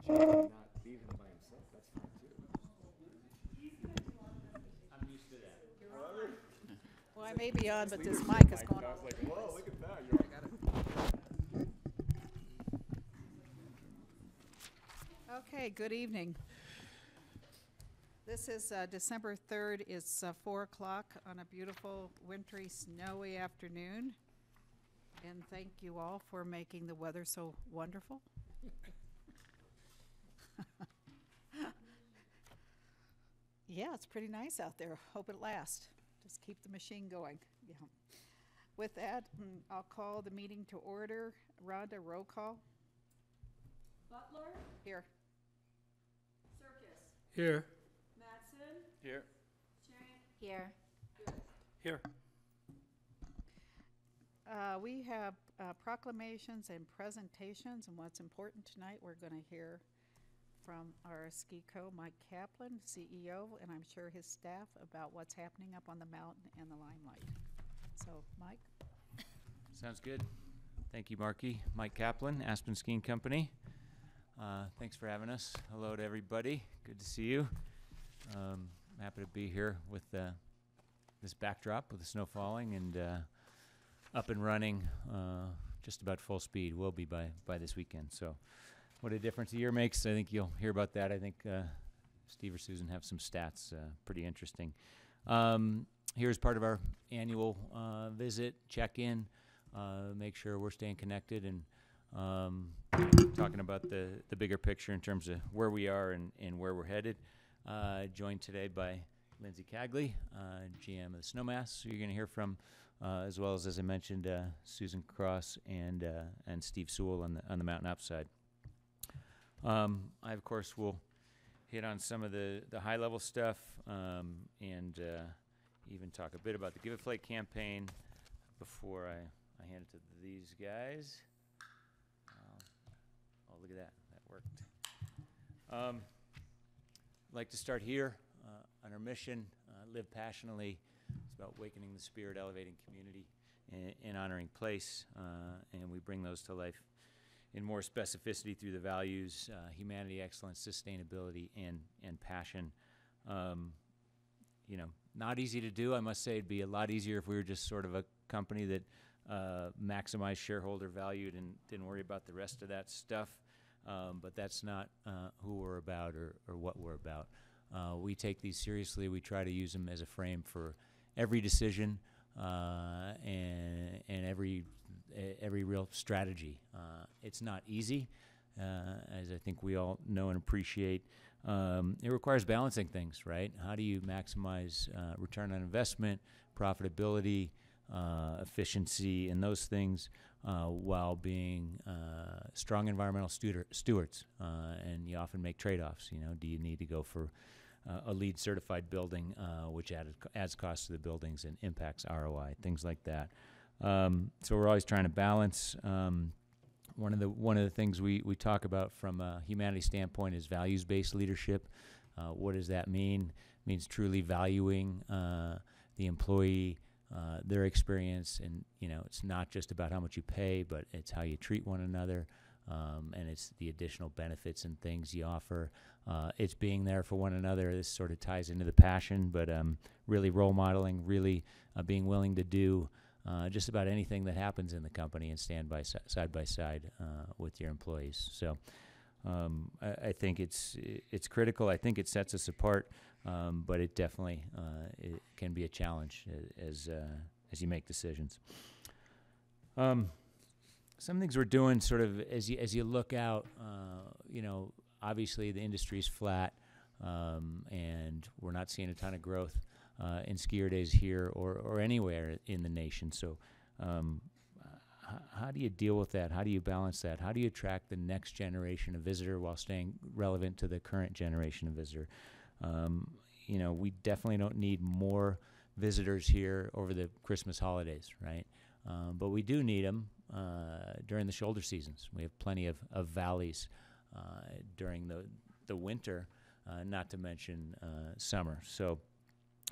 not leave him by himself. That's fine too. I'm used to that. Well, I may be on, but this mic is going I on. was like, whoa, look at that. You're Okay, good evening. This is December 3rd. It's 4 o'clock on a beautiful, wintry, snowy afternoon. And thank you all for making the weather so wonderful. Yeah, it's pretty nice out there. Hope it lasts. Just keep the machine going. Yeah. With that, I'll call the meeting to order. Rhonda, roll call. Butler, Here. Circus, Here. Mattson, Here. Chang, Here. Here. We have proclamations and presentations, and what's important tonight, we're going to hear from our ski co, Mike Kaplan, CEO, and I'm sure his staff about what's happening up on the mountain and the Limelight. So, Mike? Sounds good. Thank you, Marky. Mike Kaplan, Aspen Skiing Company. Thanks for having us. Hello to everybody. Good to see you. Happy to be here with this backdrop with the snow falling and up and running just about full speed. Will be by this weekend. So what a difference a year makes. I think you'll hear about that. I think Steve or Susan have some stats pretty interesting. Here's part of our annual visit, check-in, make sure we're staying connected and talking about the bigger picture in terms of where we are and where we're headed. Joined today by Lindsay Cagley, GM of the Snowmass, who you're going to hear from, as well as I mentioned, Susan Cross and Steve Sewell on the mountain upside. I, of course, will hit on some of the high-level stuff and even talk a bit about the Give a Flake campaign before I hand it to these guys. Oh, look at that. That worked. I'd like to start here on our mission, Live Passionately. It's about awakening the spirit, elevating community, and honoring place. And we bring those to life in more specificity through the values, humanity, excellence, sustainability, and passion. Not easy to do. I must say it'd be a lot easier if we were just sort of a company that maximized shareholder value and didn't worry about the rest of that stuff. But that's not who we're about or what we're about. We take these seriously. We try to use them as a frame for every decision and every real strategy. It's not easy, as I think we all know and appreciate. It requires balancing things, right? How do you maximize return on investment, profitability, efficiency, and those things while being strong environmental stewards? And you often make trade-offs. Do you need to go for a LEED certified building, which adds cost to the buildings and impacts ROI, things like that. So we're always trying to balance. One of the things we talk about from a humanity standpoint is values-based leadership. What does that mean? It means truly valuing the employee, their experience, and it's not just about how much you pay, but it's how you treat one another, and it's the additional benefits and things you offer. It's being there for one another. This sort of ties into the passion, but really role modeling, really being willing to do just about anything that happens in the company and stand side by side with your employees. So I think it's critical. I think it sets us apart, but it definitely it can be a challenge as you make decisions. Some things we're doing sort of as you look out, obviously the industry's flat, and we're not seeing a ton of growth in skier days here or anywhere in the nation. So how do you deal with that? How do you balance that? How do you attract the next generation of visitor while staying relevant to the current generation of visitor? We definitely don't need more visitors here over the Christmas holidays, right? But we do need them during the shoulder seasons. We have plenty of valleys during the winter, not to mention summer. So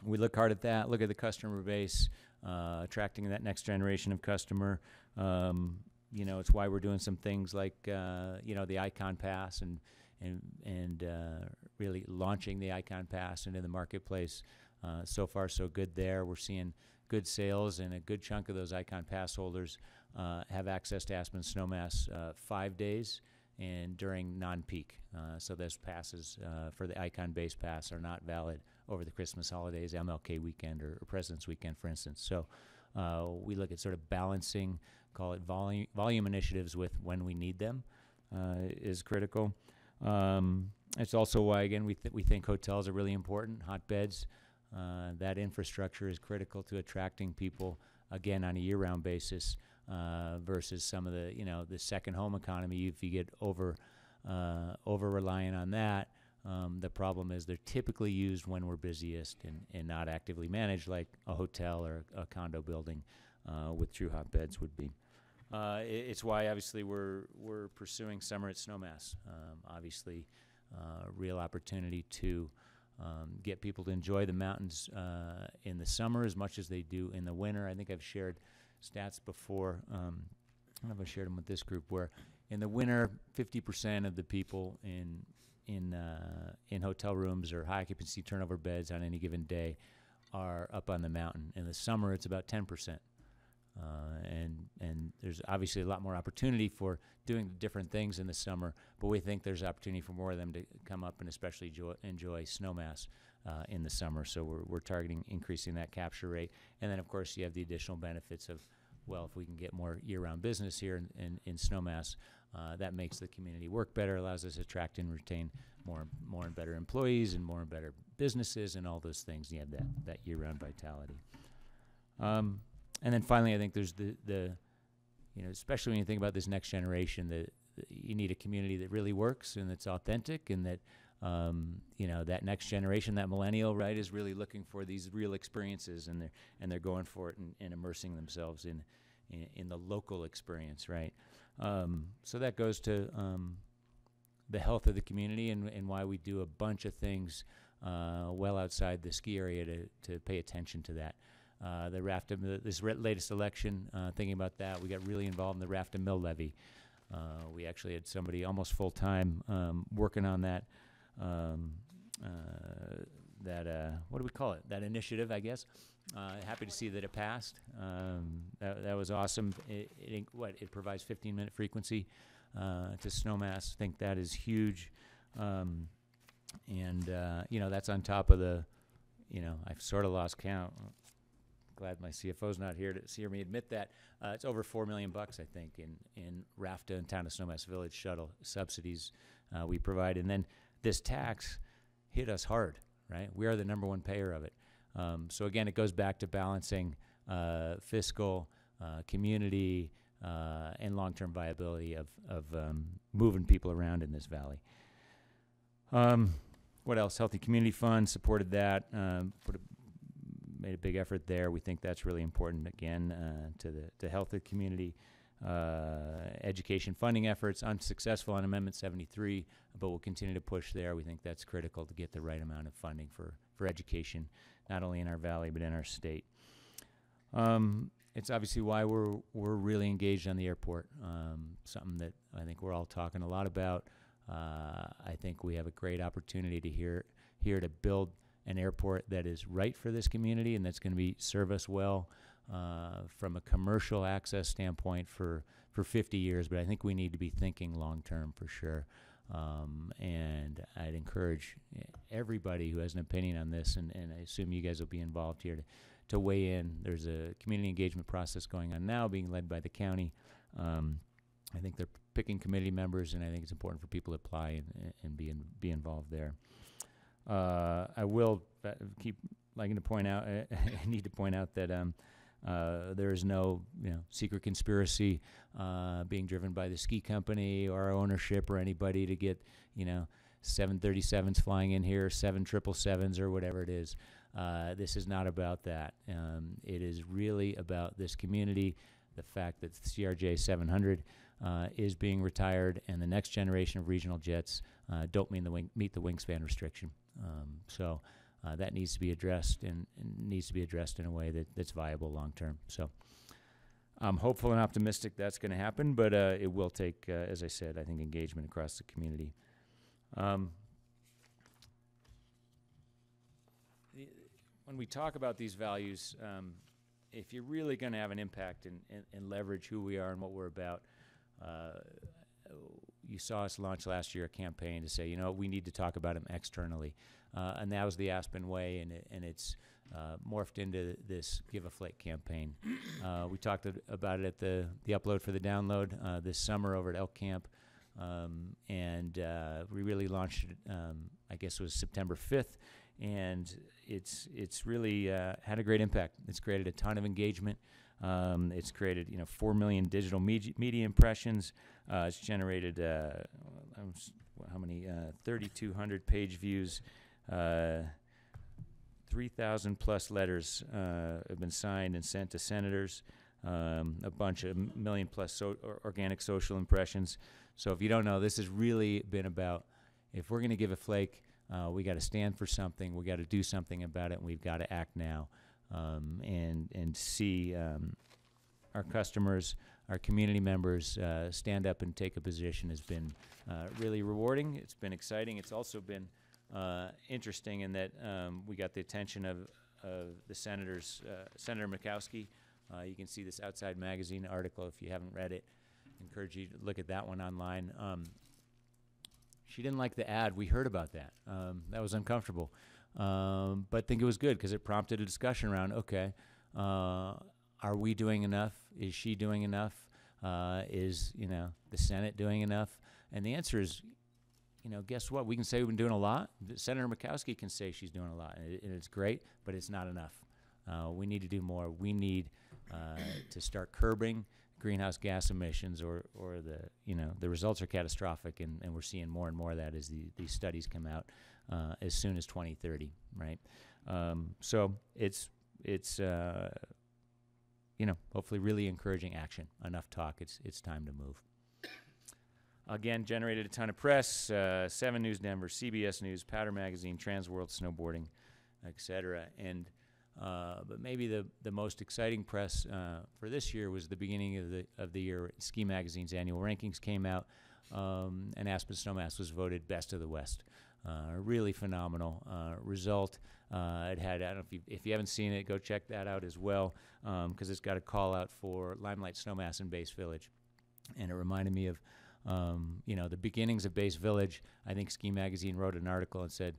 we look hard at that, look at the customer base, attracting that next generation of customer. It's why we're doing some things like, the Icon Pass and and really launching the Icon Pass into the marketplace. So far, so good there. We're seeing good sales, and a good chunk of those Icon Pass holders have access to Aspen Snowmass 5 days and during non-peak. So those passes for the Icon Base Pass are not valid over the Christmas holidays, MLK weekend, or President's Weekend, for instance. So we look at sort of balancing, call it volume initiatives with when we need them is critical. It's also why, again, we think hotels are really important, hotbeds. That infrastructure is critical to attracting people, again, on a year-round basis versus some of the, the second home economy. If you get over reliant on that, the problem is they're typically used when we're busiest and not actively managed like a hotel or a condo building with true hotbeds would be. It's why, obviously, we're pursuing summer at Snowmass. Obviously, real opportunity to get people to enjoy the mountains in the summer as much as they do in the winter. I think I've shared stats before. I don't know if I shared them with this group, where in the winter, 50% of the people in hotel rooms or high occupancy turnover beds on any given day are up on the mountain. In the summer, it's about 10%. And there's obviously a lot more opportunity for doing different things in the summer, but we think there's opportunity for more of them to come up and especially enjoy Snowmass in the summer. So we're targeting increasing that capture rate. And then, of course, you have the additional benefits of, well, if we can get more year-round business here in Snowmass, that makes the community work better, allows us to attract and retain more and better employees and more and better businesses and all those things. You have that year-round vitality. And then finally, I think there's the especially when you think about this next generation, you need a community that really works and that's authentic, and that, that next generation, that millennial, right, is really looking for these real experiences, and they're going for it and immersing themselves in the local experience, right? So that goes to the health of the community and why we do a bunch of things well outside the ski area to pay attention to that. The this latest election, thinking about that, we got really involved in the raft and mill levy. We actually had somebody almost full-time working on that, what do we call it? That initiative, I guess. Happy to see that it passed. That was awesome. It provides 15-minute frequency to Snowmass. I think that is huge. That's on top of the, I've sort of lost count. Glad my CFO's not here to hear me admit that. It's over $4 million, I think, in RAFTA and Town of Snowmass Village shuttle subsidies we provide. And then this tax hit us hard, right? We are the #1 payer of it. So again, it goes back to balancing fiscal, community, and long-term viability of moving people around in this valley. What else? Healthy Community Fund supported that. Made a big effort there. We think that's really important, again, to the health of the community. Education funding efforts, unsuccessful on Amendment 73, but we'll continue to push there. We think that's critical to get the right amount of funding for education, not only in our valley, but in our state. It's obviously why we're really engaged on the airport, something that I think we're all talking a lot about. I think we have a great opportunity to here to build an airport that is right for this community and that's going to serve us well from a commercial access standpoint for 50 years. But I think we need to be thinking long-term for sure. And I'd encourage everybody who has an opinion on this, and I assume you guys will be involved here, to weigh in. There's a community engagement process going on now being led by the county. I think they're picking committee members, and I think it's important for people to apply and be involved there. I will keep liking to point out, I need to point out that there is no secret conspiracy being driven by the ski company or our ownership or anybody to get 737s flying in here, 777s or whatever it is. This is not about that. It is really about this community, the fact that the CRJ 700 is being retired, and the next generation of regional jets don't meet the wingspan restriction. So that needs to be addressed, and needs to be addressed in a way that's viable long term. So I'm hopeful and optimistic that's going to happen, but it will take, as I said, I think engagement across the community. Um, when we talk about these values, if you're really going to have an impact and leverage who we are and what we're about, you saw us launch last year a campaign to say, you know, we need to talk about them externally. And that was the Aspen Way, and it's morphed into this Give a Flake campaign. We talked about it at the upload for the download this summer over at Elk Camp. And we really launched it, I guess it was September 5th, and it's really had a great impact. It's created a ton of engagement. It's created 4 million digital media impressions. It's generated how many 3,200 page views. 3,000 plus letters have been signed and sent to senators. A bunch of million plus organic social impressions. So if you don't know, this has really been about, if we're going to give a flake, we got to stand for something, we got to do something about it, and we've got to act now. And see our customers, our community members stand up and take a position has been really rewarding. It's been exciting. It's also been interesting in that we got the attention of the senators, Senator Murkowski. You can see this Outside Magazine article if you haven't read it. Encourage you to look at that one online. She didn't like the ad. We heard about that. That was uncomfortable. But I think it was good because it prompted a discussion around, okay, are we doing enough? Is she doing enough? Is, the Senate doing enough? And the answer is, guess what? We can say we've been doing a lot. Senator Murkowski can say she's doing a lot, and it's great, but it's not enough. We need to do more. We need to start curbing greenhouse gas emissions, or the results are catastrophic, and we're seeing more and more of that as these studies come out as soon as 2030, right? So it's hopefully really encouraging action. Enough talk. It's time to move. Again, generated a ton of press, 7 News Denver, CBS News, Powder Magazine, Trans World Snowboarding, etc. And but maybe the most exciting press for this year was the beginning of the year. Ski Magazine's annual rankings came out, and Aspen Snowmass was voted Best of the West. A really phenomenal result. It had, I don't know if you haven't seen it, go check that out as well, because it's got a call out for Limelight Snowmass in Base Village, and it reminded me of the beginnings of Base Village. I think Ski Magazine wrote an article and said,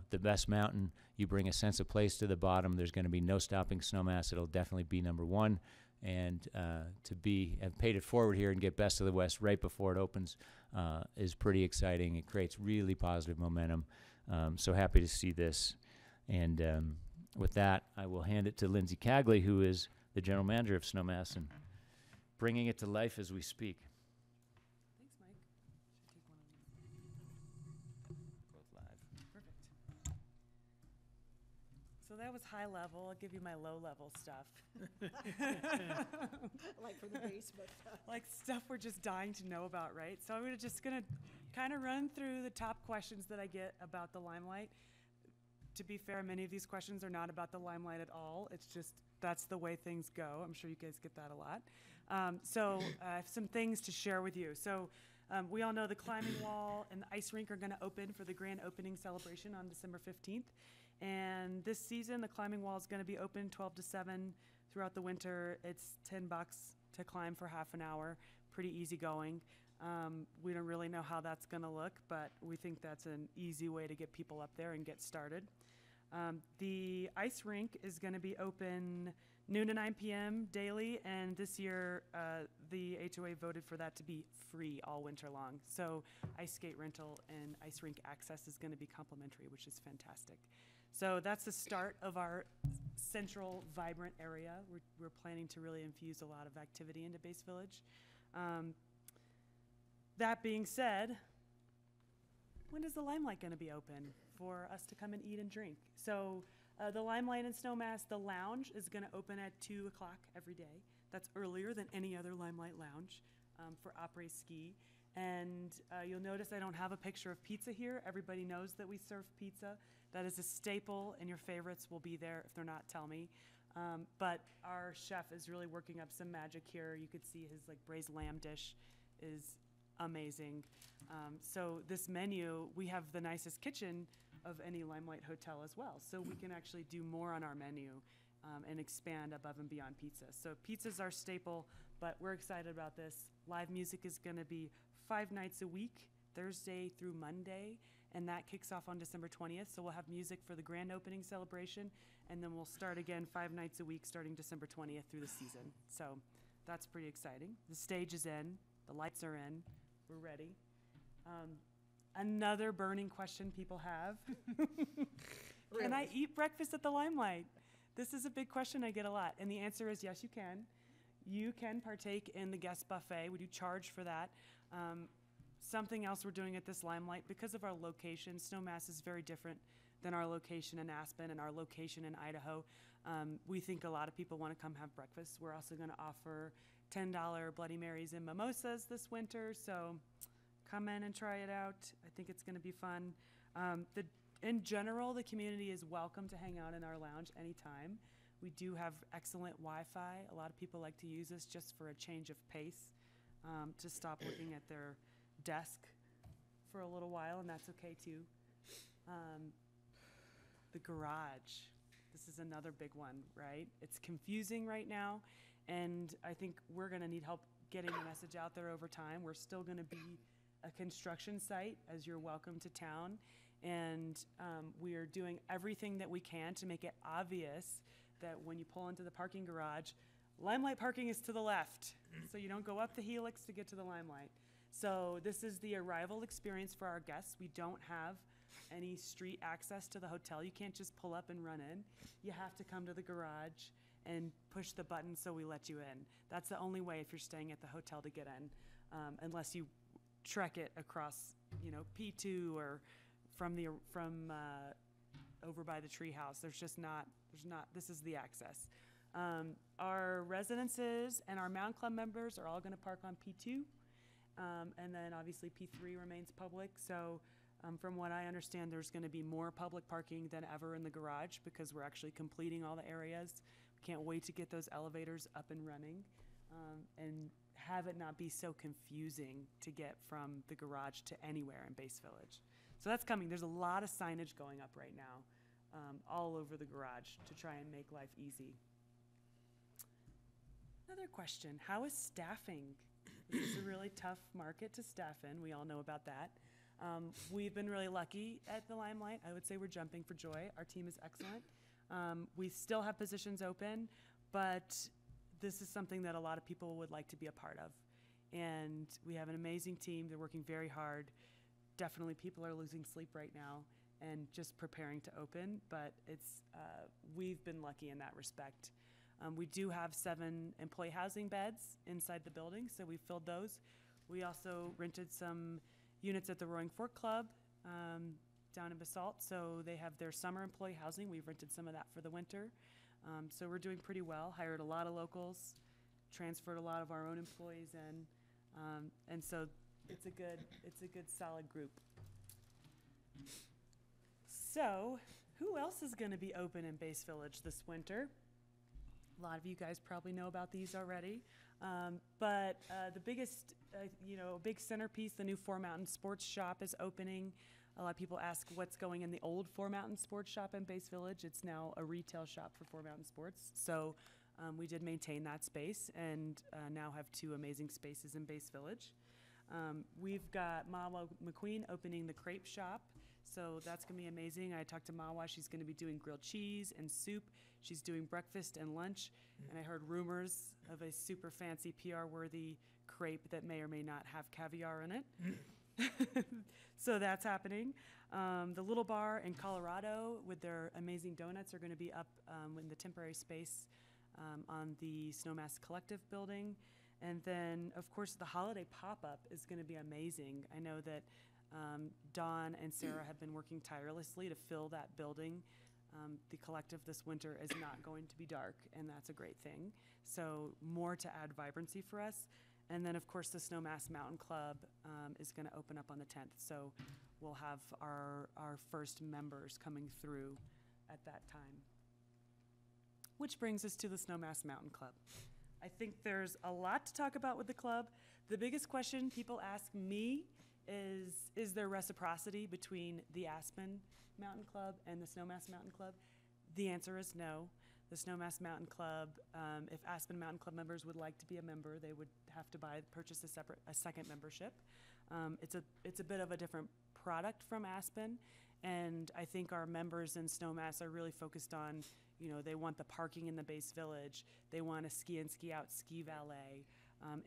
the best mountain, you bring a sense of place to the bottom, there's going to be no stopping Snowmass. It'll definitely be number one. And to have paid it forward here and get Best of the West right before it opens is pretty exciting. It creates really positive momentum. So happy to see this. And with that, I will hand it to Lindsay Cagley, who is the general manager of Snowmass and bringing it to life as we speak. Thanks, Mike. Should take one of these. Both live. Perfect. So that was high level. I'll give you my low level stuff. Like for the basement. Like stuff we're just dying to know about, right? So I'm just gonna kind of run through the top questions that I get about the Limelight. To be fair, many of these questions are not about the Limelight at all. It's just, that's the way things go. I'm sure you guys get that a lot. So I have some things to share with you. So we all know the climbing wall and the ice rink are gonna open for the grand opening celebration on December 15th. And this season, the climbing wall is gonna be open 12 to 7 throughout the winter. It's $10 to climb for half an hour, pretty easy going. We don't really know how that's gonna look, but we think that's an easy way to get people up there and get started. The ice rink is gonna be open noon to 9 p.m. daily, and this year the HOA voted for that to be free all winter long. So ice skate rental and ice rink access is gonna be complimentary, which is fantastic. So that's the start of our central, vibrant area. We're planning to really infuse a lot of activity into Base Village. That being said, when is the Limelight gonna be open for us to come and eat and drink? So the Limelight and Snowmass, the lounge is gonna open at 2 o'clock every day. That's earlier than any other Limelight lounge for après ski. And you'll notice I don't have a picture of pizza here. Everybody knows that we serve pizza. That is a staple, and your favorites will be there. If they're not, tell me. But our chef is really working up some magic here. You could see his braised lamb dish is amazing. So this menu, we have the nicest kitchen of any Limelight hotel as well. So we can actually do more on our menu and expand above and beyond pizza. So pizza's our staple, but we're excited about this. Live music is going to be 5 nights a week, Thursday through Monday, and that kicks off on December 20th. So we'll have music for the grand opening celebration, and then we'll start again 5 nights a week starting December 20th through the season. So that's pretty exciting. The stage is in, the lights are in, we're ready. Another burning question people have. Can I eat breakfast at the Limelight? This is a big question I get a lot, and the answer is yes, you can. You can partake in the guest buffet. We do charge for that. Something else we're doing at this Limelight, because of our location, Snowmass is very different than our location in Aspen and our location in Idaho. We think a lot of people want to come have breakfast. We're also going to offer $10 Bloody Marys and mimosas this winter, so come in and try it out. I think it's going to be fun. In general, the community is welcome to hang out in our lounge anytime. We do have excellent Wi-Fi. A lot of people like to use this just for a change of pace, to stop looking at their desk for a little while, and that's okay too. The garage. This is another big one, right? It's confusing right now, and I think we're going to need help getting the message out there over time. We're still going to be a construction site, as you're welcome to town, and we are doing everything that we can to make it obvious that when you pull into the parking garage, Limelight parking is to the left, so you don't go up the helix to get to the Limelight. So this is the arrival experience for our guests. We don't have any street access to the hotel. You can't just pull up and run in. You have to come to the garage and push the button so we let you in. That's the only way if you're staying at the hotel to get in, unless you trek it across, P2 or from over by the treehouse. There's not, this is the access. Our residences and our Mountain Club members are all going to park on P2. And then obviously P3 remains public. So from what I understand, there's going to be more public parking than ever in the garage because we're actually completing all the areas. Can't wait to get those elevators up and running, and have it not be so confusing to get from the garage to anywhere in Base Village. So that's coming. There's a lot of signage going up right now, all over the garage to try and make life easy. Another question, how is staffing? This is a really tough market to staff in. We all know about that. We've been really lucky at the Limelight. I would say we're jumping for joy. Our team is excellent. We still have positions open, but this is something that a lot of people would like to be a part of. And we have an amazing team. They're working very hard. Definitely people are losing sleep right now and just preparing to open, but we've been lucky in that respect. We do have 7 employee housing beds inside the building, so we filled those. We also rented some units at the Roaring Fork Club down in Basalt, so they have their summer employee housing. We've rented some of that for the winter. So we're doing pretty well, hired a lot of locals, transferred a lot of our own employees in, and so it's a good solid group. So who else is going to be open in Base Village this winter? A lot of you guys probably know about these already, but the biggest, big centerpiece, the new Four Mountain Sports Shop is opening. A lot of people ask what's going in the old Four Mountain Sports Shop in Base Village. It's now a retail shop for Four Mountain Sports. So we did maintain that space and now have 2 amazing spaces in Base Village. We've got Mawa McQueen opening the crepe shop. So that's going to be amazing. I talked to Mawa. She's going to be doing grilled cheese and soup. She's doing breakfast and lunch. And I heard rumors of a super fancy PR-worthy crepe that may or may not have caviar in it. So that's happening. The Little Bar in Colorado with their amazing donuts are going to be up in the temporary space on the Snowmass Collective building. And then, of course, the holiday pop-up is going to be amazing. I know that Dawn and Sarah have been working tirelessly to fill that building. The Collective this winter is not going to be dark, and that's a great thing. So more to add vibrancy for us. And then, of course, the Snowmass Mountain Club is going to open up on the 10th. So we'll have our first members coming through at that time. Which brings us to the Snowmass Mountain Club. I think there's a lot to talk about with the club. The biggest question people ask me is there reciprocity between the Aspen Mountain Club and the Snowmass Mountain Club? The answer is no. The Snowmass Mountain Club, if Aspen Mountain Club members would like to be a member, they would have to purchase a second membership. It's a bit of a different product from Aspen, and I think our members in Snowmass are really focused on, they want the parking in the base village, they want a ski in, ski out, ski valet,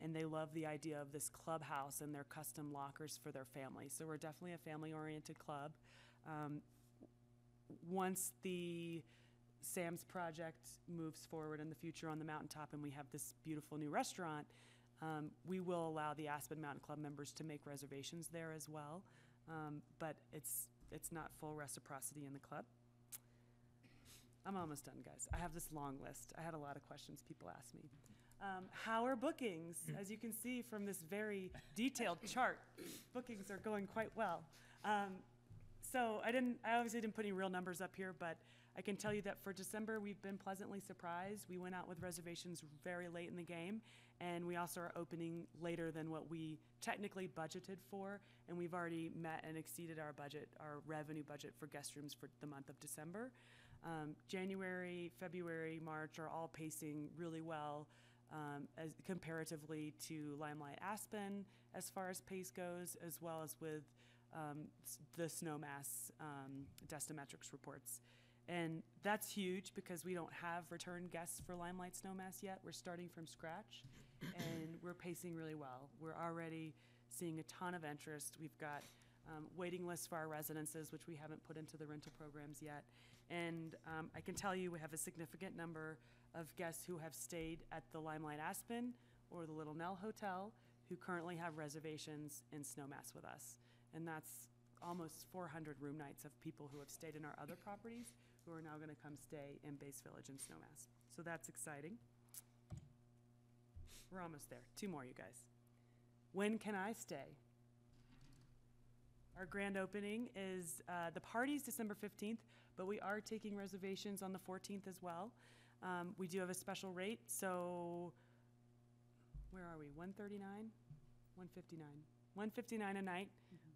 and they love the idea of this clubhouse and their custom lockers for their family. So we're definitely a family-oriented club. Once the Sam's project moves forward in the future on the mountaintop and we have this beautiful new restaurant, we will allow the Aspen Mountain Club members to make reservations there as well. But it's not full reciprocity in the club. I'm almost done, guys. I have this long list. I had a lot of questions people asked me. How are bookings? As you can see from this very detailed chart, bookings are going quite well. So I obviously didn't put any real numbers up here, but I can tell you that for December, we've been pleasantly surprised. We went out with reservations very late in the game, and we also are opening later than what we technically budgeted for, and we've already met and exceeded our budget, our revenue budget for guest rooms for the month of December. January, February, March are all pacing really well as comparatively to Limelight Aspen as far as pace goes, as well as with the Snowmass Destometrics reports. And that's huge because we don't have return guests for Limelight Snowmass yet. We're starting from scratch, and we're pacing really well. We're already seeing a ton of interest. We've got waiting lists for our residences, which we haven't put into the rental programs yet. And I can tell you we have a significant number of guests who have stayed at the Limelight Aspen or the Little Nell Hotel who currently have reservations in Snowmass with us. And that's almost 400 room nights of people who have stayed in our other properties who are now going to come stay in Base Village and Snowmass. So that's exciting. We're almost there. 2 more, you guys. When can I stay? Our grand opening is, the party's December 15th, but we are taking reservations on the 14th as well. We do have a special rate, so where are we? 139? 159. 159 a night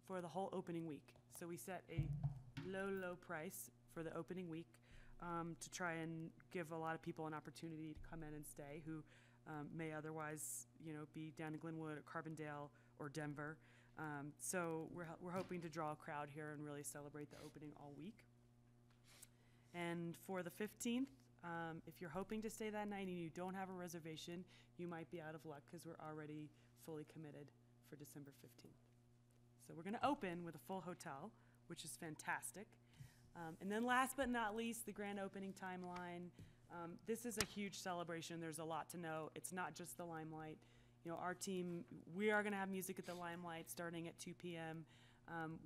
for the whole opening week. So we set a low price for the opening week to try and give a lot of people an opportunity to come in and stay who may otherwise, be down in Glenwood or Carbondale or Denver. So we're hoping to draw a crowd here and really celebrate the opening all week. And for the 15th, if you're hoping to stay that night and you don't have a reservation, you might be out of luck because we're already fully committed for December 15th. So we're going to open with a full hotel, which is fantastic. And then last but not least, the grand opening timeline. This is a huge celebration. There's a lot to know. It's not just the Limelight. Our team, we are going to have music at the Limelight starting at 2 p.m.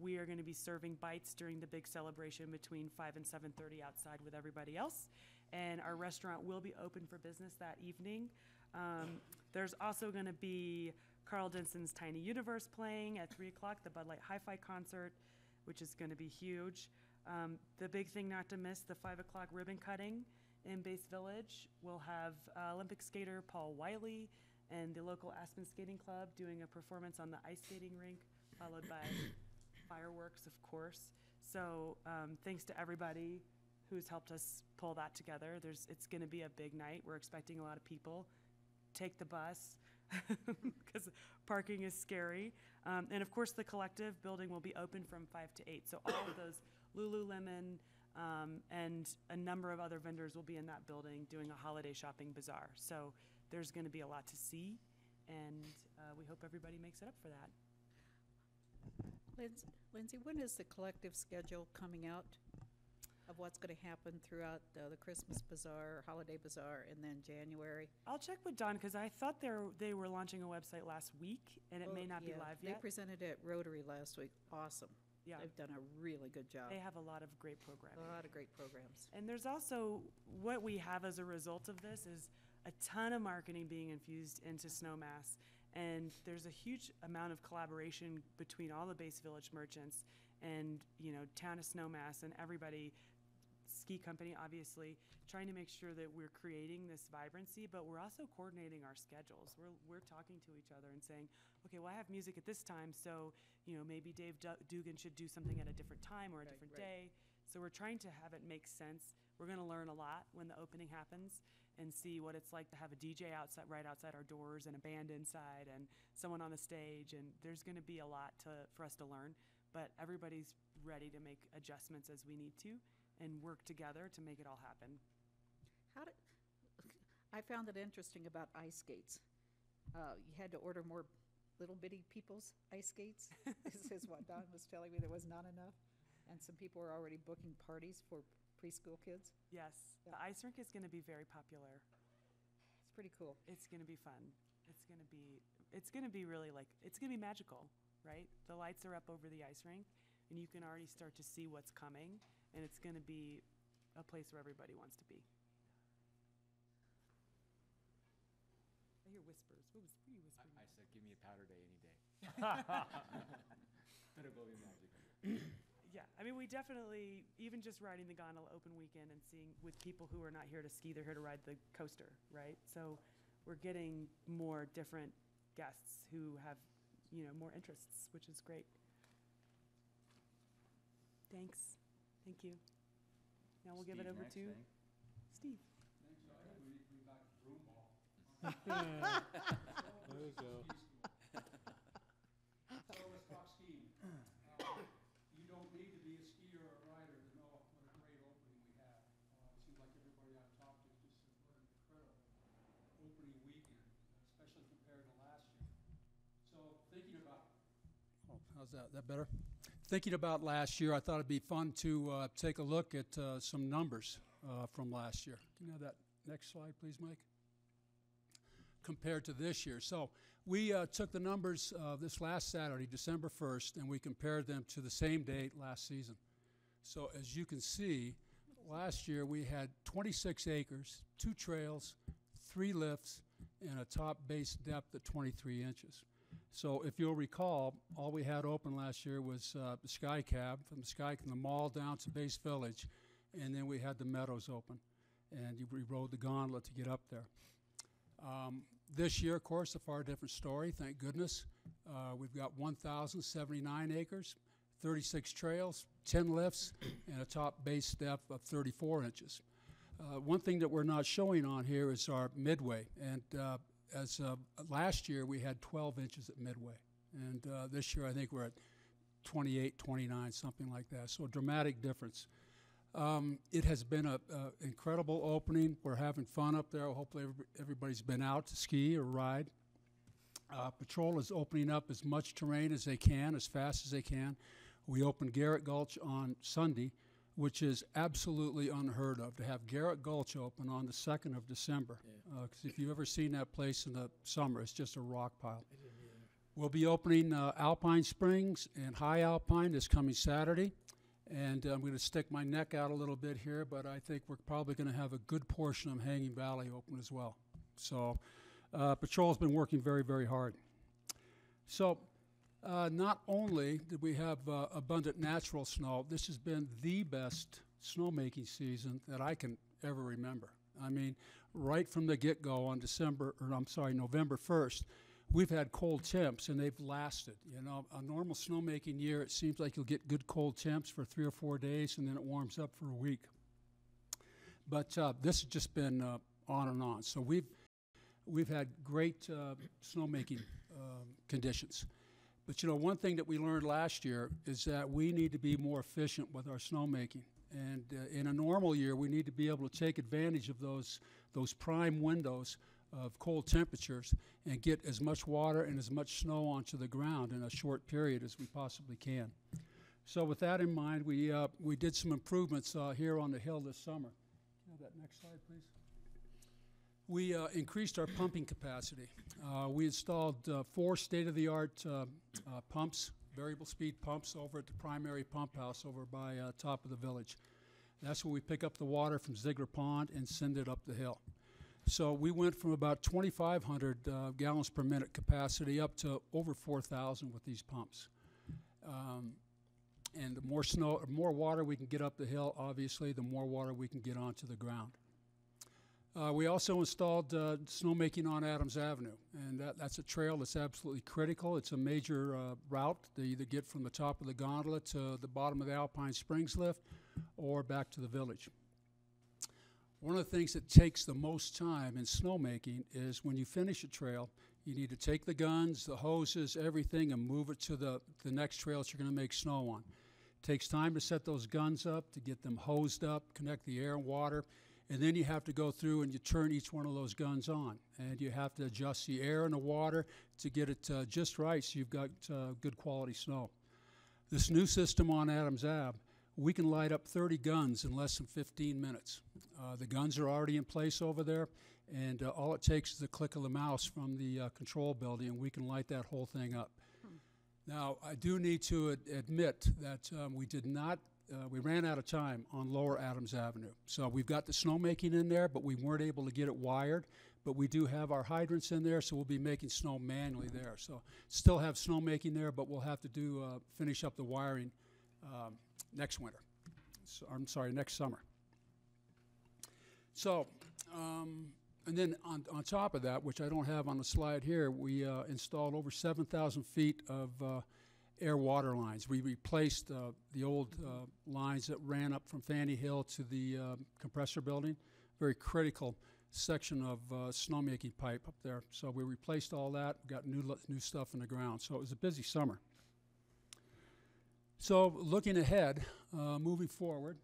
We are going to be serving bites during the big celebration between 5 and 7:30 outside with everybody else. And our restaurant will be open for business that evening. There's also going to be Carl Denson's Tiny Universe playing at 3 o'clock, the Bud Light Hi-Fi concert, which is going to be huge. The big thing not to miss, the 5 o'clock ribbon cutting in Base Village. We'll have Olympic skater Paul Wiley and the local Aspen Skating Club doing a performance on the ice skating rink, followed by fireworks, of course. So thanks to everybody who's helped us pull that together. It's going to be a big night. We're expecting a lot of people. Take the bus because parking is scary. And of course, the Collective building will be open from 5 to 8. So all of those Lululemon and a number of other vendors will be in that building doing a holiday shopping bazaar. So there's going to be a lot to see, and we hope everybody makes it up for that. Lindsay, when is the Collective schedule coming out of what's going to happen throughout the Christmas bazaar, holiday bazaar, and then January? I'll check with Don because I thought they were launching a website last week, and it may not be live yet. They presented at Rotary last week. Awesome. Yeah. They've done a really good job. They have a lot of great programming. A lot of great programs. And there's also, what we have as a result of this is a ton of marketing being infused into Snowmass. And there's a huge amount of collaboration between all the Base Village merchants and, Town of Snowmass and everybody, ski company, obviously, trying to make sure that we're creating this vibrancy, but we're also coordinating our schedules. We're talking to each other and saying, okay, well, I have music at this time, so, you know, maybe Dave Dugan should do something at a different time or a different day. So we're trying to have it make sense. We're going to learn a lot when the opening happens and see what it's like to have a DJ outside, right outside our doors, and a band inside, and someone on the stage. And there's going to be a lot for us to learn, but everybody's ready to make adjustments as we need to and work together to make it all happen. I found it interesting about ice skates. You had to order more little bitty people's ice skates. This is what Don was telling me, there was not enough. And some people were already booking parties for preschool kids. Yes, Yeah. the ice rink is going to be very popular. It's pretty cool. It's going to be fun. It's going to be really it's going to be magical, right? The lights are up over the ice rink, and you can already start to see what's coming, and it's going to be a place where everybody wants to be. I hear whispers. What are you whispering? I said, give me a powder day any day. Better go be magical. Yeah, I mean, we definitely, even just riding the gondola open weekend and seeing with people who are not here to ski, they're here to ride the coaster, right? So we're getting more different guests who have, you know, more interests, which is great. Thanks. Thank you. Now we'll give it over to Steve. Thanks, I think we need to bring back the broom ball. There you go. So let's talk skiing. You don't need to be a skier or a rider to know what a great opening we had. It seems like everybody I've talked to just said what an incredible opening weekend, especially compared to last year. So thinking about, how's that? That better? Thinking about last year, I thought it'd be fun to take a look at some numbers from last year. Can you have that next slide, please, Mike? Compared to this year. So we took the numbers this last Saturday, December 1st, and we compared them to the same date last season. So as you can see, last year we had 26 acres, 2 trails, 3 lifts, and a top base depth of 23 inches. So if you'll recall, all we had open last year was the Sky Cab, from the mall down to Base Village, and then we had the meadows open, and we rode the gondola to get up there. This year, of course, a far different story, thank goodness. We've got 1,079 acres, 36 trails, 10 lifts, and a top base depth of 34 inches. One thing that we're not showing on here is our midway, and as last year, we had 12 inches at midway, and this year I think we're at 28, 29, something like that, so a dramatic difference. It has been an incredible opening. We're having fun up there. Hopefully everybody's been out to ski or ride. Patrol is opening up as much terrain as they can, as fast as they can. We opened Garrett Gulch on Sunday, which is absolutely unheard of, to have Garrett Gulch open on the 2nd of December. Because if you've ever seen that place in the summer, it's just a rock pile. We'll be opening Alpine Springs and High Alpine this coming Saturday. And I'm going to stick my neck out a little bit here, but I think we're probably going to have a good portion of Hanging Valley open as well. So Patrol's been working very, very hard. So not only did we have abundant natural snow, this has been the best snowmaking season that I can ever remember. I mean, right from the get-go on November 1st, we've had cold temps, and they've lasted. You know, a normal snowmaking year, it seems like you'll get good cold temps for 3 or 4 days, and then it warms up for a week. But this has just been on and on. So we've had great snowmaking conditions. But you know, one thing that we learned last year is that we need to be more efficient with our snowmaking. And in a normal year, we need to be able to take advantage of those prime windows of cold temperatures and get as much water and as much snow onto the ground in a short period as we possibly can. So with that in mind, we did some improvements here on the hill this summer. Can you have that next slide, please? We increased our pumping capacity. We installed 4 state-of-the-art pumps, variable speed pumps, over at the primary pump house over by top of the village. That's where we pick up the water from Ziegler Pond and send it up the hill. So we went from about 2,500 gallons per minute capacity up to over 4,000 with these pumps. And the more more water we can get up the hill, obviously, the more water we can get onto the ground. We also installed snowmaking on Adams Avenue, and that's a trail that's absolutely critical. It's a major route to either get from the top of the gondola to the bottom of the Alpine Springs lift or back to the village. One of the things that takes the most time in snowmaking is when you finish a trail, you need to take the guns, the hoses, everything, and move it to the next trail that you're going to make snow on. It takes time to set those guns up, to get them hosed up, connect the air and water, and then you have to go through and you turn each one of those guns on. And you have to adjust the air and the water to get it just right so you've got good quality snow. This new system on Adams Ave, we can light up 30 guns in less than 15 minutes. The guns are already in place over there, and all it takes is the click of the mouse from the control building, and we can light that whole thing up. Now, I do need to admit that we ran out of time on Lower Adams Avenue. So we've got the snowmaking in there, but we weren't able to get it wired. But we do have our hydrants in there, so we'll be making snow manually there. So still have snowmaking there, but we'll have to finish up the wiring next winter. So, I'm sorry, next summer. So, and then on top of that, which I don't have on the slide here, we installed over 7,000 feet of air water lines. We replaced the old lines that ran up from Fanny Hill to the compressor building. Very critical section of snowmaking pipe up there. So we replaced all that, got new stuff in the ground. So it was a busy summer. So looking ahead, moving forward,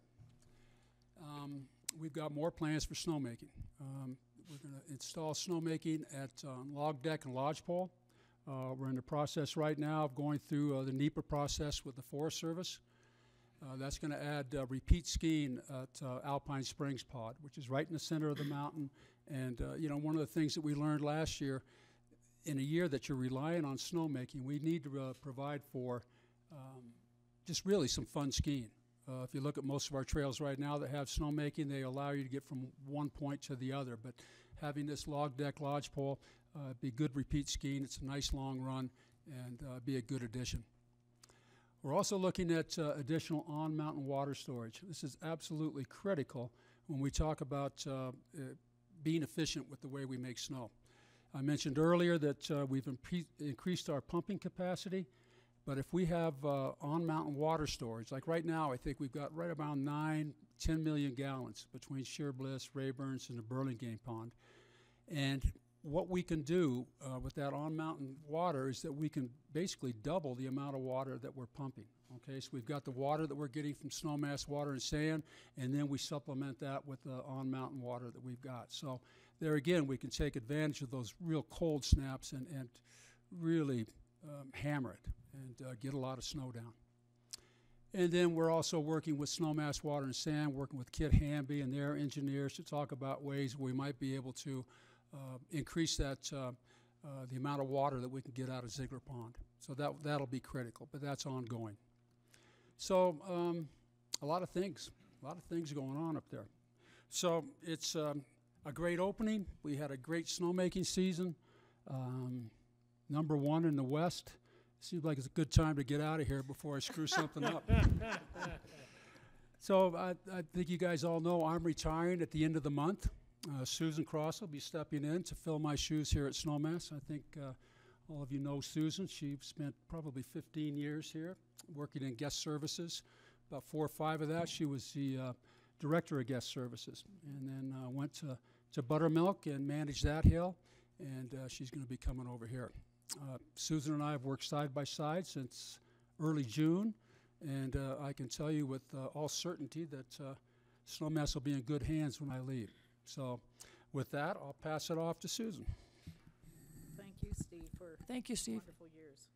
we've got more plans for snowmaking. We're going to install snowmaking at Log Deck and Lodgepole. We're in the process right now of going through the NEPA process with the Forest Service. That's going to add repeat skiing at Alpine Springs Pod, which is right in the center of the mountain. And one of the things that we learned last year, in a year that you're relying on snowmaking, we need to provide for just really some fun skiing. If you look at most of our trails right now that have snowmaking, they allow you to get from one point to the other. But having this Log Deck Lodgepole be good repeat skiing. It's a nice long run and be a good addition. We're also looking at additional on-mountain water storage. This is absolutely critical when we talk about being efficient with the way we make snow. I mentioned earlier that we've increased our pumping capacity. But if we have on-mountain water storage, like right now, I think we've got right around 10 million gallons between Sheer Bliss, Rayburn's, and the Burlingame Pond. And what we can do with that on-mountain water is that we can basically double the amount of water that we're pumping. Okay, so we've got the water that we're getting from Snowmass water and sand, and then we supplement that with the on-mountain water that we've got. So there again, we can take advantage of those real cold snaps and really hammer it and get a lot of snow down. And then we're also working with Snowmass Water and Sand, working with Kit Hamby and their engineers to talk about ways we might be able to increase that the amount of water that we can get out of Ziegler Pond. So that'll be critical, but that's ongoing. So a lot of things going on up there. So it's a great opening. We had a great snowmaking season. #1 in the West. Seems like it's a good time to get out of here before I screw something up. So I think you guys all know I'm retiring at the end of the month. Susan Cross will be stepping in to fill my shoes here at Snowmass. I think all of you know Susan. She spent probably 15 years here working in guest services. About 4 or 5 of that, she was the director of guest services. And then went to Buttermilk and managed that hill. And she's going to be coming over here. Susan and I have worked side by side since early June, and I can tell you with all certainty that Snowmass will be in good hands when I leave. So with that, I'll pass it off to Susan. Thank you, Steve, for Thank you, Steve. wonderful years.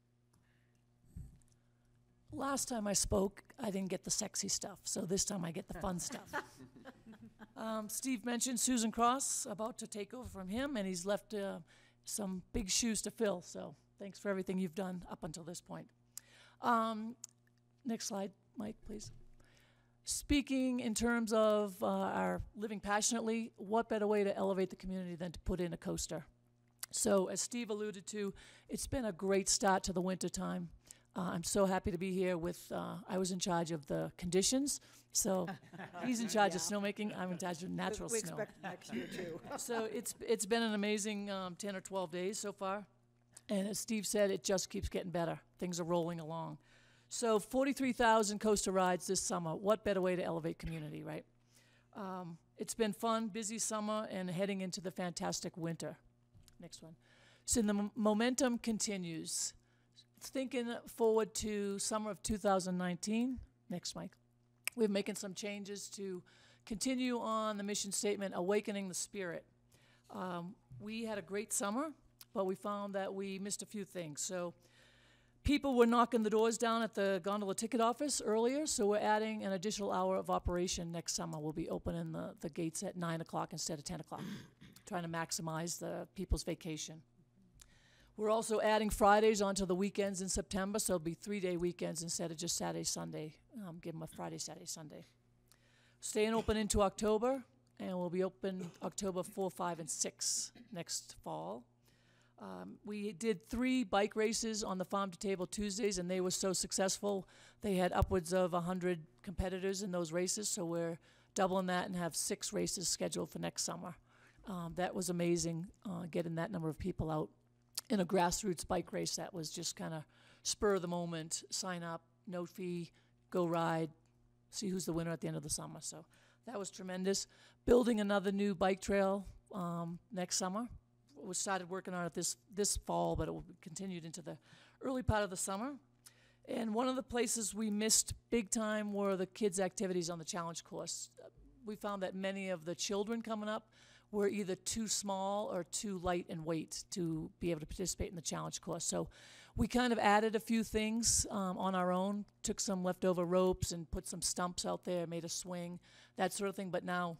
Last time I spoke, I didn't get the sexy stuff, so this time I get the fun stuff. Steve mentioned Susan Cross about to take over from him, and he's left some big shoes to fill, so thanks for everything you've done up until this point. Next slide, Mike, please. Speaking in terms of our living passionately, what better way to elevate the community than to put in a coaster? So as Steve alluded to, it's been a great start to the winter time. I'm so happy to be here with, I was in charge of the conditions, so he's in charge of snowmaking, I'm in charge of natural We snow. expect next year too. So it's been an amazing 10 or 12 days so far, and as Steve said, it just keeps getting better. Things are rolling along. So 43,000 coaster rides this summer. What better way to elevate community, right? It's been fun, busy summer, and heading into the fantastic winter. Next one. So the momentum continues. Thinking forward to summer of 2019. Next, Mike. We're making some changes to continue on the mission statement, awakening the spirit. We had a great summer, but we found that we missed a few things. So people were knocking the doors down at the gondola ticket office earlier, so we're adding an additional hour of operation next summer. We'll be opening the gates at 9 o'clock instead of 10 o'clock, trying to maximize the people's vacation. We're also adding Fridays onto the weekends in September, so it'll be 3-day weekends instead of just Saturday, Sunday. Give them a Friday, Saturday, Sunday. Staying open into October, and we'll be open October 4, 5, and 6 next fall. We did 3 bike races on the Farm to Table Tuesdays, and they were so successful. They had upwards of 100 competitors in those races, so we're doubling that and have 6 races scheduled for next summer. That was amazing, getting that number of people out in a grassroots bike race. That was just kind of spur of the moment, sign up, no fee, go ride, see who's the winner at the end of the summer. So that was tremendous. Building another new bike trail next summer. We started working on it this fall, but it will be continued into the early part of the summer. And one of the places we missed big time were the kids' activities on the challenge course. We found that many of the children coming up were either too small or too light in weight to be able to participate in the challenge course. So we kind of added a few things on our own, took some leftover ropes and put some stumps out there, made a swing, that sort of thing. But now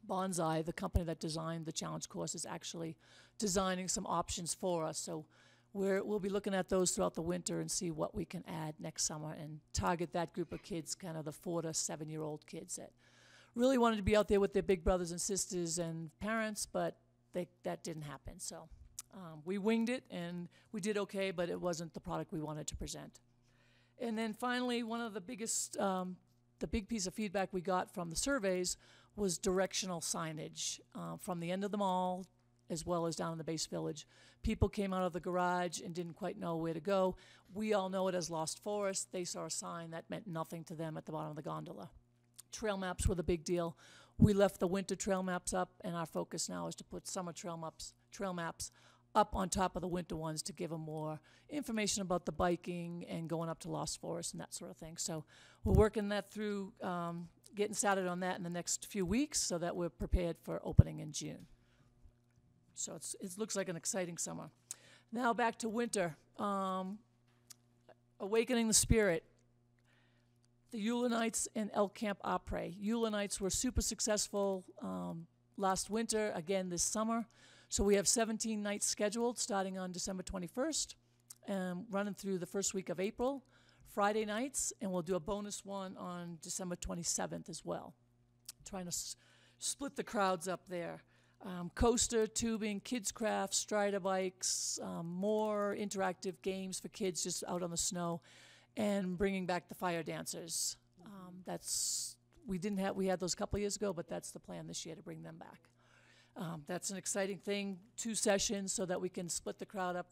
Bonsai, the company that designed the challenge course, is actually designing some options for us. So we'll be looking at those throughout the winter and see what we can add next summer and target that group of kids, kind of the 4 to 7-year-old kids that really wanted to be out there with their big brothers and sisters and parents, but that didn't happen. So we winged it, and we did okay, but it wasn't the product we wanted to present. And then finally, one of the biggest, the big piece of feedback we got from the surveys was directional signage from the end of the mall as well as down in the base village. People came out of the garage and didn't quite know where to go. We all know it as Lost Forest. They saw a sign that meant nothing to them at the bottom of the gondola. Trail maps were the big deal. We left the winter trail maps up, and our focus now is to put summer trail maps up on top of the winter ones to give them more information about the biking and going up to Lost Forest and that sort of thing. So we're working that through, getting started on that in the next few weeks so that we're prepared for opening in June. So it looks like an exciting summer. Now back to winter. Awakening the spirit. The Eula Nights and El Camp Après. Eula Nights were super successful last winter, again this summer. So we have 17 nights scheduled starting on December 21st and running through the first week of April, Friday nights, and we'll do a bonus one on December 27th as well. Trying to split the crowds up there. Coaster, tubing, kids crafts, Strider bikes, more interactive games for kids just out on the snow, and bringing back the fire dancers. We had those a couple of years ago, but that's the plan this year to bring them back. That's an exciting thing, 2 sessions so that we can split the crowd up.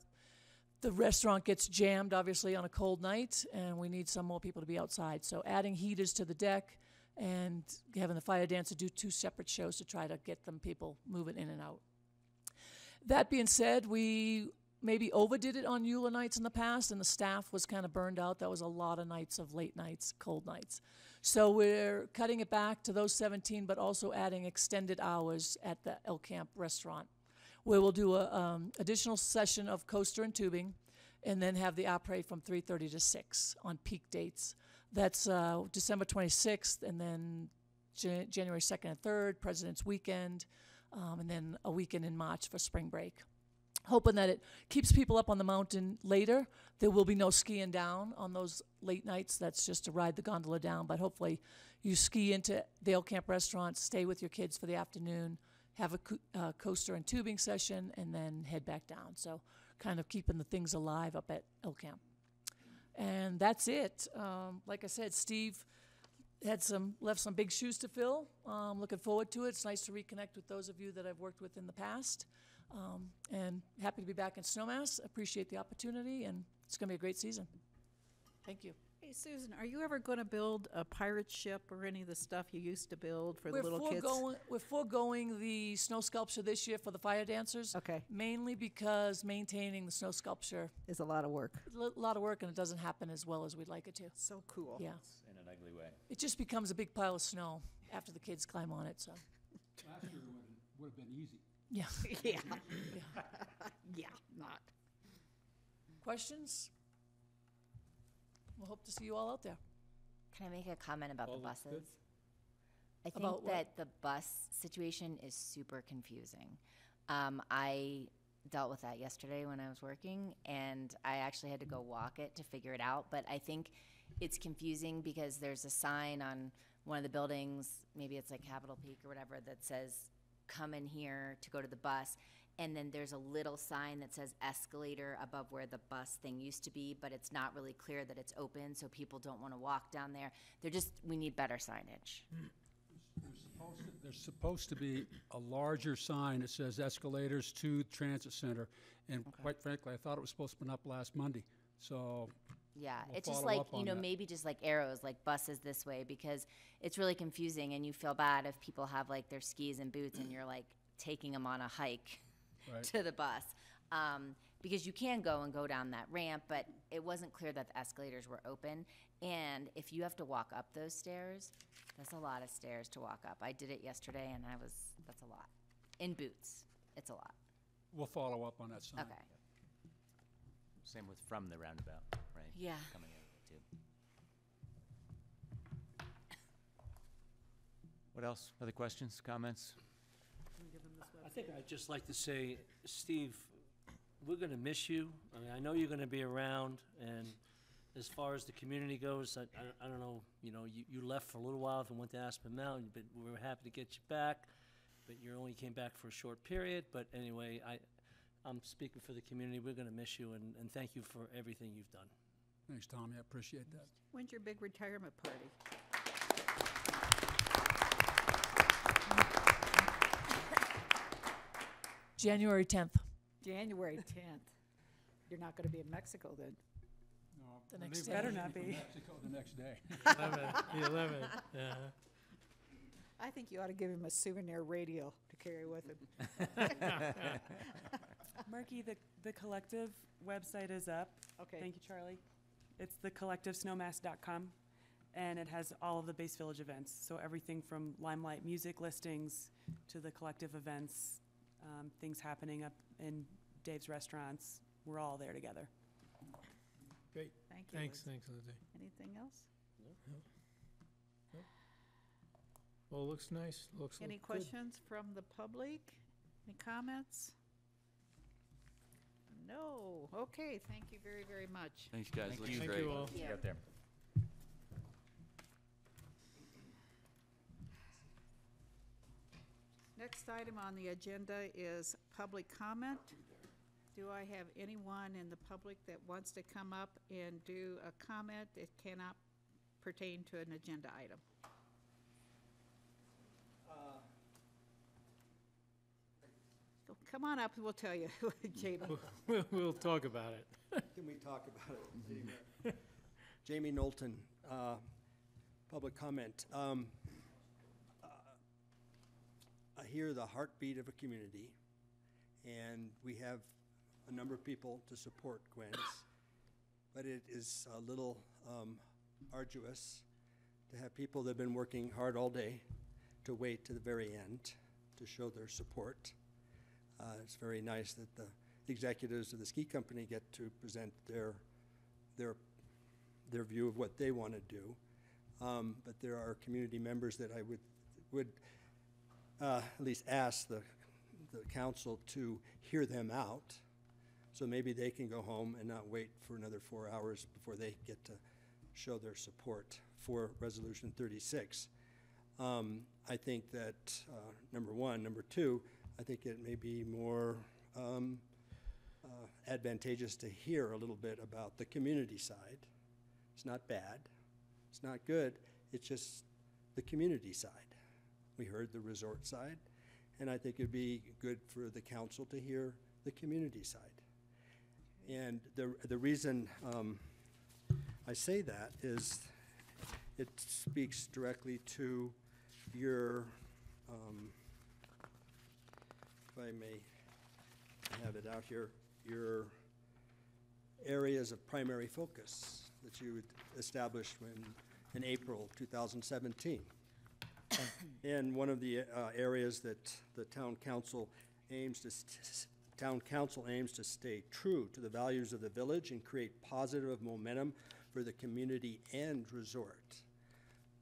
The restaurant gets jammed, obviously, on a cold night, and we need some more people to be outside. So adding heaters to the deck and having the fire dancer do 2 separate shows to try to get them people moving in and out. That being said, we maybe overdid it on Eula nights in the past, and the staff was kind of burned out. That was a lot of nights of late nights, cold nights. So we're cutting it back to those 17, but also adding extended hours at the El Camp restaurant, where we'll do a additional session of coaster and tubing, and then have the après from 3:30 to 6 on peak dates. That's December 26th, and then January 2nd and 3rd, President's Weekend, and then a weekend in March for spring break. Hoping that it keeps people up on the mountain later. There will be no skiing down on those late nights. That's just to ride the gondola down. But hopefully you ski into the El Camp restaurant, stay with your kids for the afternoon, have a coaster and tubing session, and then head back down. So kind of keeping the things alive up at El Camp. And that's it. Like I said, Steve left some big shoes to fill. Looking forward to it. It's nice to reconnect with those of you that I've worked with in the past. And happy to be back in Snowmass. Appreciate the opportunity, and it's going to be a great season. Thank you. Hey, Susan, are you ever going to build a pirate ship or any of the stuff you used to build for the little kids? We're foregoing the snow sculpture this year for the fire dancers. Okay. Mainly because maintaining the snow sculpture Is a lot of work. a lot of work, and it doesn't happen as well as we'd like it to. So cool. Yeah. In an ugly way. It just becomes a big pile of snow after the kids climb on it, so, Last year would have been easy. yeah. Yeah. Yeah. Yeah, not. Questions? We'll hope to see you all out there. Can I make a comment about the All looks good. buses? I think About what? that the bus situation is super confusing. I dealt with that yesterday when I was working, and I actually had to go walk it to figure it out. But I think it's confusing because there's a sign on one of the buildings, maybe it's like Capitol Peak or whatever, that says, come in here to go to the bus. And then there's a little sign that says escalator above where the bus thing used to be, but it's not really clear that it's open, so people don't want to walk down there. We need better signage. There's supposed to be a larger sign that says escalators to Transit Center, and quite frankly, I thought it was supposed to be up last Monday, so Yeah, We'll it's just follow like, up on that. maybe just like arrows, like buses this way, because it's really confusing, and you feel bad if people have like their skis and boots and you're like taking them on a hike right. to the bus. Because you can go down that ramp, but it wasn't clear that the escalators were open. And if you have to walk up those stairs, that's a lot of stairs to walk up. I did it yesterday, and that's a lot. In boots, it's a lot. We'll follow up on that sign. Okay. Same with from the roundabout, right? Yeah. Coming out of it, too. What else? Other questions, comments? I think I'd just like to say, Steve, we're gonna miss you. I mean, I know you're gonna be around, and as far as the community goes, I don't know, you left for a little while and went to Aspen Mountain, but we were happy to get you back, but you only came back for a short period. But anyway, I'm speaking for the community. We're gonna miss you, and thank you for everything you've done. Thanks, Tommy, I appreciate that. When's your big retirement party? January 10th, January 10th. You're not going to be in Mexico then? No, The we're next leaving day. Better not from be. Mexico the next day. 11th, yeah. I think you ought to give him a souvenir radio to carry with him. Marky, the collective website is up. Okay. Thank you, Charlie. It's thecollectivesnowmass.com, and it has all of the Base Village events. So everything from Limelight music listings to the collective events, things happening up in Dave's restaurants. We're all there together. Great. Thank you. Thanks, Liz. thanks, Lindsay. Anything else? Well, it looks nice. Looks Any good. questions from the public? Any comments? No. Okay, thank you very, very much. Thanks, guys. Thank Looks you. Thank great. you all. See you out there. Next item on the agenda is public comment. Do I have anyone in the public that wants to come up and do a comment that cannot pertain to an agenda item? So come on up, we'll tell you, Jamie. We'll talk about it. Can we talk about it? Jamie Knowlton, public comment. I hear the heartbeat of a community, and we have a number of people to support Gwen's, but it is a little arduous to have people that have been working hard all day to wait to the very end to show their support. It's very nice that the executives of the ski company get to present their view of what they want to do. But there are community members that I would at least ask the council to hear them out, so maybe they can go home and not wait for another 4 hours before they get to show their support for Resolution 36. I think that, number one. Number two, I think it may be more advantageous to hear a little bit about the community side It's not bad. It's not good. It's just the community side. We heard the resort side, and I think it'd be good for the council to hear the community side. And the reason I say that is it speaks directly to your, if I may have it out here, your areas of primary focus that you established in April 2017. And one of the areas that the town council aims to stay true to the values of the village and create positive momentum for the community and resort.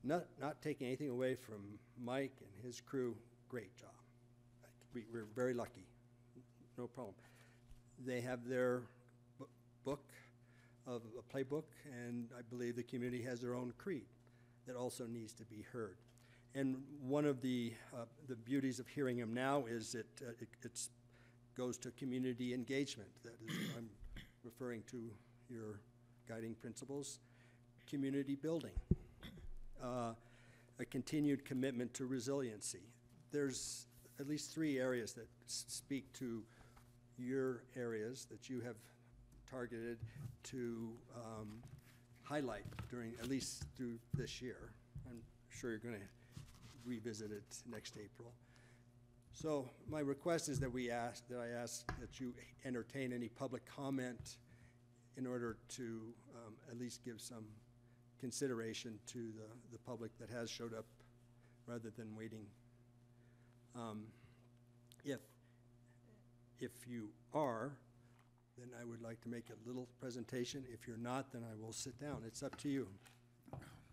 Not taking anything away from Mike and his crew, great job. We're very lucky, no problem. They have their book of a playbook, and I believe the community has their own creed that also needs to be heard. And one of the beauties of hearing him now is it goes to community engagement. That is, I'm referring to your guiding principles, community building, a continued commitment to resiliency. There's at least 3 areas that speak to your areas that you have targeted to highlight during, at least through this year. I'm sure you're going to revisit it next April. So my request is that I ask that you entertain any public comment in order to at least give some consideration to the public that has showed up rather than waiting. If you are, then I would like to make a little presentation. If you're not, then I will sit down. It's up to you.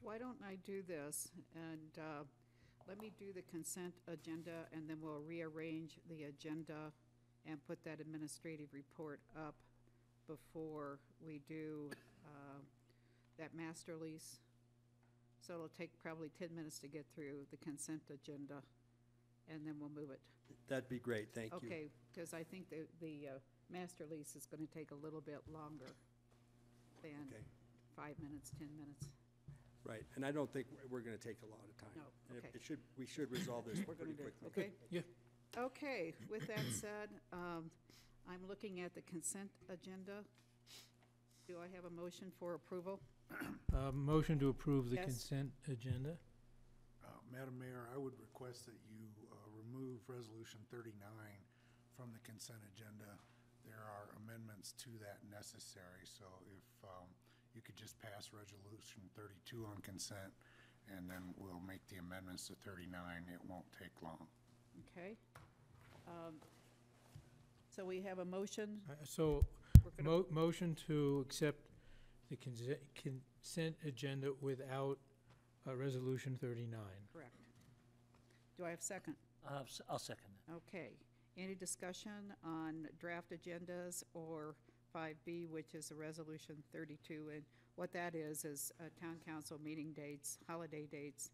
Why don't I do this, and let me do the consent agenda, and then we'll rearrange the agenda and put that administrative report up before we do that master lease. So it'll take probably 10 minutes to get through the consent agenda, and then we'll move it. That'd be great, thank you. Okay, because I think the master lease is going to take a little bit longer than Okay. 5 minutes, 10 minutes. Right, and I don't think we're going to take a lot of time. No, And okay. we should resolve this We're pretty going to do it, quickly. okay? Yeah. Okay, with that said, I'm looking at the consent agenda. Do I have a motion for approval? Motion to approve the Yes. consent agenda. Madam Mayor, I would request that you remove Resolution 39 from the consent agenda. There are amendments to that necessary, so if you could just pass Resolution 32 on consent, and then we'll make the amendments to 39. It won't take long. Okay. So we have a motion. So, We're gonna- motion to accept the consent agenda without Resolution 39. Correct. Do I have a second? I'll second that. Okay. Any discussion on draft agendas or 5B, which is a Resolution 32? And what that is town council meeting dates, holiday dates,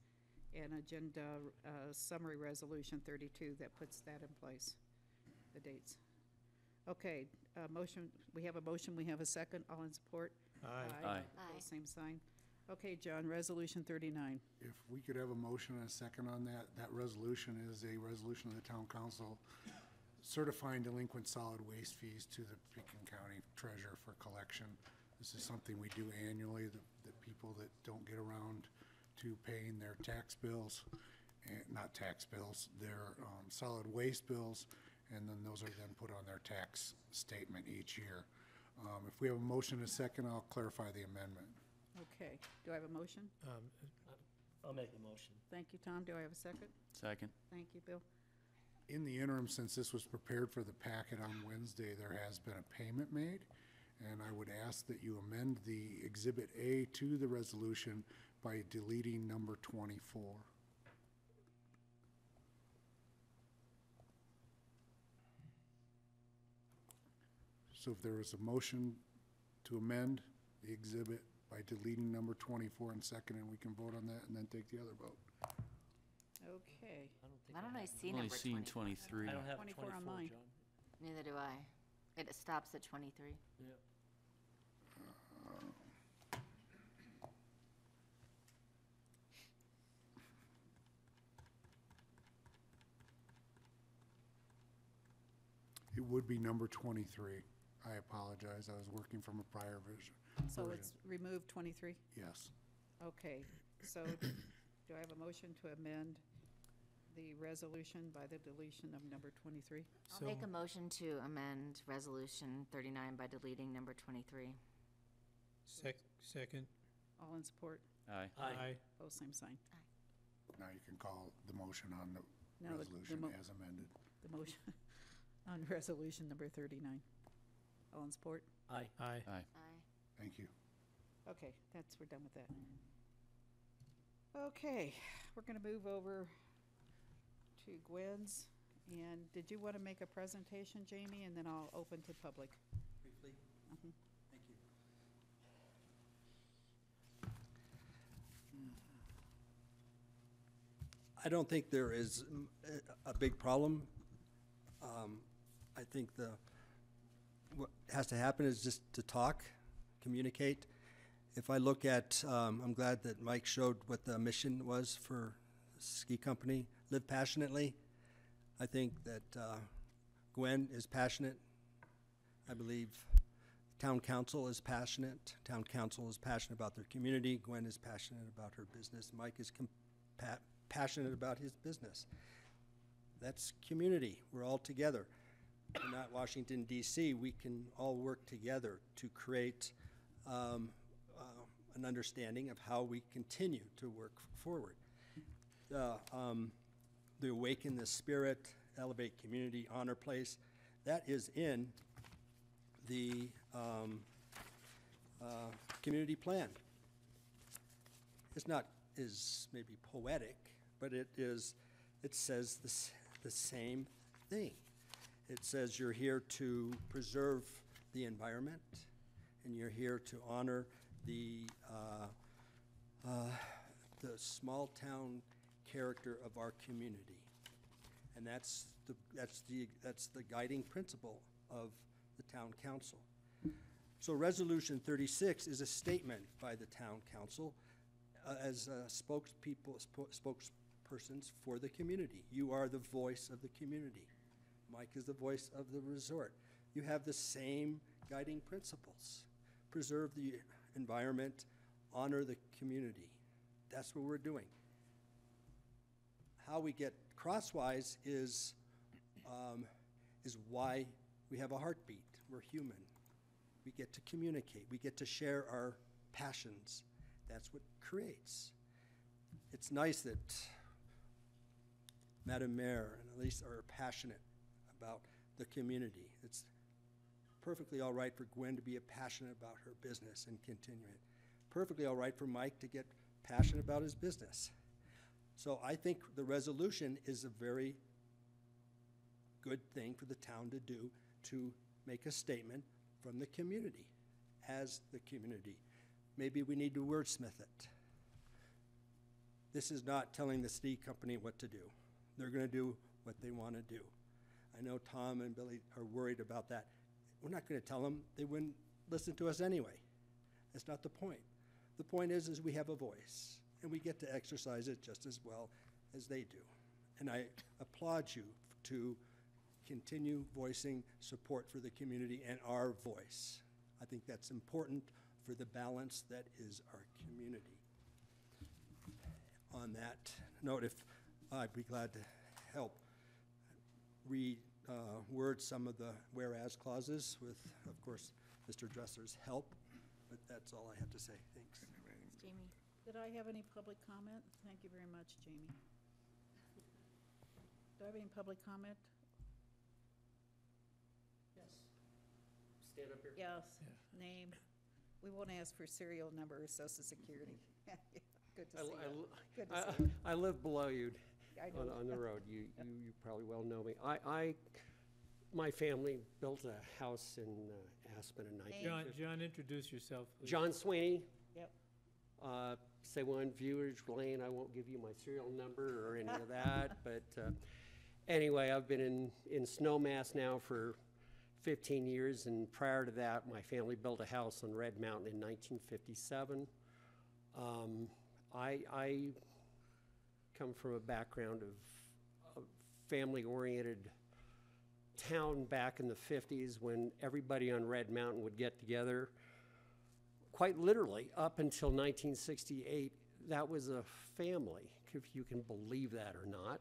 and agenda summary Resolution 32 that puts that in place, the dates. Okay, motion, we have a motion, we have a second. All in support? Aye. Opposed, same sign. Okay, John, Resolution 39. If we could have a motion and a second on that, that resolution is a resolution of the town council certifying delinquent solid waste fees to the Pekin County Treasurer for collection. This is something we do annually, the people that don't get around to paying their tax bills, not tax bills, their solid waste bills, and then those are then put on their tax statement each year. If we have a motion and a second, I'll clarify the amendment. Okay, do I have a motion? I'll make a motion. Thank you, Tom. Do I have a second? Second. Thank you, Bill. In the interim, since this was prepared for the packet on Wednesday, there has been a payment made, and I would ask that you amend the Exhibit A to the resolution by deleting number 24. So if there is a motion to amend the exhibit by deleting number 24 and second, and we can vote on that and then take the other vote. Okay. Why don't I see Only number seen 24? 23. I don't have 24 24, on mine. John. Neither do I. It stops at 23. Yeah. It would be number 23. I apologize, I was working from a prior version. So it's remove 23? Yes. Okay, so do I have a motion to amend the resolution by the deletion of number 23? I'll make a motion to amend Resolution 39 by deleting number 23. Second. All in support? Aye. Aye. Pose same sign. Now you can call the motion on the No, resolution as amended. The motion on resolution number 39. All in support? Aye. Aye. Aye. Aye. Thank you. Okay, we're done with that. Okay, we're gonna move over to Gwen's. And did you want to make a presentation, Jamie, and then I'll open to public? Briefly? Mhm. Thank you. I don't think there is a big problem. I think what has to happen is just to talk, communicate. If I look at, I'm glad that Mike showed what the mission was for the ski company, live passionately. I think that Gwen is passionate. I believe town council is passionate. Town council is passionate about their community. Gwen is passionate about her business. Mike is passionate about his business. That's community. We're all together. We're not Washington, D.C. We can all work together to create an understanding of how we continue to work forward. The Awaken the Spirit, Elevate Community, Honor Place, that is in the community plan. It's not as maybe poetic, but it says the same thing. It says you're here to preserve the environment, and you're here to honor the small town character of our community, and that's the guiding principle of the town council. So Resolution 36 is a statement by the town council as spokespersons for the community. You are the voice of the community. Mike is the voice of the resort. You have the same guiding principles. Preserve the environment, honor the community. That's what we're doing. How we get crosswise is why we have a heartbeat. We're human. We get to communicate. We get to share our passions. That's what creates. It's nice that Madam Mayor and Elise are passionate about the community. It's perfectly all right for Gwen to be passionate about her business and continue it. Perfectly all right for Mike to get passionate about his business. So I think the resolution is a very good thing for the town to do, to make a statement from the community, as the community. Maybe we need to wordsmith it. This is not telling the ski company what to do. They're going to do what they want to do. I know Tom and Billy are worried about that. We're not going to tell them. They wouldn't listen to us anyway. That's not the point. The point is we have a voice, and we get to exercise it just as well as they do. And I applaud you to continue voicing support for the community and our voice. I think that's important for the balance that is our community. On that note, I'd be glad to help word some of the whereas clauses with, of course, Mr. Dresser's help, but that's all I have to say. Thanks. Jamie? Did I have any public comment? Thank you very much, Jamie. Do I have any public comment? Yes. Stand up here. Yes, name. We won't ask for serial number or social security. Good to see you. Good to see you. I live below you I know. on the road. You probably well know me. My family built a house in Aspen in 1950. John, introduce yourself, please. John Sweeney. Yep. Say one, Viewers Lane. I won't give you my serial number or any of that. But anyway, I've been in Snowmass now for 15 years, and prior to that, my family built a house on Red Mountain in 1957. I come from a background of family-oriented town back in the 50s when everybody on Red Mountain would get together. Quite literally, up until 1968, that was a family, if you can believe that or not.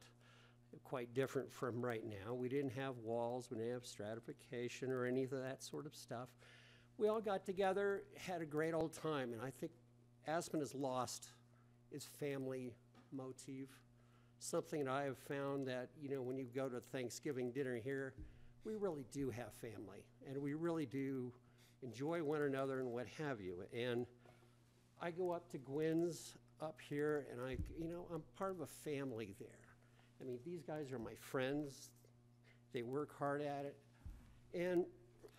Quite different from right now. We didn't have walls, we didn't have stratification or any of that sort of stuff. We all got together, had a great old time, and I think Aspen has lost its family motif. Something that I have found that, you know, when you go to Thanksgiving dinner here, we really do have family, and we really do enjoy one another and what have you. And I go up to Gwen's up here, and I'm part of a family there. I mean, these guys are my friends. They work hard at it. And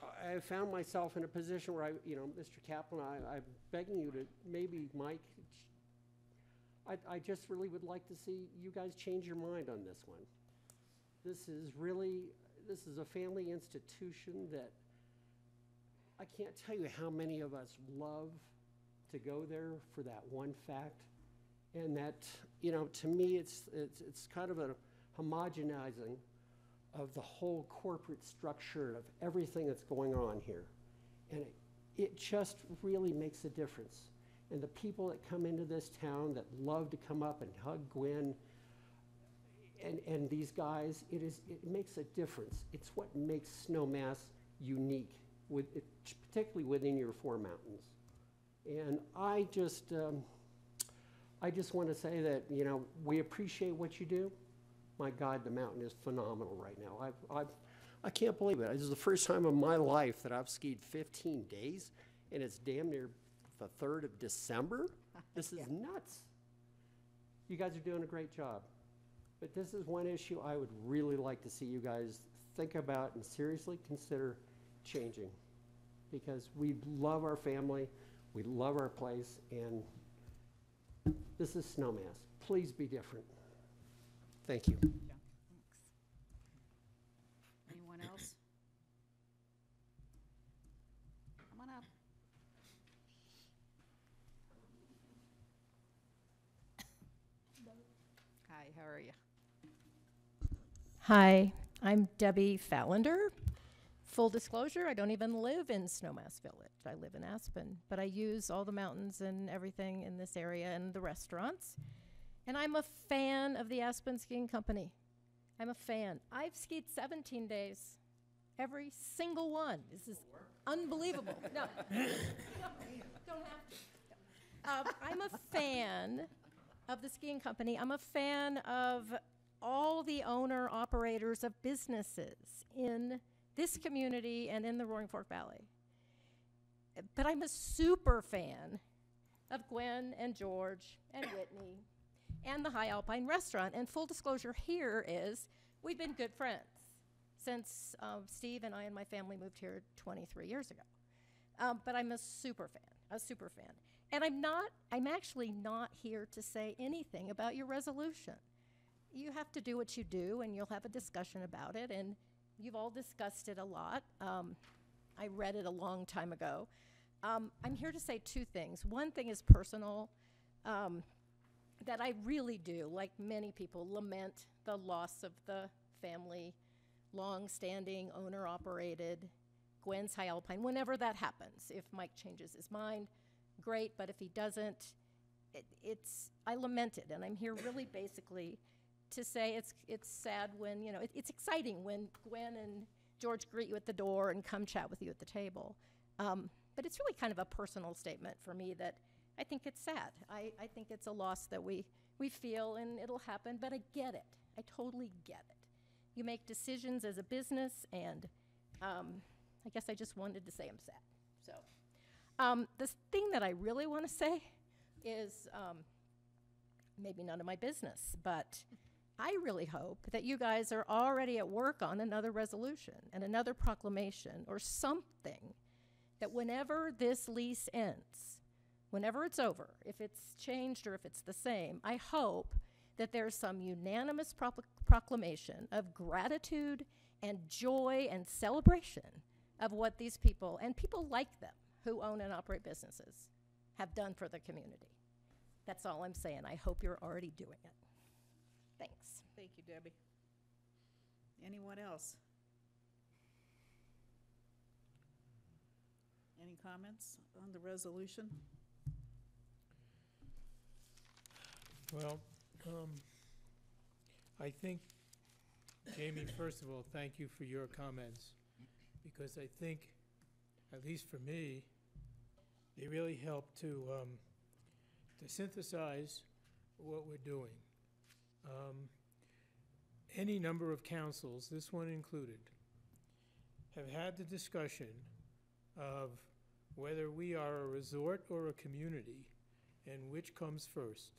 I found myself in a position where Mr. Kaplan, I'm begging you to maybe, Mike, I just really would like to see you guys change your mind on this one. This is a family institution that I can't tell you how many of us love to go there for that one fact. And that, to me, it's kind of a homogenizing of the whole corporate structure of everything that's going on here. And it just really makes a difference. And the people that come into this town that love to come up and hug Gwen and these guys, it makes a difference. It's what makes Snowmass unique, particularly within your four mountains. And I just want to say that, we appreciate what you do. My God, the mountain is phenomenal right now. I can't believe it. This is the first time in my life that I've skied 15 days, and it's damn near the 3rd of December. This is nuts. You guys are doing a great job. But this is one issue I would really like to see you guys think about and seriously consider changing. Because we love our family, we love our place, and this is Snowmass. Please be different. Thank you. Yeah, thanks. Anyone else? Come on up. Hi, how are you? Hi, I'm Debbie Fallander. Full disclosure, I don't even live in Snowmass Village. I live in Aspen, but I use all the mountains and everything in this area and the restaurants. And I'm a fan of the Aspen Skiing Company. I'm a fan. I've skied 17 days, every single one. This is unbelievable. No, don't have to. I'm a fan of the skiing company. I'm a fan of all the owner-operators of businesses in this community and in the Roaring Fork Valley. But I'm a super fan of Gwen and George and Whitney and the High Alpine Restaurant. And full disclosure here is we've been good friends since Steve and I and my family moved here 23 years ago. But I'm a super fan. And I'm actually not here to say anything about your resolution. You have to do what you do, and you'll have a discussion about it, and you've all discussed it a lot. I read it a long time ago. I'm here to say two things. One thing is personal, that I really do, like many people, lament the loss of the family, long-standing, owner-operated Gwen's High Alpine, whenever that happens. If Mike changes his mind, great, but if he doesn't, I lament it, and I'm here really basically to say it's sad when, it's exciting when Gwen and George greet you at the door and come chat with you at the table. But it's really kind of a personal statement for me that I think it's sad. I think it's a loss that we feel, and it'll happen, but I get it. I totally get it. You make decisions as a business, and I guess I just wanted to say I'm sad. So the thing that I really want to say is maybe none of my business, but I really hope that you guys are already at work on another resolution and another proclamation or something that whenever this lease ends, whenever it's over, if it's changed or if it's the same, I hope that there's some unanimous proclamation of gratitude and joy and celebration of what these people, and people like them who own and operate businesses, have done for the community. That's all I'm saying. I hope you're already doing it. Thanks. Thank you, Debbie. Anyone else? Any comments on the resolution? Well, I think, Jamie, first of all, thank you for your comments, because I think, at least for me, they really help to synthesize what we're doing. Any number of councils, this one included, have had the discussion of whether we are a resort or a community and which comes first.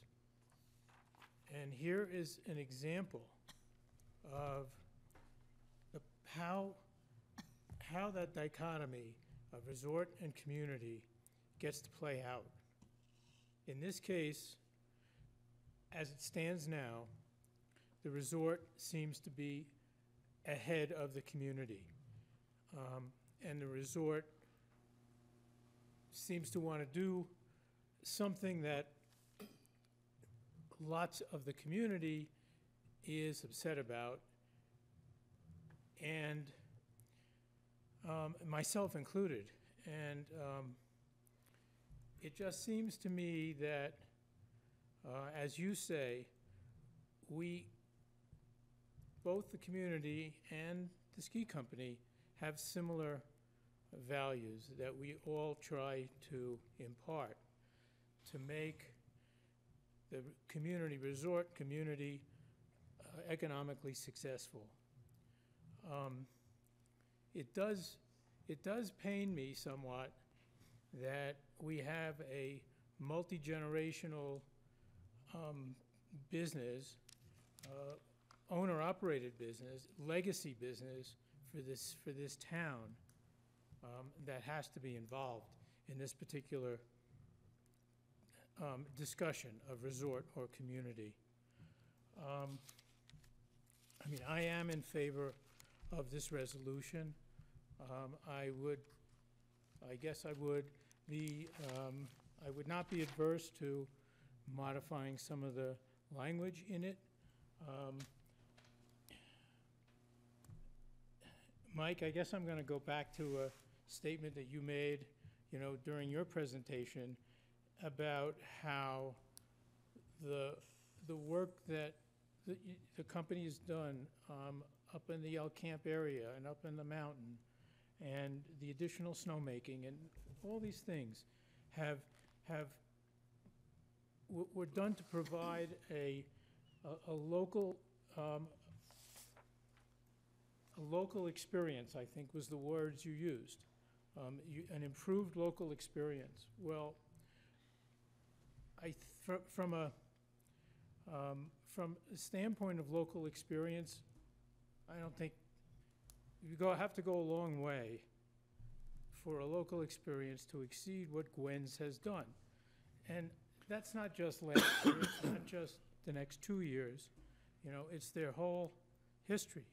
And here is an example of how that dichotomy of resort and community gets to play out. In this case, as it stands now, the resort seems to be ahead of the community. And the resort seems to want to do something that lots of the community is upset about, and myself included. And it just seems to me that, as you say, both the community and the ski company have similar values that we all try to impart to make the community, resort community, economically successful. It does pain me somewhat that we have a multi-generational business, owner-operated business, legacy business for this town that has to be involved in this particular discussion of resort or community. I mean, I am in favor of this resolution. I guess I would not be adverse to modifying some of the language in it. Mike, I guess I'm going to go back to a statement that you made, during your presentation about how the work that the company has done up in the El Camp area and up in the mountain, and the additional snowmaking and all these things were done to provide a local experience, I think was the words you used, an improved local experience. Well, from a standpoint of local experience, I don't think you have to go a long way for a local experience to exceed what Gwen's has done. And that's not just last year, it's not just the next 2 years, it's their whole history.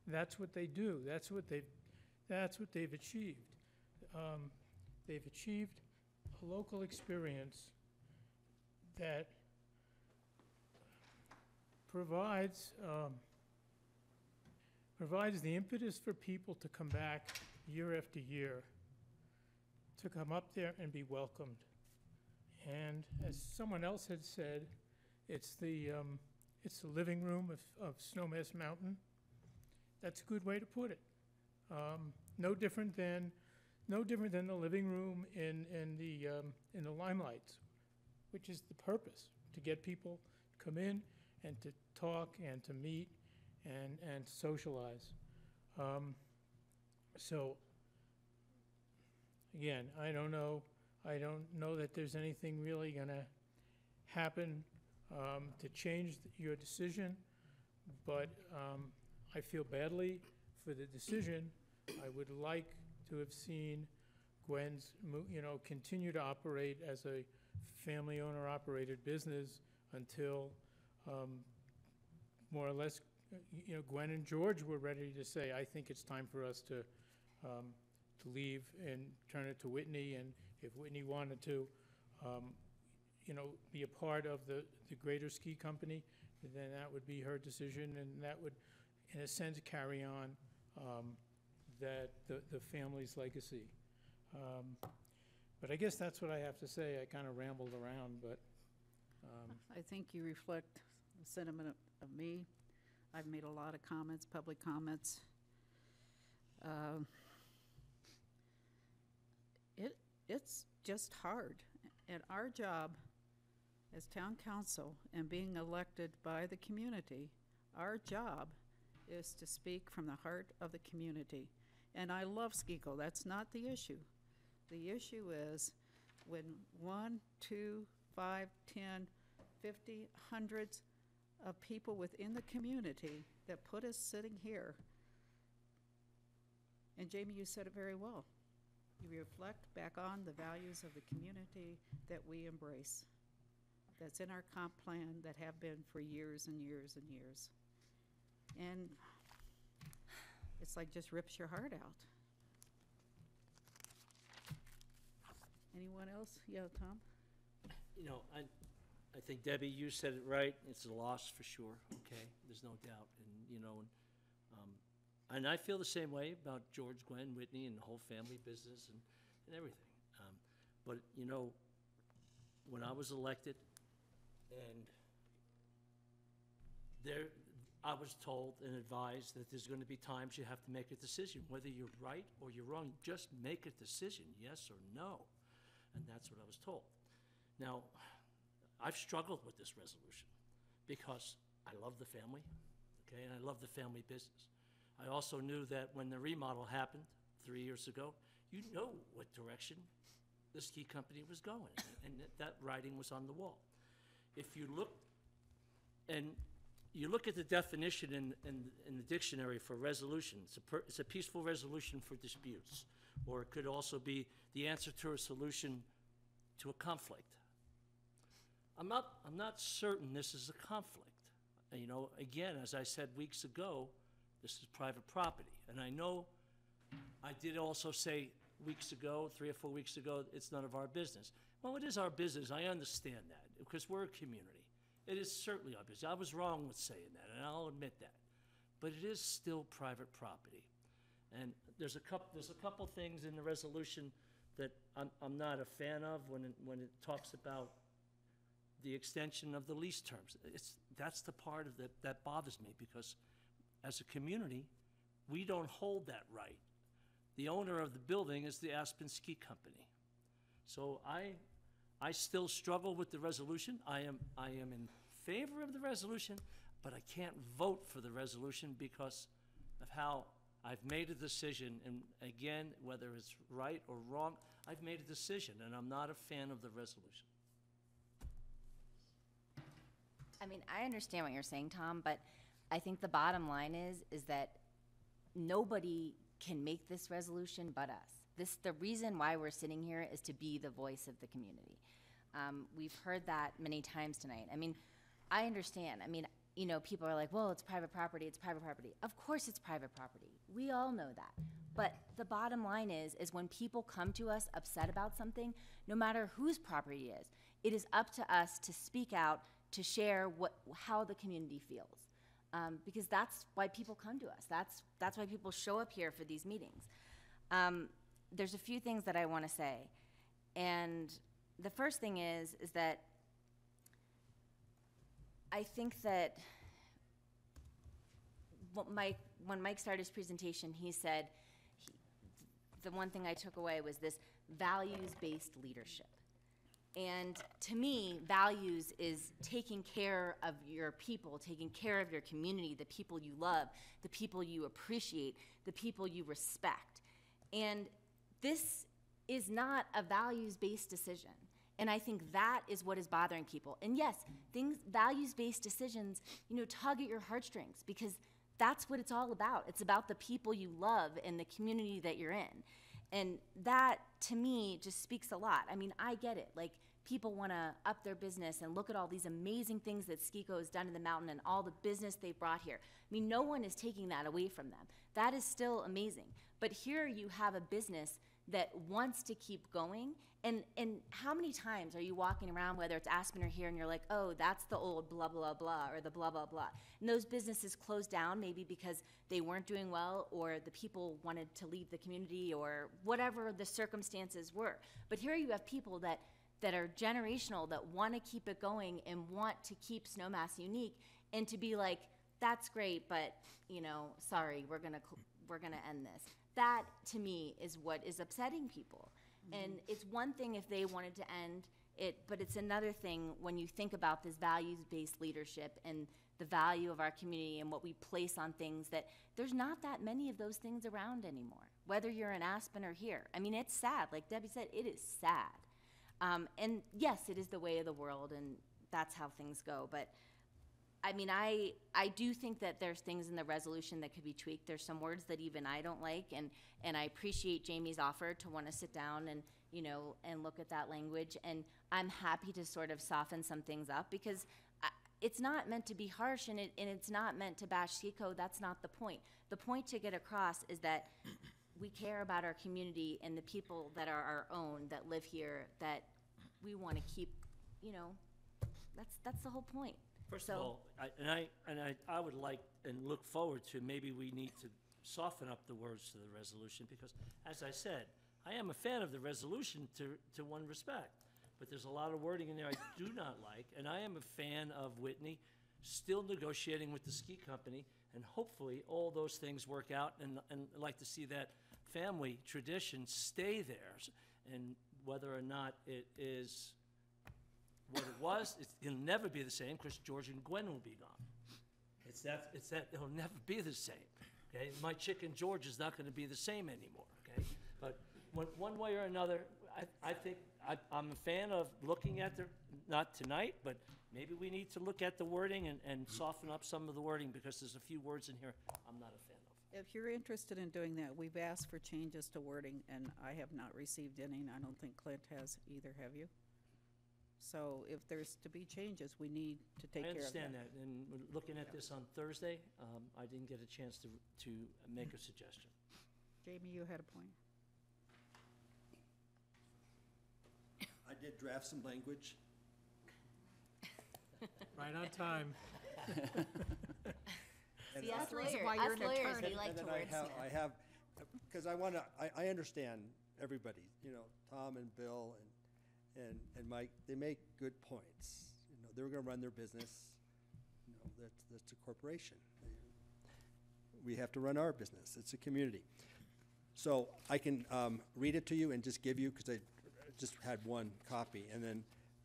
That's what they do. That's what they've achieved. They've achieved a local experience that provides the impetus for people to come back year after year, to come up there and be welcomed. And as someone else had said, it's the living room of Snowmass Mountain. That's a good way to put it. No different than the living room in the Limelights, which is the purpose, to get people to come in and to talk and to meet and socialize. So again, I don't know that there's anything really going to happen to change your decision, but I feel badly for the decision. I would like to have seen Gwen's, continue to operate as a family owner-operated business until more or less, Gwen and George were ready to say, I think it's time for us to leave and turn it to Whitney. And if Whitney wanted to, be a part of the greater ski company, then that would be her decision, and that would, in a sense, carry on the family's legacy. But I guess that's what I have to say. I kind of rambled around, but I think you reflect the sentiment of me. I've made a lot of comments, public comments. It's just hard. And our job as town council and being elected by the community, our job is to speak from the heart of the community. And I love Skiko, that's not the issue. The issue is when 1, 2, 5, 10, 50, hundreds of people within the community that put us sitting here. And Jamie, you said it very well. You reflect back on the values of the community that we embrace. That's in our comp plan that have been for years and years and years. And it's like just rips your heart out. Anyone else? Yeah, Tom? You know, I think, Debbie, you said it right. It's a loss for sure, okay? There's no doubt. And, you know, and I feel the same way about George, Gwen, Whitney, and the whole family business and everything. But, you know, when I was elected, and I was told and advised that there's going to be times you have to make a decision, whether you're right or you're wrong. Just make a decision, yes or no. And that's what I was told. Now, I've struggled with this resolution because I love the family, okay, and I love the family business. I also knew that when the remodel happened 3 years ago, you know what direction the ski company was going, and that writing was on the wall. If you look, and you look at the definition in the dictionary for resolution, it's a peaceful resolution for disputes, or it could also be the answer to a solution to a conflict. I'm not certain this is a conflict. You know, again, as I said weeks ago, this is private property. And I know I did also say weeks ago, 3 or 4 weeks ago, it's none of our business. Well, it is our business. I understand that because we're a community. It is certainly our business. I was wrong with saying that, and I'll admit that. But it is still private property. And there's a couple things in the resolution that I'm not a fan of when it talks about the extension of the lease terms. That's the part of that bothers me, because as a community, we don't hold that right. The owner of the building is the Aspen Ski Company. So I still struggle with the resolution. I am in favor of the resolution, but I can't vote for the resolution because of how I've made a decision. And again, whether it's right or wrong, I've made a decision, and I'm not a fan of the resolution. I mean, I understand what you're saying, Tom, but I think the bottom line is that nobody can make this resolution but us. The reason why we're sitting here is to be the voice of the community. We've heard that many times tonight. I mean, I understand. I mean, you know, people are like, well, it's private property, it's private property. Of course it's private property. We all know that. But the bottom line is when people come to us upset about something, no matter whose property it is up to us to speak out, to share how the community feels. Because that's why people come to us. That's why people show up here for these meetings. There's a few things that I want to say. And the first thing is that I think that when Mike started his presentation, he said, the one thing I took away was this values-based leadership. And to me, values is taking care of your people, taking care of your community, the people you love, the people you appreciate, the people you respect. And this is not a values-based decision. And I think that is what is bothering people. And yes, values-based decisions, you know, tug at your heartstrings, because that's what it's all about. It's about the people you love and the community that you're in. And that, to me, just speaks a lot. I mean, I get it. Like, people want to up their business and look at all these amazing things that Skiko has done in the mountain and all the business they've brought here. I mean, no one is taking that away from them. That is still amazing. But here you have a business that wants to keep going. And how many times are you walking around, whether it's Aspen or here, and you're like, oh, that's the old blah, blah, blah, or the blah, blah, blah. And those businesses closed down maybe because they weren't doing well, or the people wanted to leave the community, or whatever the circumstances were. But here you have people that are generational, that want to keep it going and want to keep Snowmass unique, and to be like, that's great, but, you know, sorry, we're gonna end this. That, to me, is what is upsetting people. And it's one thing if they wanted to end it, but it's another thing when you think about this values-based leadership and the value of our community and what we place on things, that there's not that many of those things around anymore, whether you're in Aspen or here. I mean, it's sad. Like Debbie said, it is sad. And yes, it is the way of the world, and that's how things go. But I mean, I do think that there's things in the resolution that could be tweaked. There's some words that even I don't like, and I appreciate Jamie's offer to want to sit down and, you know, and look at that language. And I'm happy to sort of soften some things up, because it's not meant to be harsh, and it's not meant to bash Seco. That's not the point. The point to get across is that we care about our community and the people that are our own, that live here, that we want to keep, you know, that's the whole point. First of all, I would like and look forward to, maybe we need to soften up the words to the resolution, because, as I said, I am a fan of the resolution to one respect, but there's a lot of wording in there I do not like, and I am a fan of Whitney still negotiating with the ski company, and hopefully all those things work out, and I'd like to see that family tradition stay there, and whether or not it is what it was, it'll never be the same, because George and Gwen will be gone. It's that, it'll never be the same, okay? My chicken George is not gonna be the same anymore, okay? But one way or another, I think, I'm a fan of looking at not tonight, but maybe we need to look at the wording and soften up some of the wording, because there's a few words in here I'm not a fan of. If you're interested in doing that, we've asked for changes to wording, and I have not received any, and I don't think Clint has either, have you? So if there's to be changes, we need to take care of that. I understand that, and we're looking at this on Thursday, I didn't get a chance to make a suggestion. Jamie, you had a point. I did draft some language. Right on time. And See, us the reason lawyers, why you're us an lawyers, attorney. we like and to then wordsmith. I have, because I understand everybody, you know, Tom and Bill and Mike, they make good points. You know, they're gonna run their business, you know, that's a corporation. We have to run our business, it's a community. So I can read it to you and just give you, because I just had one copy, and then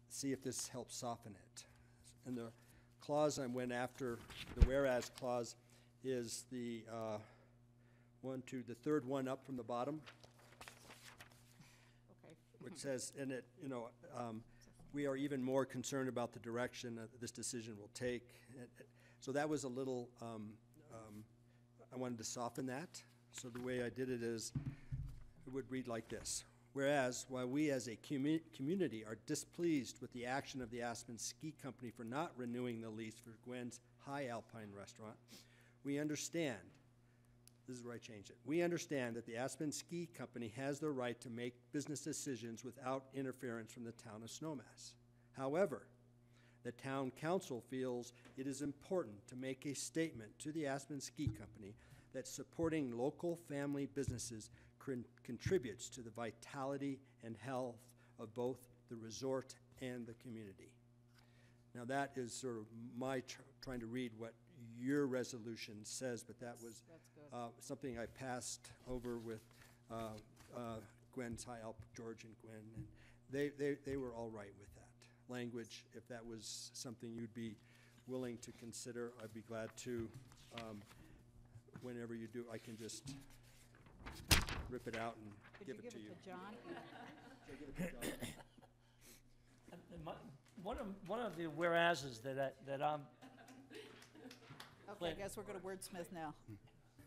see if this helps soften it. And the clause I went after, the whereas clause, is the the third one up from the bottom, Okay. which says in it, you know, we are even more concerned about the direction that this decision will take. So that was a little, I wanted to soften that. So the way I did it is, it would read like this. Whereas, while we as a community are displeased with the action of the Aspen Ski Company for not renewing the lease for Gwen's High Alpine Restaurant, we understand, this is where I changed it, we understand that the Aspen Ski Company has the right to make business decisions without interference from the town of Snowmass. However, the town council feels it is important to make a statement to the Aspen Ski Company that supporting local family businesses contributes to the vitality and health of both the resort and the community. Now that is sort of my trying to read what your resolution says, but that was something I passed over with Gwen's High Alp, George and Gwen, and they were all right with that language. If that was something you'd be willing to consider, I'd be glad to. Whenever you do, I can just rip it out and give it to you. Could you give it to John? Should I give it to John? And one of the whereases that I'm, Okay, I guess we're gonna wordsmith now.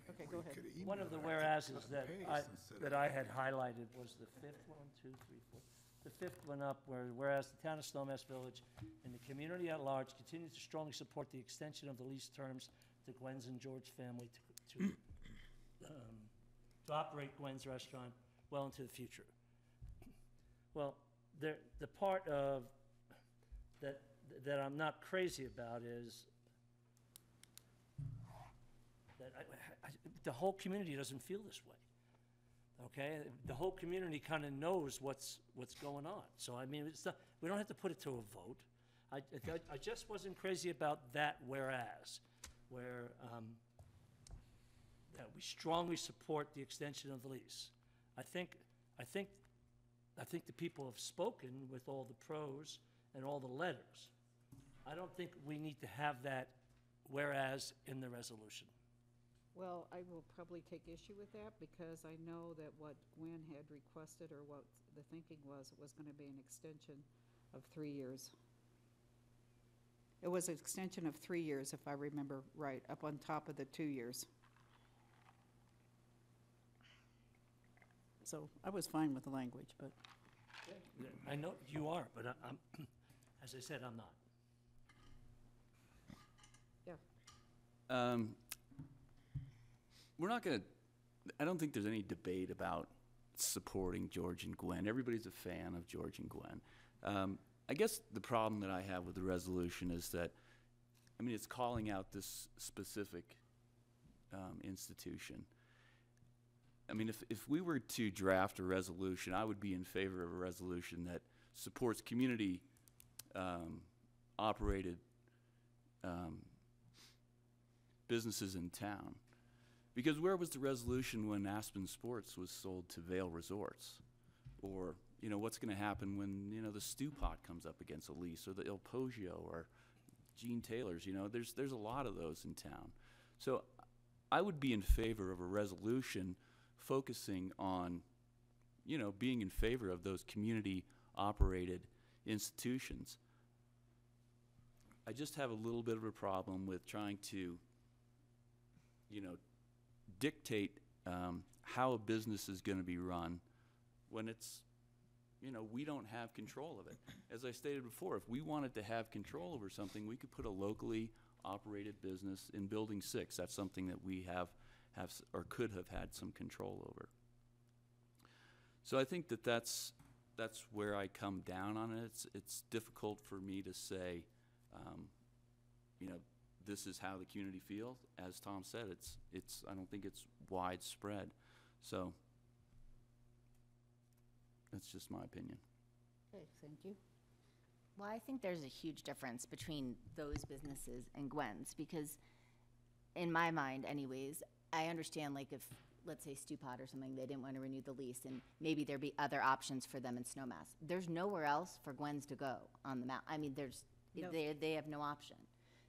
Okay, go ahead. one of the whereases that I had highlighted was the fifth one, two, three, four. The fifth one up, whereas the town of Snowmass Village and the community at large continue to strongly support the extension of the lease terms to Gwen's and George's family to operate Gwen's restaurant well into the future. Well, the part of that I'm not crazy about is that the whole community doesn't feel this way. Okay, the whole community kind of knows what's going on. So I mean, it's not, we don't have to put it to a vote. I just wasn't crazy about that whereas, where that we strongly support the extension of the lease. I think the people have spoken with all the pros and all the letters. I don't think we need to have that whereas in the resolution. Well, I will probably take issue with that because I know that what Gwen had requested or what the thinking was, it was going to be an extension of 3 years. It was an extension of 3 years, if I remember right, up on top of the 2 years. So I was fine with the language, but. I know you are, but I'm, as I said, I'm not. Yeah. We're not going to, I don't think there's any debate about supporting George and Gwen. Everybody's a fan of George and Gwen. I guess the problem that I have with the resolution is that, I mean, it's calling out this specific institution. I mean, if we were to draft a resolution, I would be in favor of a resolution that supports community operated businesses in town. Because where was the resolution when Aspen Sports was sold to Vail Resorts? Or, you know, what's going to happen when, you know, the Stew Pot comes up against a lease, or the Il Poggio, or Gene Taylor's, you know, there's a lot of those in town. So I would be in favor of a resolution focusing on, you know, being in favor of those community-operated institutions. I just have a little bit of a problem with trying to, you know, dictate how a business is going to be run when it's, you know, we don't have control of it. As I stated before, if we wanted to have control over something, we could put a locally operated business in Building 6. That's something that we have or could have had some control over. So I think that that's where I come down on it. It's difficult for me to say, you know, this is how the community feels. As Tom said, I don't think it's widespread. So that's just my opinion. Okay, thank you. Well, I think there's a huge difference between those businesses and Gwen's, because in my mind anyways, I understand, like, if, let's say, Stew Pot or something, they didn't want to renew the lease, and maybe there'd be other options for them in Snowmass. There's nowhere else for Gwen's to go on the map. I mean, No. they have no option.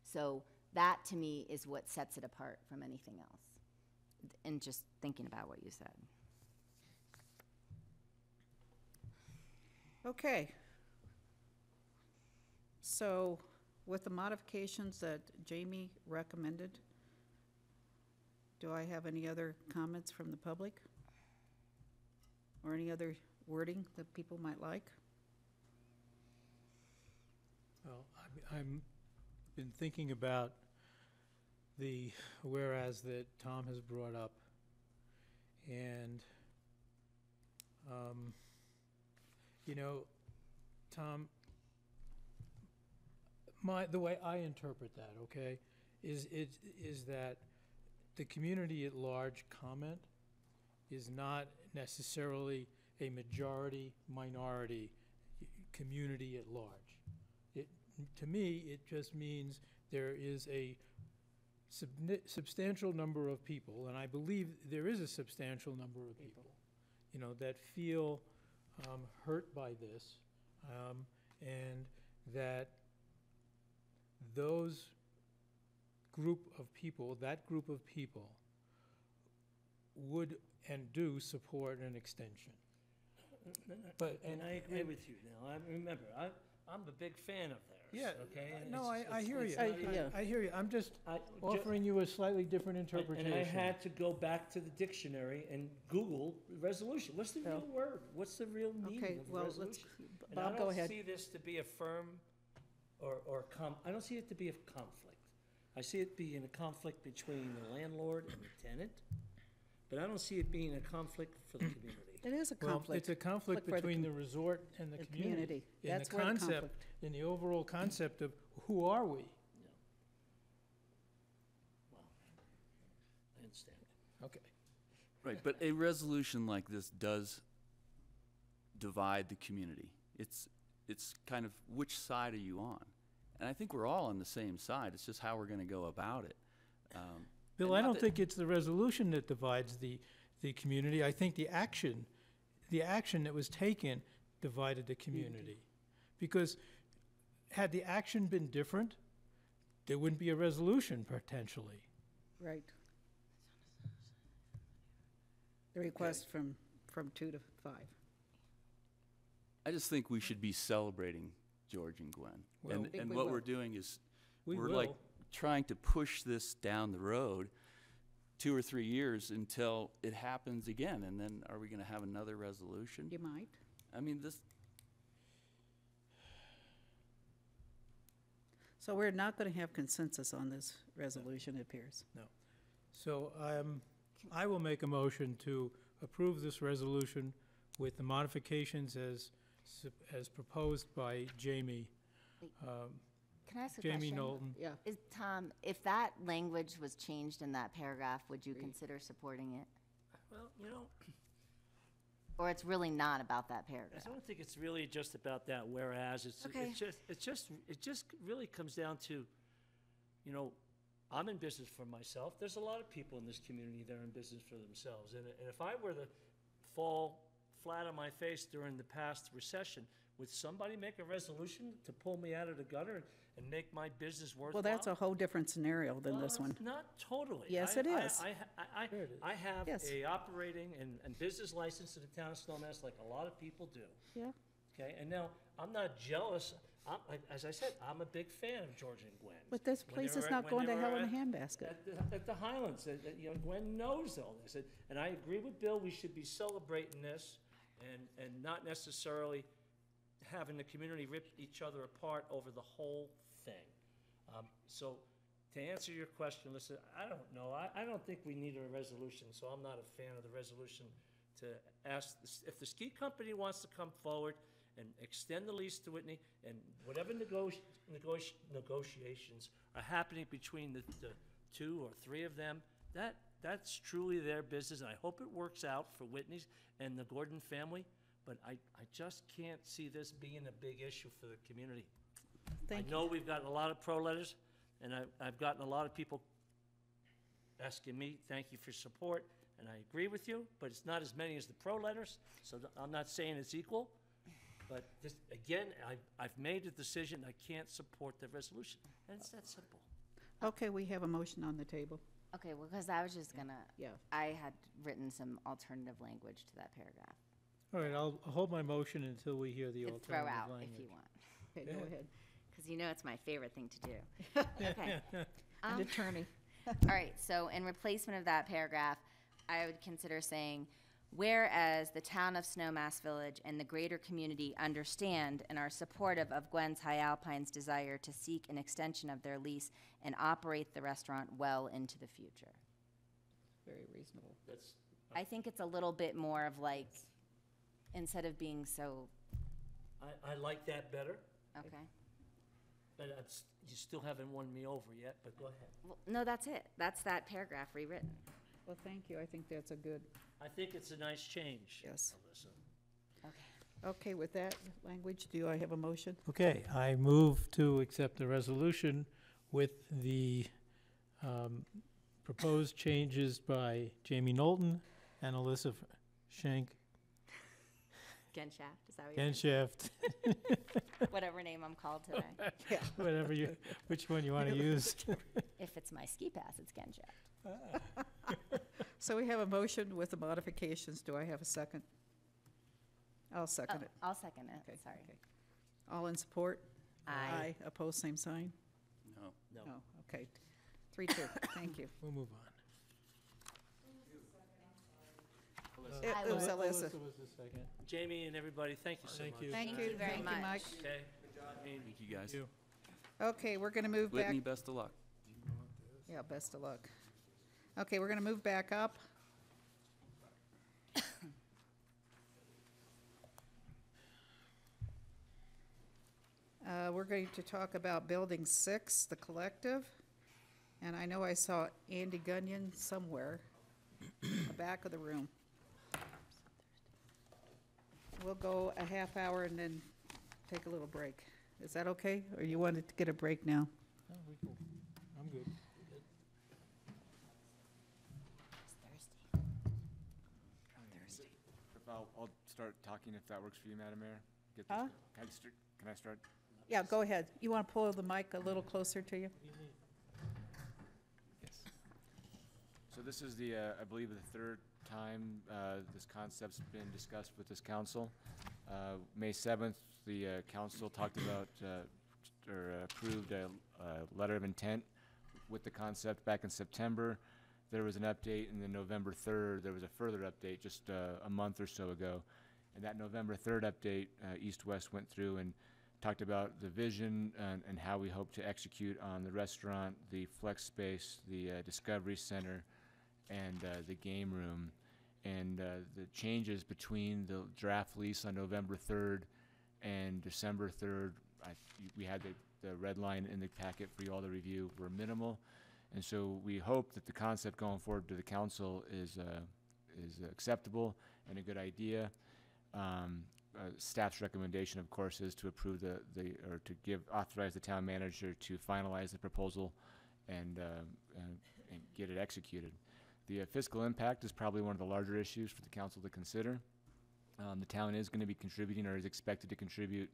So that, to me, is what sets it apart from anything else. And just thinking about what you said. Okay. So with the modifications that Jamie recommended, do I have any other comments from the public? Or any other wording that people might like? Well, I'm been thinking about the whereas that Tom has brought up, and you know, Tom, the way I interpret that, okay, is that the community at large comment is not necessarily a majority minority community at large. To me, it just means there is a substantial number of people, and I believe there is a substantial number of people, you know, that feel hurt by this, and that those group of people, would and do support an extension. And I agree with you now. Remember, I'm a big fan of theirs. Yeah, okay? And no, it's- I it's- hear it's you. not- I hear you. I'm just I- offering you a slightly different interpretation. And I had to go back to the dictionary and Google resolution. What's the real word? What's the real meaning Okay, of well, let's, resolution? And Bob, go ahead. I don't see this to be a firm I don't see it to be a conflict. I see it being a conflict between the landlord and the tenant, but I don't see it being a conflict for the community. It is a Well, conflict. it's a conflict for the between com- the resort and the the community. community. In That's the where the concept, conflict. in the overall concept of who are we? I understand. Okay. Right, but a resolution like this does divide the community. It's kind of which side are you on? And I think we're all on the same side. It's just how we're going to go about it. Bill, and I not don't that- think it's the resolution that divides the community. I think the action that was taken divided the community. Because had the action been different, there wouldn't be a resolution potentially. Right. The request from 2 to 5. I just think we should be celebrating George and Gwen. Well, and I think and we what will. we're doing is We we're like will. trying to push this down the road 2 or 3 years until it happens again. And then are we going to have another resolution? You might. I mean, this, So we're not going to have consensus on this resolution, it appears. So I will make a motion to approve this resolution with the modifications as proposed by Jamie. Can I ask a Jamie question? Knowlton. Yeah. Is, Tom, if that language was changed in that paragraph, would you consider supporting it? Well, you know, Or it's really not about that I paragraph? don't think it's really just about that whereas, Okay. it just really comes down to, you know, I'm in business for myself. There's a lot of people in this community that are in business for themselves. And if I were to fall flat on my face during the past recession, would somebody make a resolution to pull me out of the gutter and make my business worthwhile? Well, that's a whole different scenario than Well, this one. it's not totally. Yes, I- it I- is. There it is. I have Yes. a operating and business license in the town of Snowmass like a lot of people do. Yeah. Okay, and now, I'm not jealous. As I said, I'm a big fan of George and Gwen. But this When place they is were not at- going to when they hell in were a at- handbasket. At the Highlands, you know, Gwen knows all this. And I agree with Bill, we should be celebrating this and not necessarily having the community rip each other apart over the whole thing. So, to answer your question, listen, I don't know. I don't think we need a resolution, so I'm not a fan of the resolution to ask, if the ski company wants to come forward and extend the lease to Whitney, and whatever negotiations are happening between the 2 or 3 of them, that's truly their business, and I hope it works out for Whitney's and the Gordon family, but I just can't see this being a big issue for the community. Thank I you. know we've gotten a lot of pro letters, and I've gotten a lot of people asking me, thank you for support, and I agree with you, but it's not as many as the pro letters, so I'm not saying it's equal. But this, again, I've made a decision, I can't support the resolution, and it's that simple. Okay, we have a motion on the table. Okay, well, because I was just gonna, Yeah. I had written some alternative language to that paragraph. All right, I'll hold my motion until we hear the You could throw alternative out language. if you want, Okay, Go go ahead. ahead. because you know it's my favorite thing to do. Okay. An attorney. All right, so in replacement of that paragraph, I would consider saying, whereas the town of Snowmass Village and the greater community understand and are supportive of Gwen's High Alpine's desire to seek an extension of their lease and operate the restaurant well into the future. Very reasonable. That's, I think it's a little bit more of like, instead of being so, I like that better, okay. but you still haven't won me over yet, but go ahead. Well, no, that's it. That's that paragraph rewritten. Well, thank you. I think that's a good, I think it's a nice change. yes. Alyssa. Okay. Okay, with that language, do I have a motion? Okay, I move to accept the resolution with the proposed changes by Jamie Knowlton and Alyssa Schenk, Genshaft, is that what you're Genshaft, whatever name I'm called today. whatever you, which one you want to use. If it's my ski pass, it's Genshaft. So we have a motion with the modifications. Do I have a second? I'll second it. I'll second it, Okay, sorry. okay. All in support? Aye. Opposed, same sign? no. No. No, okay. 3-2, thank you. We'll move on. It was Alyssa. was the second. Jamie and everybody, thank you so much. Thank you. Thank you very very much. much. Okay? I mean, Thank you, guys. You. Okay, we're going to move back. Whitney, best of luck. Yeah, best of luck. Okay, we're going to move back up. We're going to talk about Building 6, the collective. And I know I saw Andy Gunyon somewhere, in the back of the room. We'll go a half hour and then take a little break. Is that okay? Or you wanted to get a break now? I'm good. If I'll start talking if that works for you, Madam Mayor. Get Huh? this, can I start? Yeah, go ahead. You want to pull the mic a little closer to you? Yes. So this is the, I believe, the third time this concept's been discussed with this council. May 7th, the council talked about or approved a letter of intent with the concept back in September. There was an update, and then November 3rd, there was a further update just a month or so ago. And that November 3rd update, East West went through and talked about the vision and how we hope to execute on the restaurant, the flex space, the Discovery Center, and the game room. And the changes between the draft lease on November 3rd and December 3rd, we had the red line in the packet for you all to review, were minimal. And so we hope that the concept going forward to the council is acceptable and a good idea. Staff's recommendation, of course, is to approve or to authorize the town manager to finalize the proposal and get it executed. The fiscal impact is probably one of the larger issues for the council to consider. The town is going to be contributing, or is expected to contribute,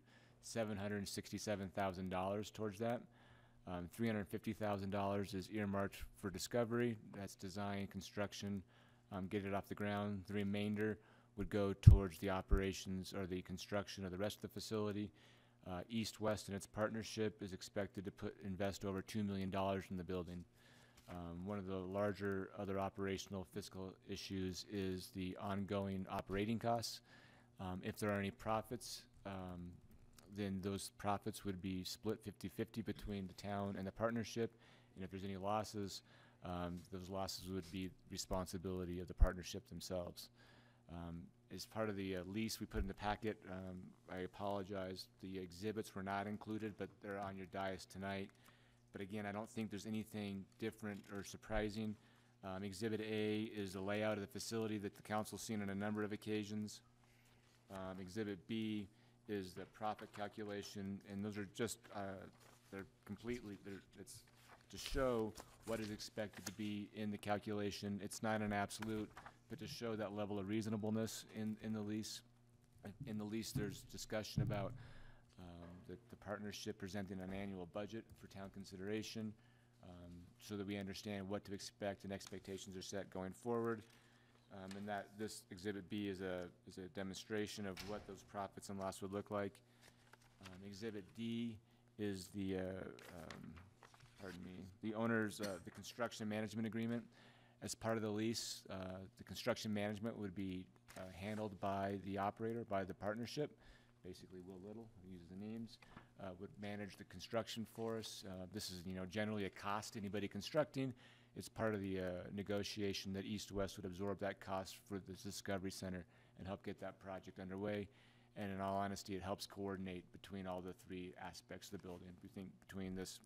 $767,000 towards that. $350,000 is earmarked for Discovery. That's design, construction, get it off the ground. The remainder would go towards the operations or the construction of the rest of the facility. East West and its partnership is expected to invest over $2 million in the building. One of the larger other operational fiscal issues is the ongoing operating costs. If there are any profits, then those profits would be split 50-50 between the town and the partnership. And if there's any losses, those losses would be responsibility of the partnership themselves. As part of the lease we put in the packet, I apologize, the exhibits were not included, but they're on your dais tonight. But again, I don't think there's anything different or surprising. Exhibit A is the layout of the facility that the council's seen on a number of occasions. Exhibit B is the profit calculation, and those are just, it's to show what is expected to be in the calculation. It's not an absolute, but to show that level of reasonableness in the lease. In the lease, there's discussion about the partnership presenting an annual budget for town consideration, so that we understand what to expect and expectations are set going forward. And that this Exhibit B is a demonstration of what those profits and loss would look like. Exhibit D is the owner's the construction management agreement. As part of the lease, the construction management would be handled by the operator, by the partnership. Basically, Will Little, who uses the names, would manage the construction for us. This is, generally a cost to anybody constructing. It's part of the negotiation that East West would absorb that cost for the Discovery Center and help get that project underway. And in all honesty, it helps coordinate between all the three aspects of the building. We think between this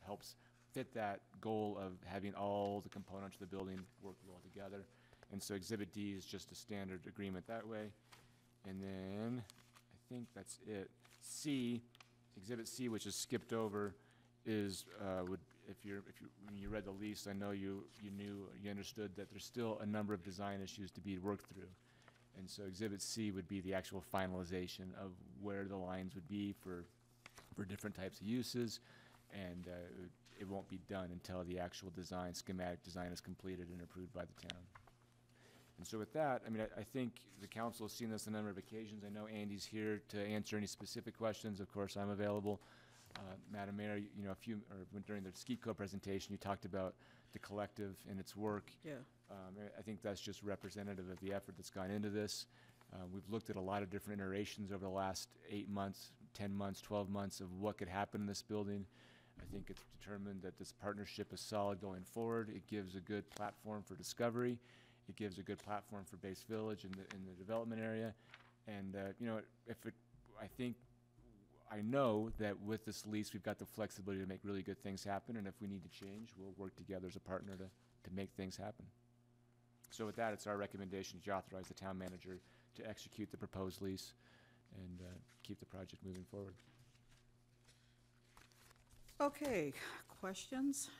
helps fit that goal of having all the components of the building work well together. And so Exhibit D is just a standard agreement that way. And then I think that's it. Exhibit C, which is skipped over, is when you read the lease, I know you understood that there's still a number of design issues to be worked through. And so Exhibit C would be the actual finalization of where the lines would be for different types of uses, and it won't be done until the actual schematic design is completed and approved by the town. And so with that, I think the council has seen this on a number of occasions. I know Andy's here to answer any specific questions. Of course, I'm available. Madam Mayor, during the SKICO presentation, you talked about the collective and its work. Yeah. I think that's just representative of the effort that's gone into this. We've looked at a lot of different iterations over the last 8 months, 10 months, 12 months of what could happen in this building. I think it's determined that this partnership is solid going forward. It gives a good platform for Discovery. It gives a good platform for Base Village in the development area. And I think I know that with this lease, we've got the flexibility to make really good things happen, and if we need to change, we'll work together as a partner to make things happen. So with that, it's our recommendation to authorize the town manager to execute the proposed lease and keep the project moving forward. Okay, questions?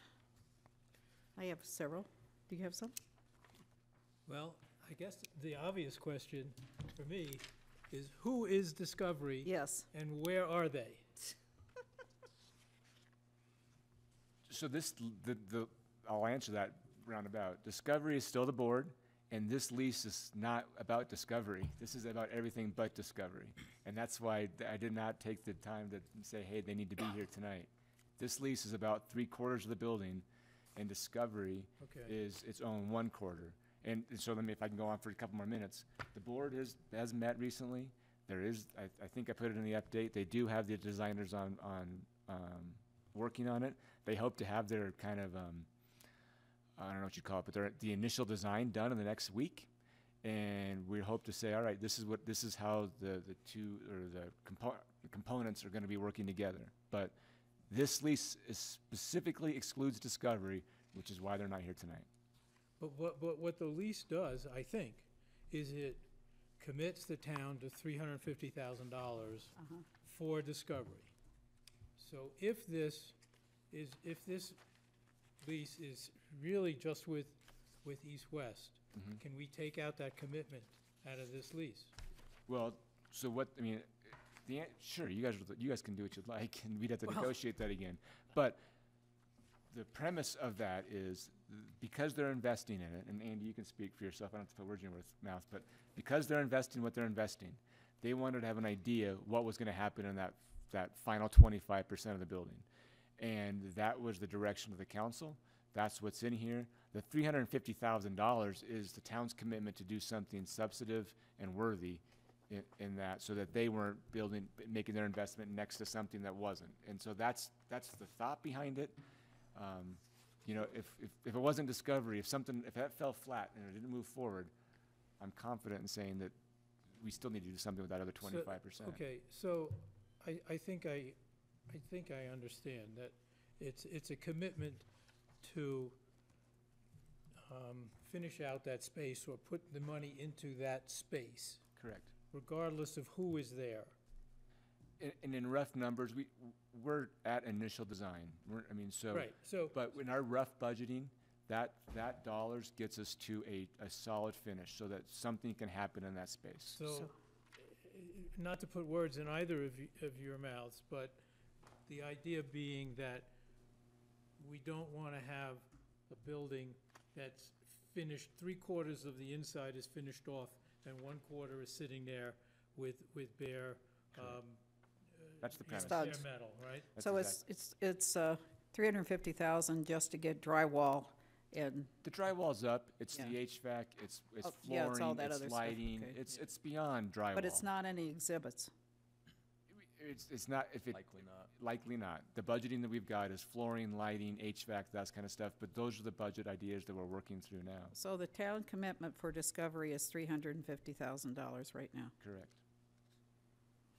I have several. Do you have some? Well, I guess the obvious question for me is who is Discovery? Yes. And where are they? So I'll answer that roundabout. Discovery is still the board, and this lease is not about Discovery. This is about everything but Discovery. And that's why I did not take the time to say, hey, they need to be here tonight. This lease is about 3/4 of the building, and Discovery Okay. is its own 1/4. And so if I can go on for a couple more minutes. The board has met recently. There is, I think I put it in the update, they do have the designers on working on it. They hope to have their kind of, I don't know what you call it, but the initial design done in the next week. And we hope to say, all right, this is how the components are gonna be working together. But this lease specifically excludes Discovery, which is why they're not here tonight. But what the lease does, I think, is it commits the town to $350,000 for Discovery. So if this lease is really just with East-West, can we take out that commitment out of this lease? Well, so what, I mean, sure, you guys can do what you'd like, and we'd have to negotiate that again. But the premise of that is because they're investing in it, and Andy, you can speak for yourself, I don't have to put words in your mouth, but because they're investing what they're investing, they wanted to have an idea what was gonna happen in that final 25% of the building. And that was the direction of the council. That's what's in here. The $350,000 is the town's commitment to do something substantive and worthy in that, so that they weren't making their investment next to something that wasn't. And so that's the thought behind it. You know, if it wasn't Discovery, if that fell flat and it didn't move forward, I'm confident in saying that we still need to do something with that other 25%. Okay, so I think I understand that it's a commitment to finish out that space or put the money into that space. Correct. Regardless of who is there. And in rough numbers, we're at initial design. Right, so but in our rough budgeting, that dollars gets us to a solid finish, so that something can happen in that space. So, not to put words in either of your mouths, but the idea being that we don't want to have a building that's finished, 3/4 of the inside is finished off, and 1/4 is sitting there with bare, that's the premise. Studs. bare metal, right? That's So it's 350,000 just to get drywall in. The drywall's up, it's Yeah. the HVAC, it's Yeah, it's all flooring, that it's other stuff, lighting, okay. it's beyond drywall. But it's not any exhibits. It's not, likely not. The budgeting that we've got is flooring, lighting, HVAC, that kind of stuff, but those are the budget ideas that we're working through now. So the town commitment for Discovery is $350,000 right now. Correct.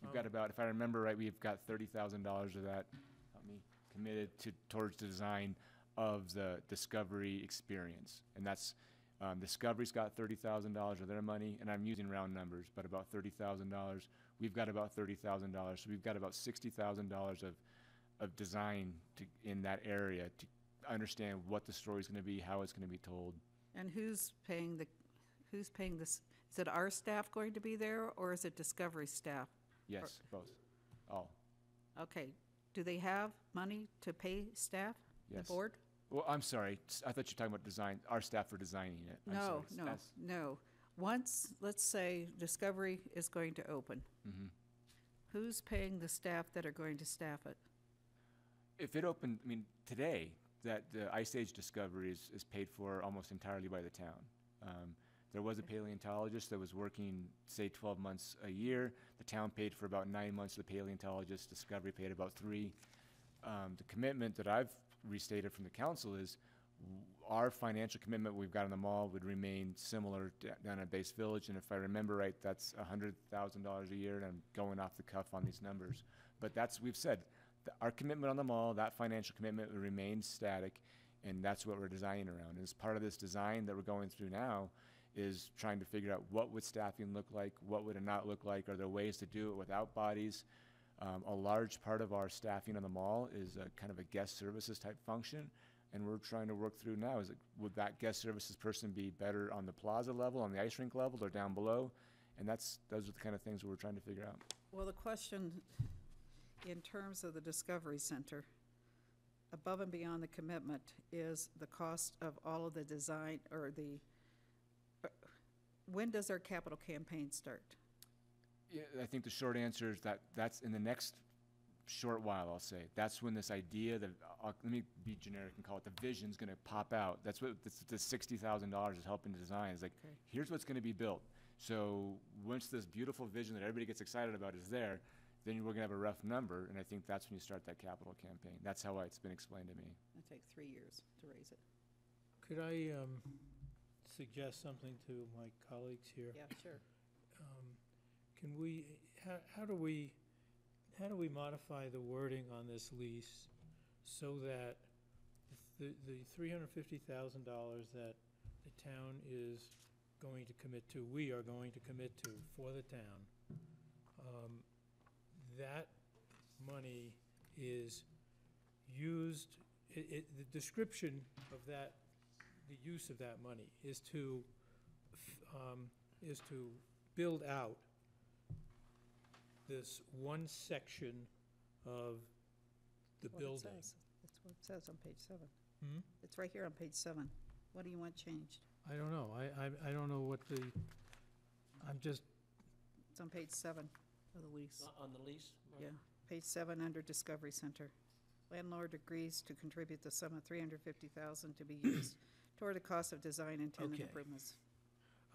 We've got about, if I remember right, we've got $30,000 of that, help me, committed towards the design of the Discovery experience. And that's, Discovery's got $30,000 of their money, and I'm using round numbers, but about $30,000. We've got about $30,000, so we've got about $60,000 of design in that area to understand what the story's gonna be, how it's gonna be told. And who's paying this? Is it our staff going to be there, or is it Discovery staff? Yes, both, all. Okay, do they have money to pay staff, the Yes. board? Well, I'm sorry, I thought you were talking about design, our staff for designing it. I'm No, sorry. no. Once, let's say Discovery is going to open, Mhm. who's paying the staff that are going to staff it? If it opened, I mean, today, the Ice Age Discovery is paid for almost entirely by the town. There was a paleontologist that was working, say, 12 months a year. The town paid for about 9 months of the paleontologist. Discovery paid about 3. The commitment that I've restated from the council is Our financial commitment we've got on the mall would remain similar down at Base Village, and if I remember right, that's $100,000 a year, and I'm going off the cuff on these numbers. But we've said, our commitment on the mall, that financial commitment would remain static, and that's what we're designing around. And as part of this design that we're going through now is trying to figure out what would staffing look like, what would it not look like, are there ways to do it without bodies? A large part of our staffing on the mall is a kind of a guest services type function, and we're trying to work through now, would that guest services person be better on the plaza level, on the ice rink level, or down below? And those are the kind of things we're trying to figure out. Well, the question in terms of the Discovery Center, above and beyond the commitment, is the cost of all of the design, or when does our capital campaign start? Yeah, I think the short answer is that's in the next short while, I'll say. That's when this idea that, let me be generic and call it the vision's gonna pop out. That's what the $60,000 is helping to design. It's like, Okay. Here's what's gonna be built. So once this beautiful vision that everybody gets excited about is there, then we're gonna have a rough number, and I think that's when you start that capital campaign. That's how it's been explained to me. It'll take 3 years to raise it. Could I suggest something to my colleagues here? Yeah, sure. Can we, how do we modify the wording on this lease so that the $350,000 that the town is going to commit to, we are going to commit to for the town, that money is used, the description of that, the use of that money is to build out this one section of the What it building. says. That's what it says on page 7. Hmm? It's right here on page 7. What do you want changed? I don't know, I don't know what I'm just, It's on page 7 of the lease. On the lease? Yeah, page 7 under Discovery Center. Landlord agrees to contribute the sum of $350,000 to be used toward the cost of design and tenant Okay. improvements.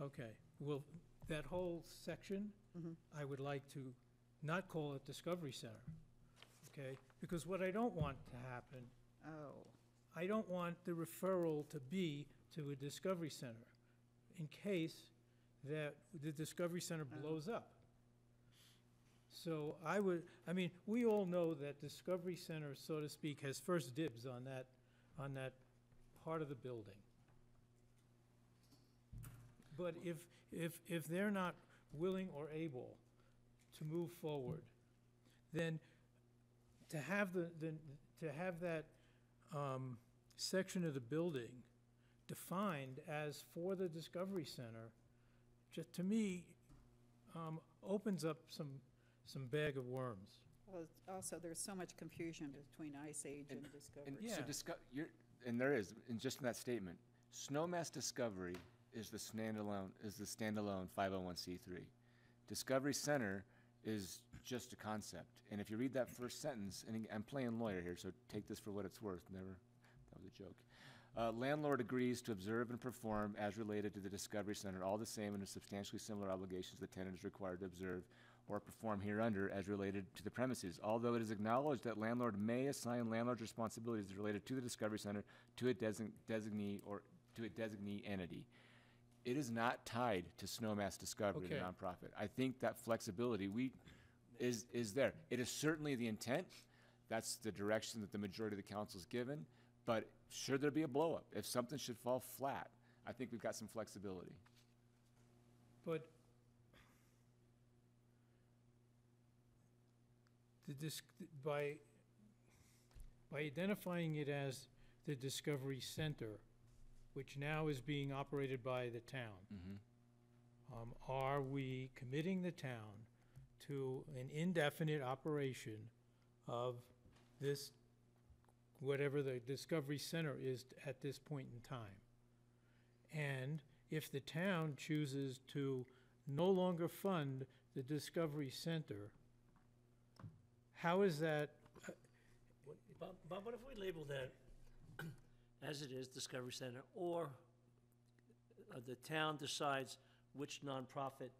okay. Well, that whole section, Mhm. I would like to not call it Discovery Center, okay? Because what I don't want to happen, Oh, I don't want the referral to be to a Discovery Center in case that the Discovery Center blows up. So we all know that Discovery Center, so to speak, has first dibs on that part of the building. But if they're not willing or able to move forward, then to have that section of the building defined as for the Discovery Center, just to me, opens up some bag of worms. well, also, there's so much confusion between Ice Age and Discovery. Yeah. So and there is, and just in that statement, Snowmass Discovery is the standalone 501c3. Discovery Center is just a concept. And if you read that first sentence, and I'm playing lawyer here, so take this for what it's worth. That was a joke. Landlord agrees to observe and perform as related to the Discovery Center, all the same and substantially similar obligations the tenant is required to observe or perform hereunder as related to the premises. Although it is acknowledged that landlord may assign landlord's responsibilities related to the Discovery Center to a designee or to a designee entity. It is not tied to Snowmass Discovery, the Okay. nonprofit. I think that flexibility is there. It is certainly the intent. That's the direction that the majority of the council's given. But should there be a blow-up, if something should fall flat, I think we've got some flexibility. But by identifying it as the Discovery Center, which now is being operated by the town, are we committing the town to an indefinite operation of this, whatever the Discovery Center is at this point in time? And if the town chooses to no longer fund the Discovery Center, how is that, But what if we label that as it is, Discovery Center, or the town decides which nonprofit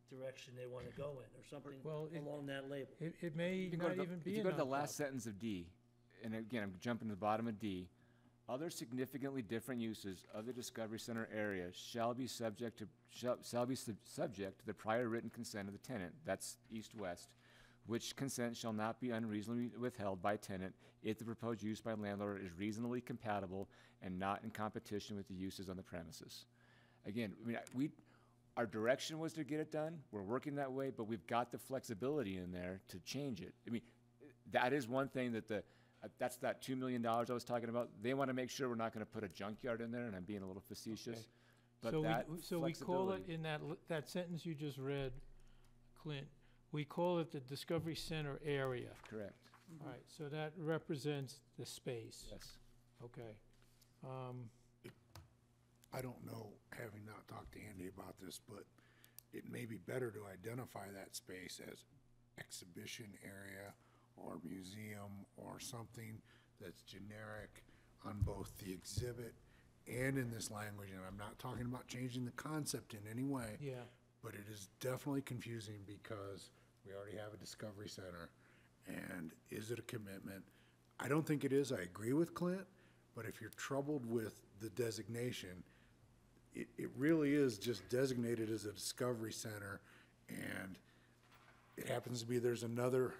direction they want to go in, or something Well, along that label? it may You can go not to the- even be If a you go to the last nonprofit. sentence of D, and again, I'm jumping to the bottom of D, Other significantly different uses of the Discovery Center area shall be subject to the prior written consent of the tenant, that's east-west, which consent shall not be unreasonably withheld by tenant if the proposed use by landlord is reasonably compatible and not in competition with the uses on the premises. Again, I mean, our direction was to get it done, we're working that way, but we've got the flexibility in there to change it. I mean, that is one thing that that's that $2 million I was talking about. They want to make sure we're not going to put a junkyard in there, and I'm being a little facetious. Okay. But So that so we call it, flexibility- in that sentence you just read, Clint, we call it the Discovery Center area. Correct. All right, so that represents the space. Yes. Okay. I don't know, having not talked to Andy about this, but it may be better to identify that space as exhibition area or museum or something that's generic on both the exhibit and in this language. And I'm not talking about changing the concept in any way. Yeah. But it is definitely confusing because we already have a Discovery Center. And is it a commitment? I don't think it is. I agree with Clint. But if you're troubled with the designation, it really is just designated as a Discovery Center. And it happens to be there's another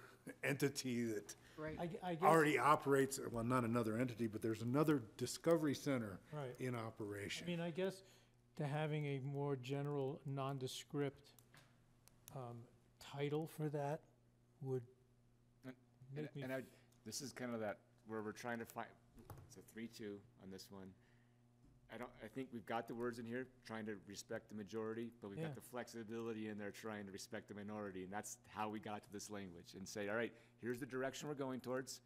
entity that Right. I guess. already operates, well, not another entity, but there's another Discovery Center Right. in I operation. mean, I guess to having a more general, nondescript title for that would make me. This is kind of that, where we're trying to find, it's a 3-2 on this one. I think we've got the words in here, trying to respect the majority, but we've Yeah. got the flexibility in there trying to respect the minority, and that's how we got to this language, and say, all right, here's the direction we're going towards.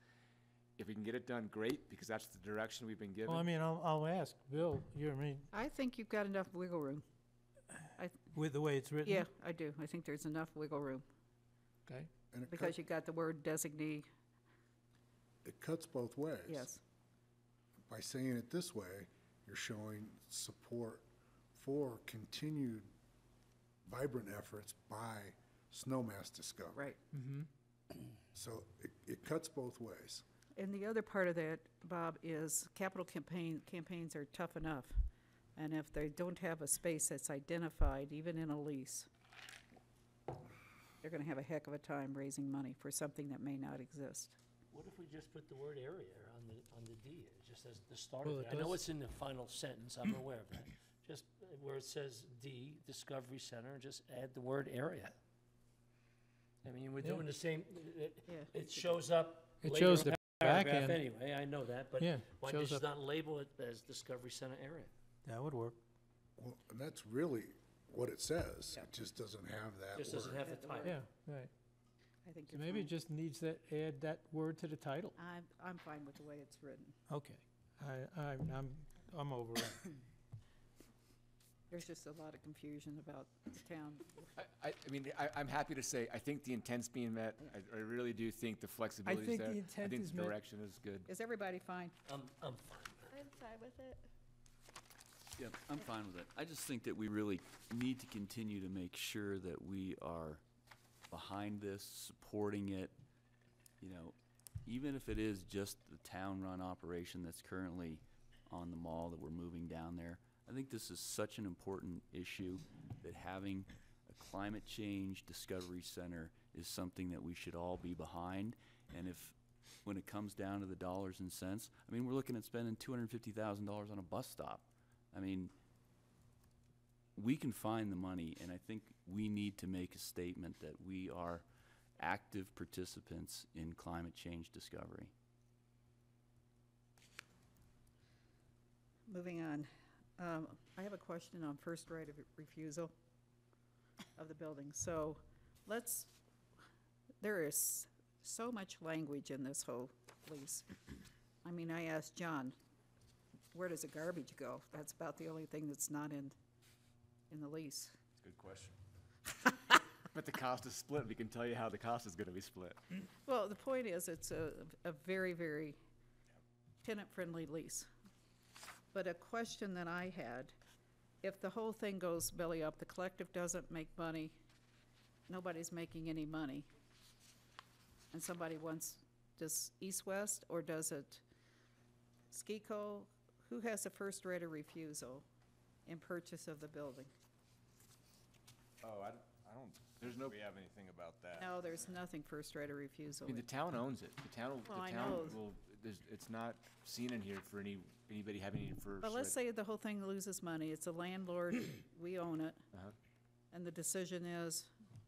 If we can get it done, great, because that's the direction we've been given. Well, I mean, I'll ask, Bill, I think you've got enough wiggle room. with the way it's written? Yeah, I do. I think there's enough wiggle room, Okay. And it because you got the word designee, it cuts both ways. yes. By saying it this way, you're showing support for continued vibrant efforts by Snowmass Discovery. Right. Mm-hmm. So it cuts both ways. And the other part of that, Bob, is capital campaigns are tough enough. And if they don't have a space that's identified, even in a lease, they're gonna have a heck of a time raising money for something that may not exist. What if we just put the word area on the D, just as the start Well, of it it? I know does. it's in the final sentence, I'm aware of that. Just where it says D, Discovery Center, just add the word area. I mean, we're Yeah. doing the same, Yeah. it shows up It later shows in the paragraph back end. anyway, I know that, but Yeah, why shows just up. not label it as Discovery Center area? That would work. Well, and that's really what it says. It just doesn't have that Just doesn't word. have the title. Yeah, right. I think So you're maybe it fine. just needs to add that word to the title. I'm fine with the way it's written. Okay. I'm over it. There's just a lot of confusion about the town. I'm happy to say, I think the intent's being met. I really do think the flexibility's think there. the intent I think is the met. direction is good. Is everybody fine? I'm fine. I'm fine with it. Yeah, I'm fine with it. I just think that we really need to continue to make sure that we are behind this, supporting it. You know, even if it is just the town-run operation that's currently on the mall that we're moving down there. I think this is such an important issue that having a climate change discovery center is something that we should all be behind. And if, when it comes down to the dollars and cents, I mean, we're looking at spending $250,000 on a bus stop. I mean, we can find the money, and I think we need to make a statement that we are active participants in climate change discovery. Moving on. I have a question on first right of refusal of the building. So there is so much language in this whole lease. I mean, I asked John, where does the garbage go? That's about the only thing that's not in the lease. Good question. But the cost is split. We can tell you how the cost is gonna be split. Well, the point is, it's a very, very tenant-friendly lease. But a question that I had, if the whole thing goes belly up, the collective doesn't make money, nobody's making any money, and somebody wants, does east-west, or does it Skiko, who has the first right of refusal in purchase of the building? Oh, I don't, There's no, we have anything about that. No, there's nothing first right of I refusal. mean, the town owns it. Well, I the town know. will, it's not seen in here for anybody having any first. But let's right- say the whole thing loses money, it's a landlord, we own it, Uh-huh. and the decision is,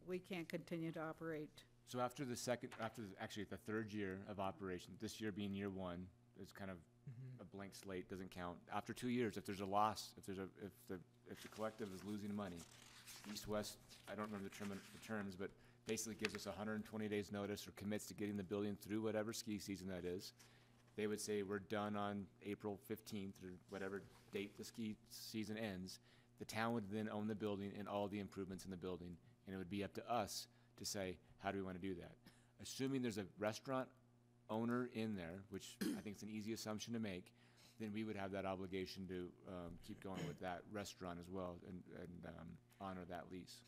we can't continue to operate. So after actually the third year of operation, this year being year one, it's kind of a blank slate, doesn't count. After 2 years, if there's a loss, if the collective is losing money, East-West, I don't remember the terms, but basically gives us 120 days notice or commits to getting the building through whatever ski season that is. They would say, we're done on April 15th or whatever date the ski season ends. The town would then own the building and all the improvements in the building, and it would be up to us to say, how do we want to do that? Assuming there's a restaurant owner in there, which I think is an easy assumption to make, then we would have that obligation to keep going with that restaurant as well and honor that lease.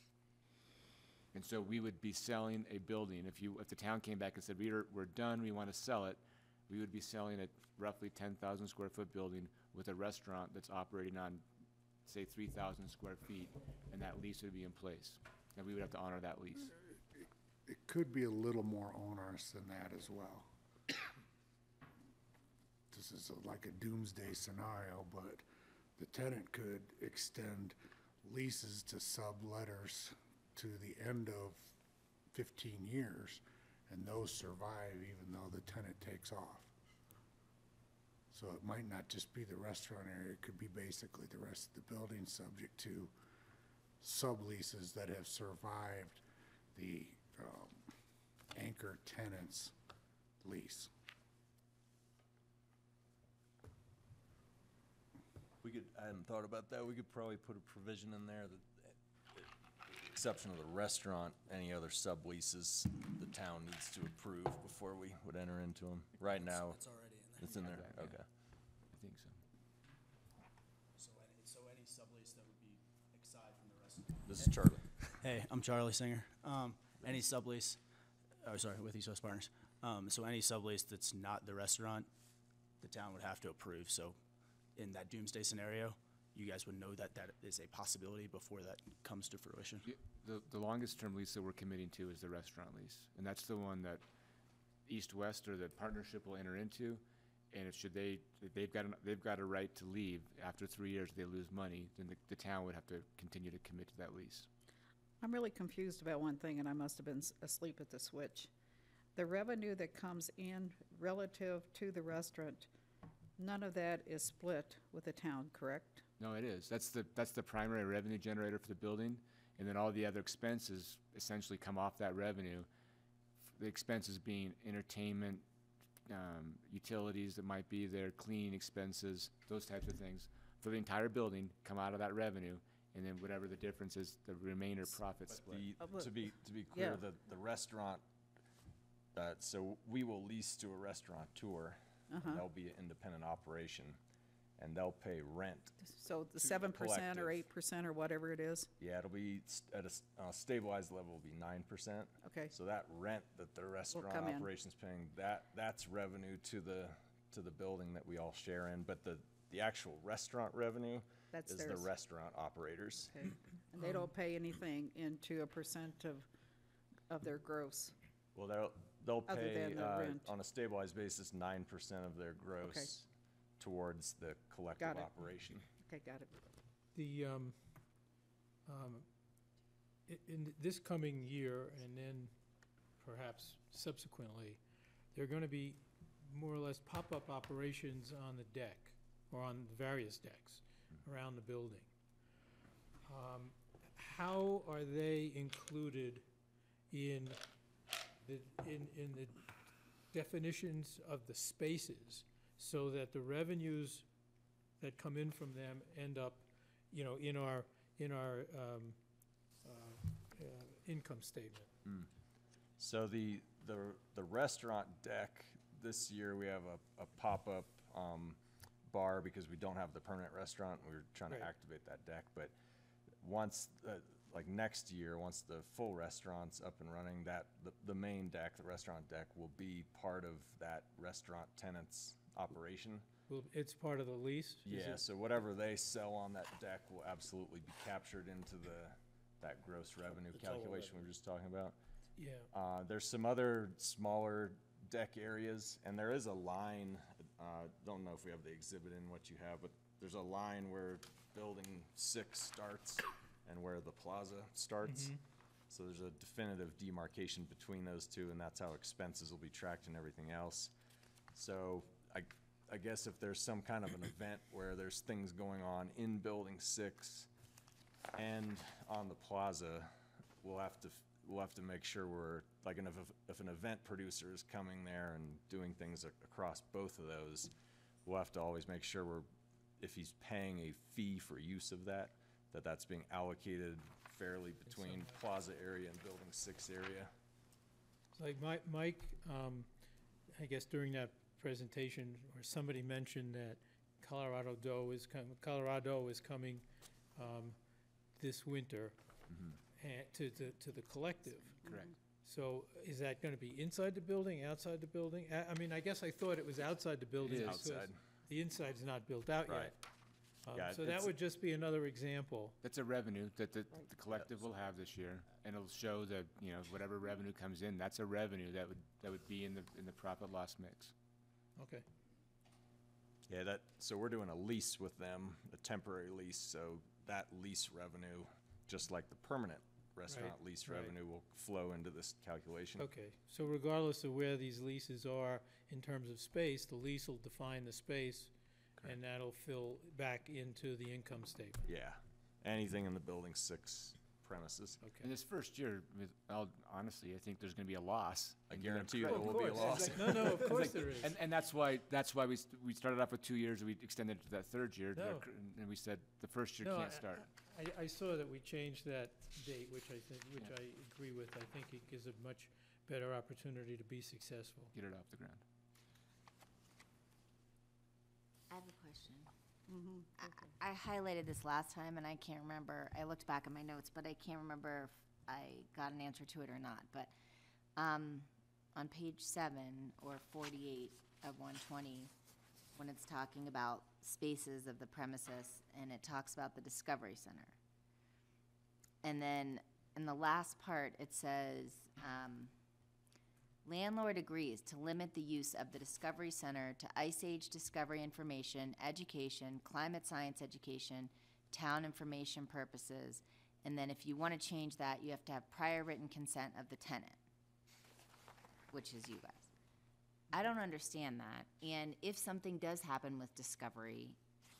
And so we would be selling a building. If the town came back and said, we're done, we want to sell it, we would be selling a roughly 10,000 square foot building with a restaurant that's operating on, say, 3,000 square feet, and that lease would be in place. And we would have to honor that lease. It could be a little more onerous than that as well. This is like a doomsday scenario, but the tenant could extend leases to subletters to the end of 15 years, and those survive even though the tenant takes off. So it might not just be the restaurant area, it could be basically the rest of the building subject to subleases that have survived the anchor tenant's lease. We could, I hadn't thought about that. We could probably put a provision in there that, exception of the restaurant, any other subleases the town needs to approve before we would enter into them. Right now, It's already in there. it's in there, Yeah. okay. I think so. So any sublease that would be aside from the rest. This is Charlie. Hey, I'm Charlie Singer. Any sublease, with East West Partners. So any sublease that's not the restaurant, the town would have to approve. So in that doomsday scenario, you guys would know that that is a possibility before that comes to fruition. The longest term lease that we're committing to is the restaurant lease, and that's the one that East-West or the partnership will enter into. And they've got a right to leave after 3 years. If they lose money, then the town would have to continue to commit to that lease. I'm really confused about one thing, and I must have been asleep at the switch. The revenue that comes in relative to the restaurant, none of that is split with the town, correct? No, it is. That's the primary revenue generator for the building, and then all the other expenses essentially come off that revenue. The expenses being entertainment, utilities that might be there, cleaning expenses, those types of things for the entire building come out of that revenue, and then whatever the difference is, the remainder profit split. To be clear, Yeah. the restaurant, so we will lease to a restaurateur. Uh-huh. They'll be an independent operation, and they'll pay rent. So the To the 7% or collective. 8% or whatever it is? Yeah, it'll be at a stabilized level, will be 9%. Okay. So that rent that the restaurant come in. operation's paying, that's revenue to the building that we all share in. But the actual restaurant revenue That's is the theirs. restaurant operators. Okay. And they don't pay anything into a percent of their gross? Well, they'll Other pay, than the rent. on a stabilized basis, 9% of their gross towards the collective Got it. operation. Okay, got it. The, in this coming year, and then perhaps subsequently, there are gonna be more or less pop-up operations on the deck, or on the various decks around the building. How are they included in the definitions of the spaces, so that the revenues that come in from them end up, in our income statement? So the restaurant deck, this year we have a pop-up bar because we don't have the permanent restaurant. We're trying Right. to activate that deck, but once, like next year, once the full restaurant's up and running, the main deck, the restaurant deck, will be part of that restaurant tenant's operation. Well, it's part of the lease? Is Yeah, it? so whatever they sell on that deck will absolutely be captured into that gross revenue The total calculation we were just talking about. Yeah. There's some other smaller deck areas, and there is a line, don't know if we have the exhibit in what you have, but there's a line where building 6 starts and where the plaza starts. Mhm. So there's a definitive demarcation between those two, and that's how expenses will be tracked and everything else. So I guess if there's some kind of an event where there's things going on in building 6 and on the plaza, we'll have to make sure we're, like, if an event producer is coming there and doing things across both of those, we'll have to always make sure if he's paying a fee for use of that's being allocated fairly between plaza area and building 6 area. It's like Mike, I guess during that presentation, or somebody mentioned that Colorado is coming this winter to the collective. Correct. So is that going to be inside the building, outside the building? I mean, I guess I thought it was outside the building. is. because Outside. The inside's not built out Right. yet. Yeah, So that it's- would just be another example. That's a revenue that the collective will have this year, and it'll show that, you know, whatever revenue comes in, that's a revenue that would be in the profit loss mix. Okay. Yeah, so we're doing a lease with them, a temporary lease, so that lease revenue, just like the permanent restaurant Right, lease right. revenue, will flow into this calculation. Okay, so regardless of where these leases are in terms of space, the lease will define the space, and that'll fill back into the income statement. Yeah, anything in the building 6 premises. Okay. In this first year, honestly, I think there's gonna be a loss. I in guarantee you the- there will be a loss. No, of It's course like- there is. And that's why we started off with 2 years, and we extended it to that 3rd year, No. and we said the first year No, can't start. I saw that we changed that date, which Yeah. I agree with. I think it gives a much better opportunity to be successful. Get it off the ground. I have a question. I highlighted this last time, and I can't remember, I looked back at my notes, but I can't remember if I got an answer to it or not, but, on page 7 or 48 of 120, when it's talking about spaces of the premises, and it talks about the Discovery Center. And then, in the last part, it says, landlord agrees to limit the use of the Discovery Center to Ice Age discovery information, education, climate science education, town information purposes, and then if you want to change that, you have to have prior written consent of the tenant, which is you guys. I don't understand that, and if something does happen with Discovery,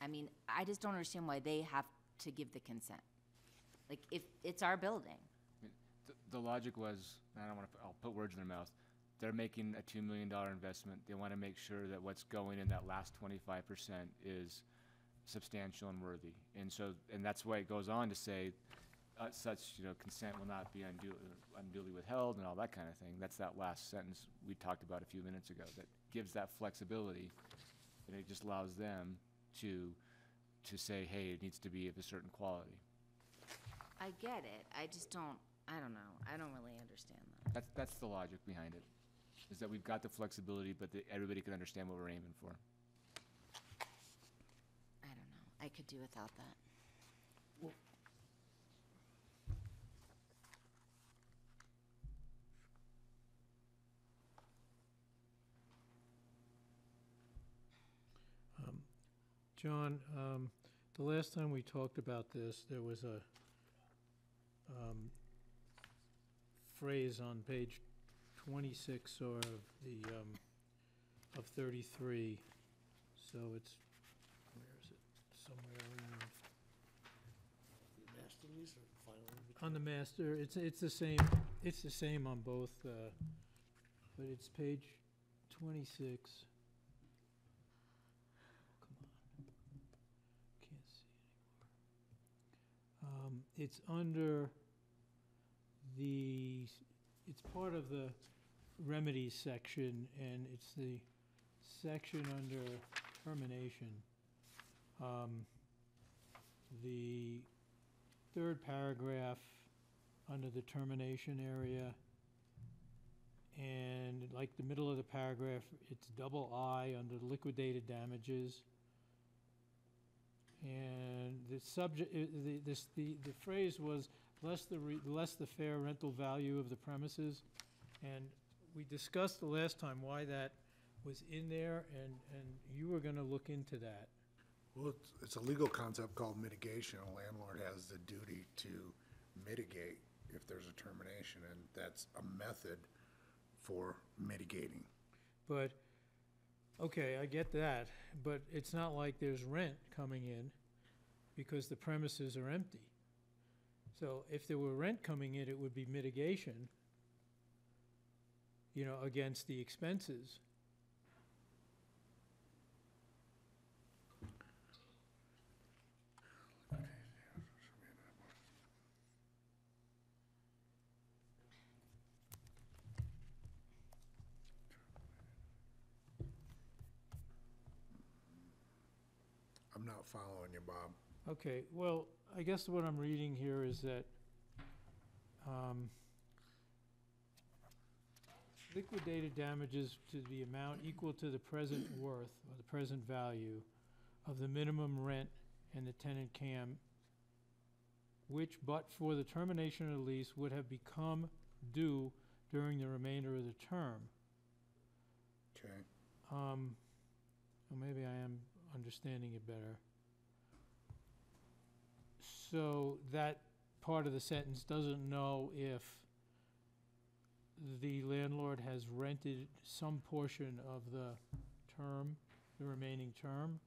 I mean, I just don't understand why they have to give the consent. Like, if it's our building. The logic was, I don't want to, I'll put words in their mouth, they're making a $2 million investment. They want to make sure that what's going in that last 25% is substantial and worthy. And so, and that's why it goes on to say, such, you know, consent will not be unduly withheld and all that kind of thing. That's that last sentence we talked about a few minutes ago that gives that flexibility, and it just allows them to say, hey, it needs to be of a certain quality. I get it, I just don't, I don't know, I don't really understand that. That's the logic behind it, is that we've got the flexibility, but that everybody can understand what we're aiming for. I don't know, I could do without that. John, the last time we talked about this, there was a phrase on page 26 or of 33. So it's, where is it? Somewhere around. Master lease or final? On the master, it's the same on both, but it's page 26. Come on. Can't see anymore. It's under it's part of the remedies section, and it's the section under termination. The 3rd paragraph under the termination area, And like the middle of the paragraph, it's double I under liquidated damages. And the subject, the phrase was less the fair rental value of the premises. And we discussed the last time why that was in there, and you were gonna look into that. Well, it's a legal concept called mitigation. A landlord has the duty to mitigate if there's a termination, and that's a method for mitigating. But, okay, I get that, but it's not like there's rent coming in because the premises are empty. So if there were rent coming in, it would be mitigation, you know, against the expenses. I'm not following you, Bob. Okay, well, I guess what I'm reading here is that liquidated damages to the amount equal to the present worth or the present value of the minimum rent and the tenant CAM, which but for the termination of the lease would have become due during the remainder of the term. Okay. Well, maybe I am understanding it better. So that part of the sentence doesn't know if the landlord has rented some portion of the term, the remaining term,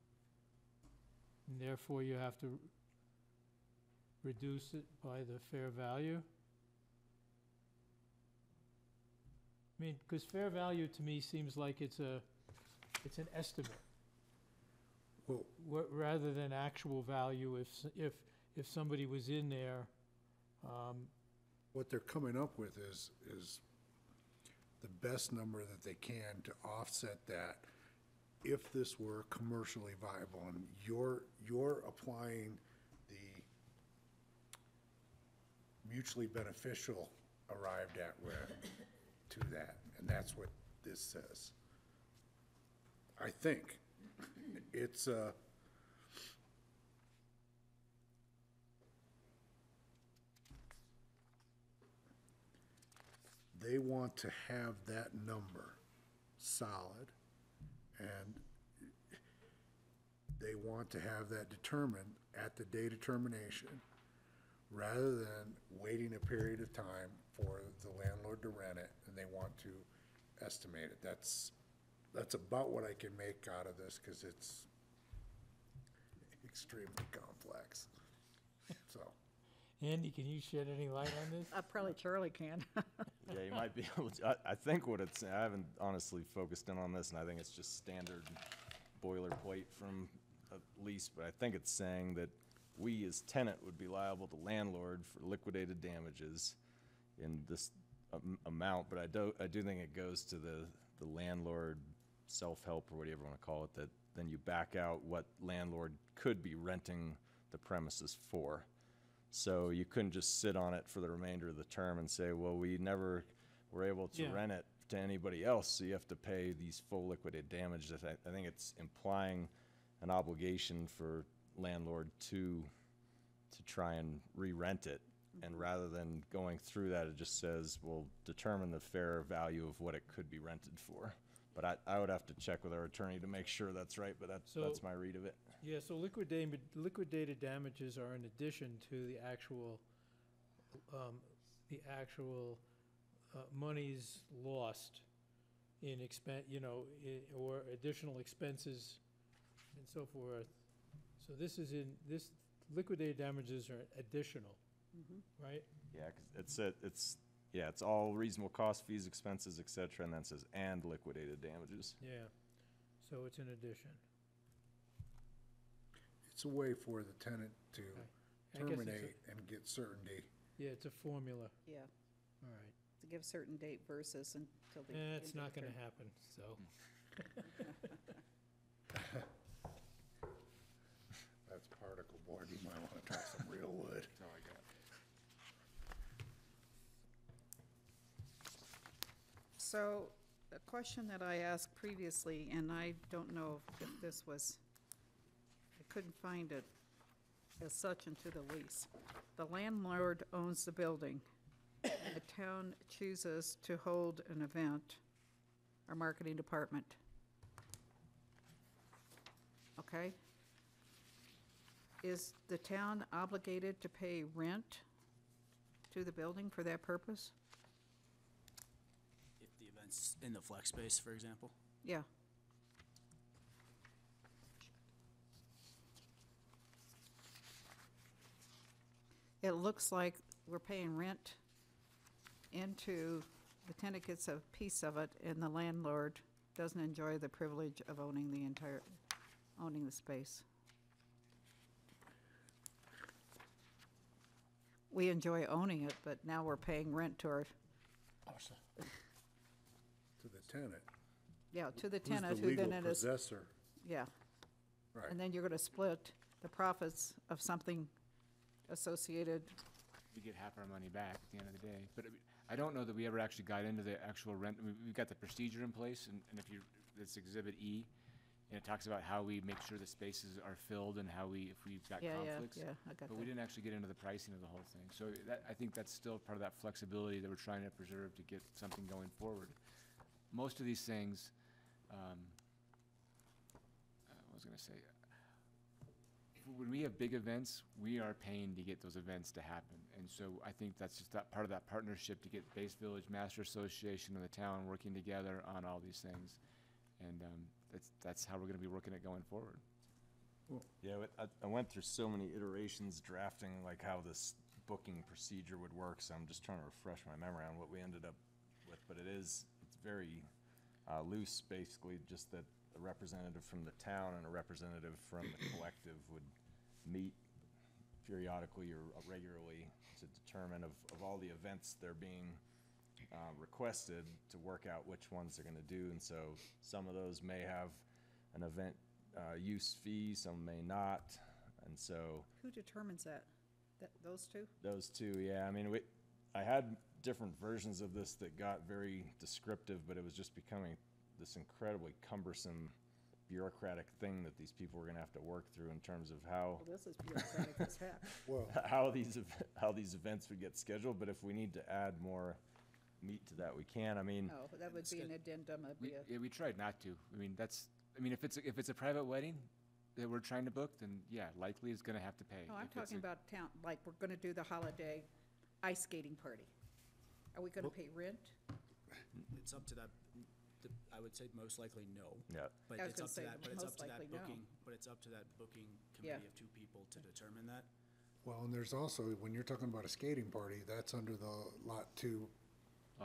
and therefore you have to reduce it by the fair value. I mean, because fair value to me seems like it's an estimate. Well, Rather than actual value, if somebody was in there, what they're coming up with is the best number that they can to offset that if this were commercially viable, and you're applying the mutually beneficial arrived at rent to that, and that's what this says. I think it's they want to have that number solid, and they want to have that determined at the date of termination, rather than waiting a period of time for the landlord to rent it, and they want to estimate it. That's about what I can make out of this, because it's extremely complex, so. Andy, can you shed any light on this? Probably Charlie can. Yeah, you might be able to. I think what it's, I haven't honestly focused in on this, and I think it's just standard boilerplate from a lease, but I think it's saying that we as tenant would be liable to landlord for liquidated damages in this amount, but I do think it goes to the landlord self-help, or whatever you want to call it, that then you back out what landlord could be renting the premises for. So you couldn't just sit on it for the remainder of the term and say, well, we never were able to rent it to anybody else, so you have to pay these full liquidated damages. I think it's implying an obligation for landlord to try and re-rent it. And rather than going through that, it just says, well, determine the fair value of what it could be rented for. But I would have to check with our attorney to make sure that's right, but that's my read of it. Yeah, so liquidated damages are in addition to the actual monies lost in or additional expenses and so forth. So this liquidated damages are additional, right? Yeah, 'cause it's all reasonable cost, fees, expenses, et cetera, and then it says, and liquidated damages. Yeah, so it's in addition. It's a way for the tenant to I guess it's terminate and get certainty. Yeah, it's a formula, Yeah, all right. to give certain date versus until the. It's not gonna happen, so. That's particle board, you might wanna try some real wood. That's all I got. So, a question that I asked previously, and I don't know if this was, I couldn't find it as such into the lease. The landlord owns the building. The town chooses to hold an event, our marketing department. Okay? Is the town obligated to pay rent to the building for that purpose? If the event's in the flex space, for example. Yeah. It looks like we're paying rent into, the tenant gets a piece of it, and the landlord doesn't enjoy the privilege of owning the space. We enjoy owning it, but now we're paying rent to our, To the tenant. yeah, to the Who's tenant the who then legal it is. possessor. Yeah. Right. And then you're gonna split the profits of something associated. We get half our money back at the end of the day. But I don't know that we ever actually got into the actual rent. We've got the procedure in place, and if you, it's Exhibit E, and it talks about how we make sure the spaces are filled and how we, if we've got conflicts. Yeah, I got But we that. didn't actually get into the pricing of the whole thing. So that, I think that's still part of that flexibility that we're trying to preserve to get something going forward. Most of these things, what was I gonna say? When we have big events, we are paying to get those events to happen. And so I think that's just that part of that partnership to get Base Village Master Association and the town working together on all these things. And that's how we're gonna be working it going forward. Yeah, I went through so many iterations drafting like how this booking procedure would work, so I'm just trying to refresh my memory on what we ended up with. But it's very loose, basically, just that a representative from the town and a representative from the collective would meet periodically or regularly to determine of all the events they're being requested, to work out which ones they're gonna do. And so some of those may have an event use fee, some may not. And so Who determines that? Those two? those two, yeah, I mean, I had different versions of this that got very descriptive, but it was just becoming this incredibly cumbersome bureaucratic thing that these people were gonna have to work through in terms of how Well, this is bureaucratic as heck. Well, how these events would get scheduled. But if we need to add more meat to that, we can. I mean, Oh, that would be an addendum, it'd be a. Yeah, we tried not to. I mean, if it's a private wedding that we're trying to book, then yeah, likely it's gonna have to pay. No, I'm If it's talking about town, like, we're gonna do the holiday ice skating party. Are we gonna pay rent? It's up to that, I would say most likely no. yeah, But I was it's gonna up to say that, but it's up most to that likely no. booking, but it's up to that booking Yeah. committee of two people to determine that. well, and there's also, when you're talking about a skating party, that's under the Lot 2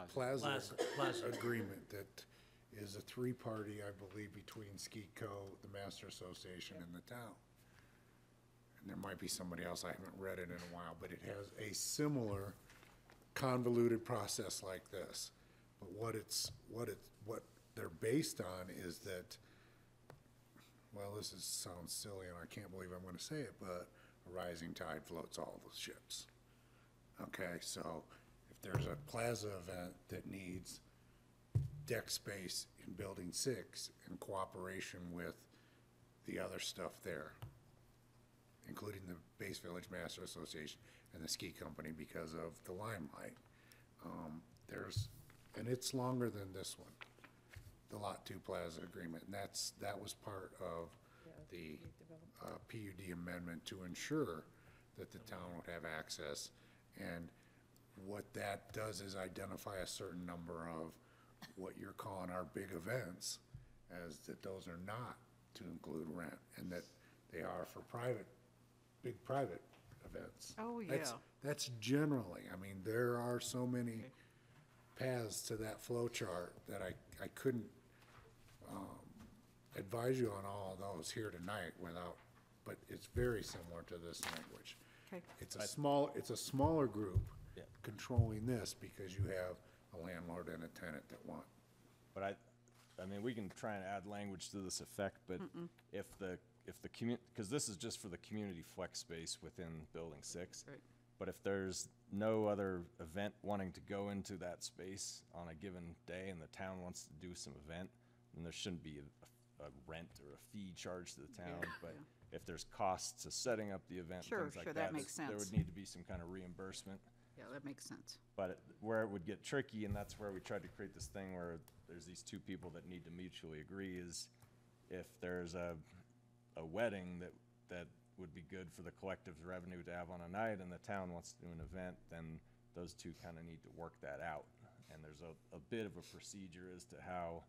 Plaza. Plaza agreement that is a three-party, I believe, between SkiCo, the Master Association, and the town. And there might be somebody else, I haven't read it in a while, but it has a similar convoluted process like this. But what they're based on is that, well, sounds silly, and I can't believe I'm gonna say it, but a rising tide floats all the ships. Okay, so if there's a plaza event that needs deck space in Building 6 in cooperation with the other stuff there, including the Base Village Master Association and the ski company because of the limelight, and it's longer than this one, the Lot 2 Plaza agreement, and that was part of the PUD amendment to ensure that the town would have access. And what that does is identify a certain number of what you're calling our big events, as that those are not to include rent, and that they are for big private events. Oh, yeah. That's generally, I mean, there are so many paths to that flow chart that I couldn't advise you on all of those here tonight but it's very similar to this language. Okay. It's a smaller group controlling this because you have a landlord and a tenant that want. but I mean, we can try and add language to this effect, but if the because this is just for the community flex space within Building 6. Right. But if there's no other event wanting to go into that space on a given day and the town wants to do some event, then there shouldn't be a rent or a fee charged to the town. But if there's costs to setting up the event, Sure, things like sure, that, that makes there sense. would need to be some kind of reimbursement. Yeah, that makes sense. But where it would get tricky, and that's where we tried to create this thing where there's these two people that need to mutually agree, is if there's a wedding that would be good for the collective's revenue to have on a night, and the town wants to do an event, then those two kind of need to work that out. And there's a bit of a procedure as to how,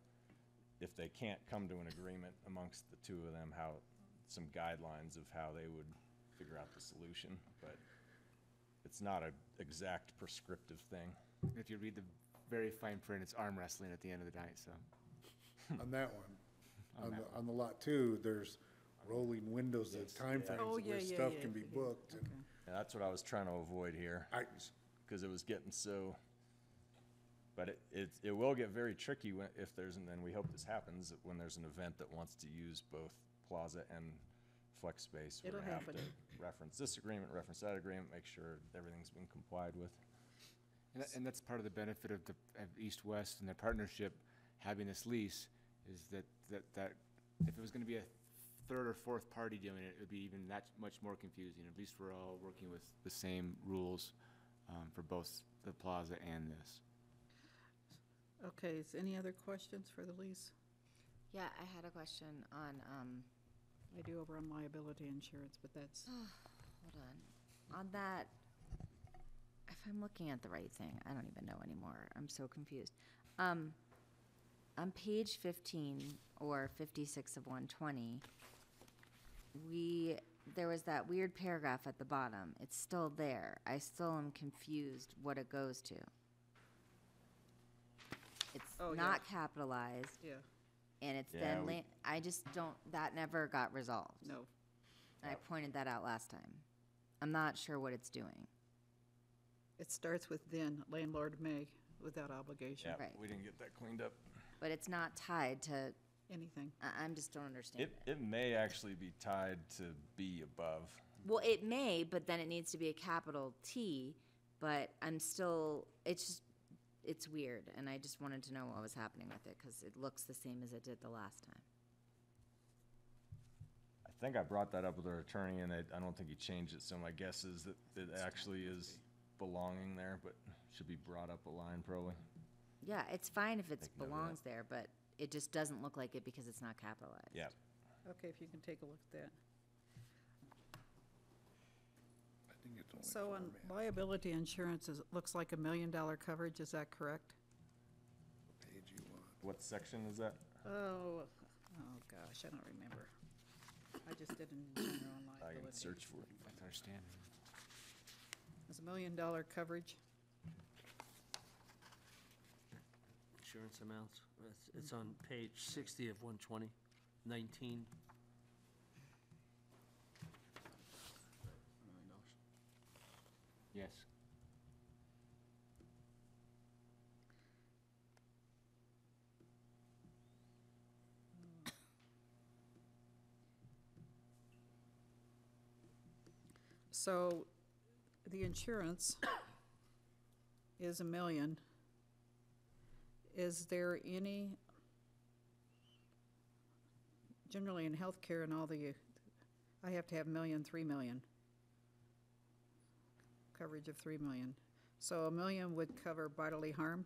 if they can't come to an agreement amongst the two of them, how, some guidelines of how they would figure out the solution. But it's not an exact prescriptive thing. If you read the very fine print, it's arm wrestling at the end of the night, so. On that one, On that on the lot two, there's rolling windows of timeframes Oh, where yeah, stuff yeah, can be yeah. booked. And And that's what I was trying to avoid here, because it was getting so, but it will get very tricky when, if there's, and then we hope this happens, when there's an event that wants to use both plaza and flex space. We're It'll gonna have happen. to reference this agreement, reference that agreement, make sure everything's been complied with. And that's part of the benefit of East West and their partnership having this lease, is that if it was gonna be a third or fourth party doing it, it would be even that much more confusing. At least we're all working with the same rules for both the plaza and this. Okay, is any other questions for the lease? Yeah, I had a question on, I do over on liability insurance, but that's, hold on. On that, if I'm looking at the right thing, I don't even know anymore. I'm so confused. On page 15 or 56 of 120, there was that weird paragraph at the bottom. It's still there. I still am confused what it goes to. It's Oh, yeah. not capitalized, yeah, and it's Yeah, then, I just don't, that never got resolved. no. I pointed that out last time. I'm not sure what it's doing. It starts with then, landlord may, without obligation. Yeah, Right. we didn't get that cleaned up. But it's not tied to, Anything. I'm just don't understand it. It may actually be tied to B above. Well, it may, but then it needs to be a capital T, but I'm still, it's weird, and I just wanted to know what was happening with it, because it looks the same as it did the last time. I think I brought that up with our attorney, and I don't think he changed it, so my guess is that it actually is belonging there, but should be brought up a line probably. Yeah, it's fine if it Make note of that. belongs there, but it just doesn't look like it because it's not capitalized. Yeah. Okay, if you can take a look at that. I think it's only So on four, man. liability insurance, it looks like $1 million coverage, is that correct? Page you want. What section is that? Oh gosh, I don't remember. I just did an general on I can liability. search for it. That's our standard. It's $1 million coverage. Insurance amounts, it's on page 60 of 120, 19. Yes. So the insurance is $1 million. Is there any, generally in healthcare and all I have to have $1 million, $3 million. Coverage of $3 million. So $1 million would cover bodily harm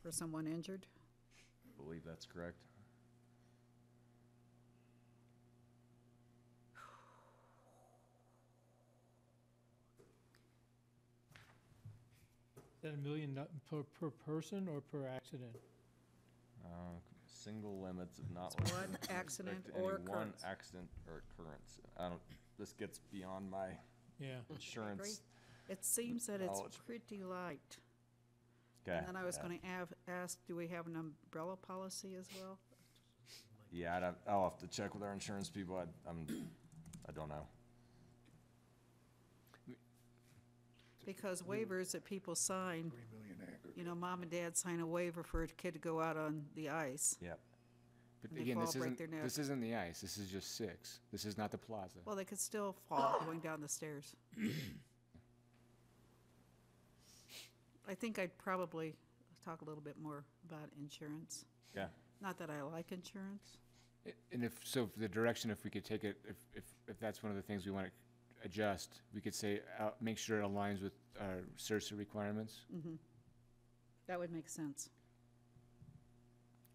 for someone injured? I believe that's correct. Is that $1 million per person or per accident? Single limits of not It's less one than accident respect to or any one occurrence. accident or occurrence. This gets beyond my Yeah. insurance. It seems that it's knowledge. pretty light. Okay. And then I was yeah. gonna ask, do we have an umbrella policy as well? Yeah, I'll have to check with our insurance people. I don't know. Because waivers that people sign, 3 million aggregate. you know, mom and dad sign a waiver for a kid to go out on the ice. Yep. But And they again, fall, break their neck. this isn't the ice, this is just 6. This is not the plaza. Well, they could still fall going down the stairs. I think I'd probably talk a little bit more about insurance. Yeah. Not that I like insurance. And if, so for the direction, if we could take it, if that's one of the things we want to adjust, we could say, make sure it aligns with our CERSA requirements, Mm-hmm. That would make sense.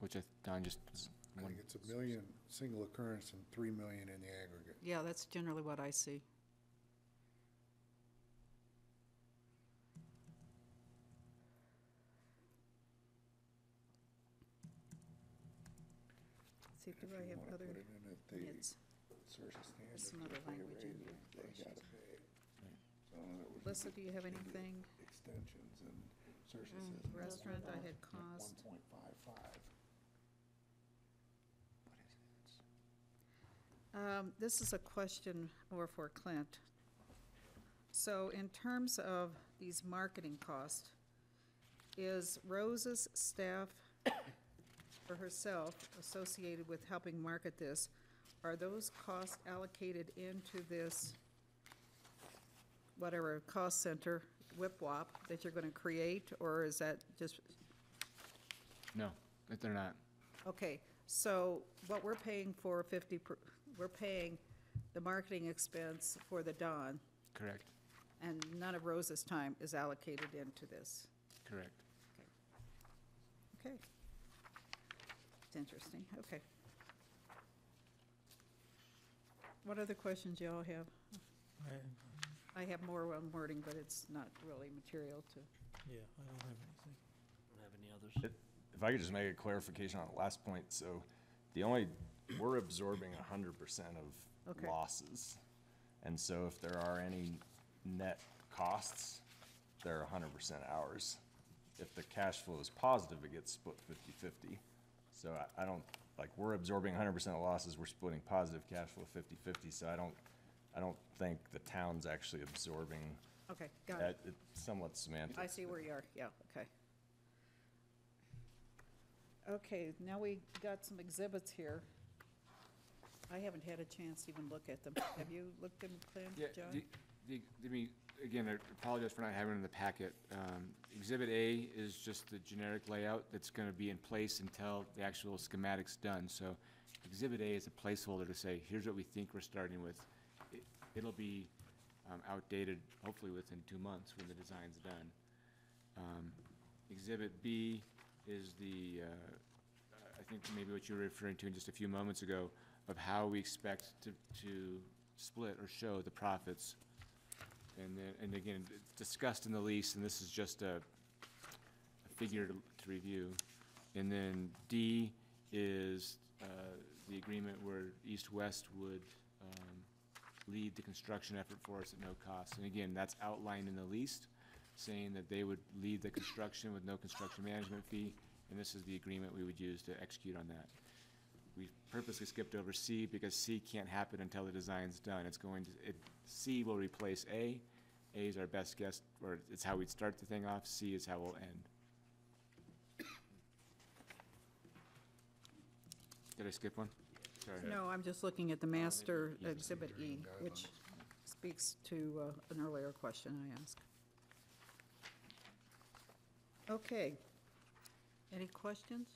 which Don just. I think it's 1 million single occurrence and 3 million in the aggregate. Yeah, that's generally what I see. See, do I have other, it's, there's some other language in here. Melissa, do you have anything? Extensions and CERSA says. Restaurant, I had cost. 1.55. This is a question more for Clint. So in terms of these marketing costs, is Rose's staff or herself associated with helping market this? Are those costs allocated into this, whatever, cost center, WIPWAP, that you're gonna create, or is that just, No, that they're not. okay, so what we're paying for we're paying the marketing expense for the Dawn, Correct, and none of Rose's time is allocated into this. correct. Okay. It's interesting, okay. What other questions y'all have? I have more on wording, but it's not really material to. Yeah, I don't have anything. Don't have any others. If I could just make a clarification on the last point, so we're absorbing 100% of Okay. losses. And so if there are any net costs, they're 100% ours. If the cash flow is positive, it gets split 50-50. So I don't, like, we're absorbing 100% of losses, we're splitting positive cash flow 50-50, so I don't think the town's actually absorbing Okay, got that. it. It's somewhat semantic. I see where you are, yeah, okay. Okay, now we got some exhibits here. I haven't had a chance to even look at them. Have you looked at them, Clint, Yeah, John? again, I apologize for not having it in the packet. Exhibit A is just the generic layout that's gonna be in place until the actual schematic's done. So Exhibit A is a placeholder to say, here's what we think we're starting with. It'll be outdated, hopefully within 2 months when the design's done. Exhibit B is the, I think maybe what you were referring to in just a few moments ago, of how we expect to split or show the profits. And then, and again, it's discussed in the lease, and this is just a figure to review. And then D is the agreement where East-West would lead the construction effort for us at no cost. And again, that's outlined in the lease, saying that they would lead the construction with no construction management fee, and this is the agreement we would use to execute on that. We purposely skipped over C because C can't happen until the design's done. C will replace A. A is our best guess, or it's how we'd start the thing off. C is how we'll end. Did I skip one? Sorry. No, I'm just looking at the master exhibit E, which speaks to an earlier question I asked. Okay. Any questions?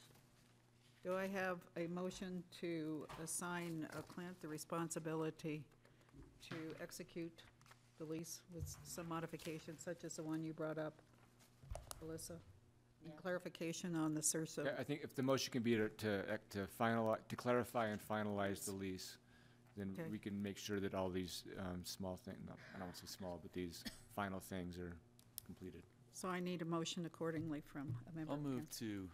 Do I have a motion to assign Clint the responsibility to execute the lease with some modifications, such as the one you brought up, Alyssa? And clarification on the CERSA. Yeah, I think if the motion can be to finalize, to clarify and finalize the lease, then Okay. we can make sure that all these small things, I don't want to say small, but these final things are completed. So I need a motion accordingly from a member I'll of move council. to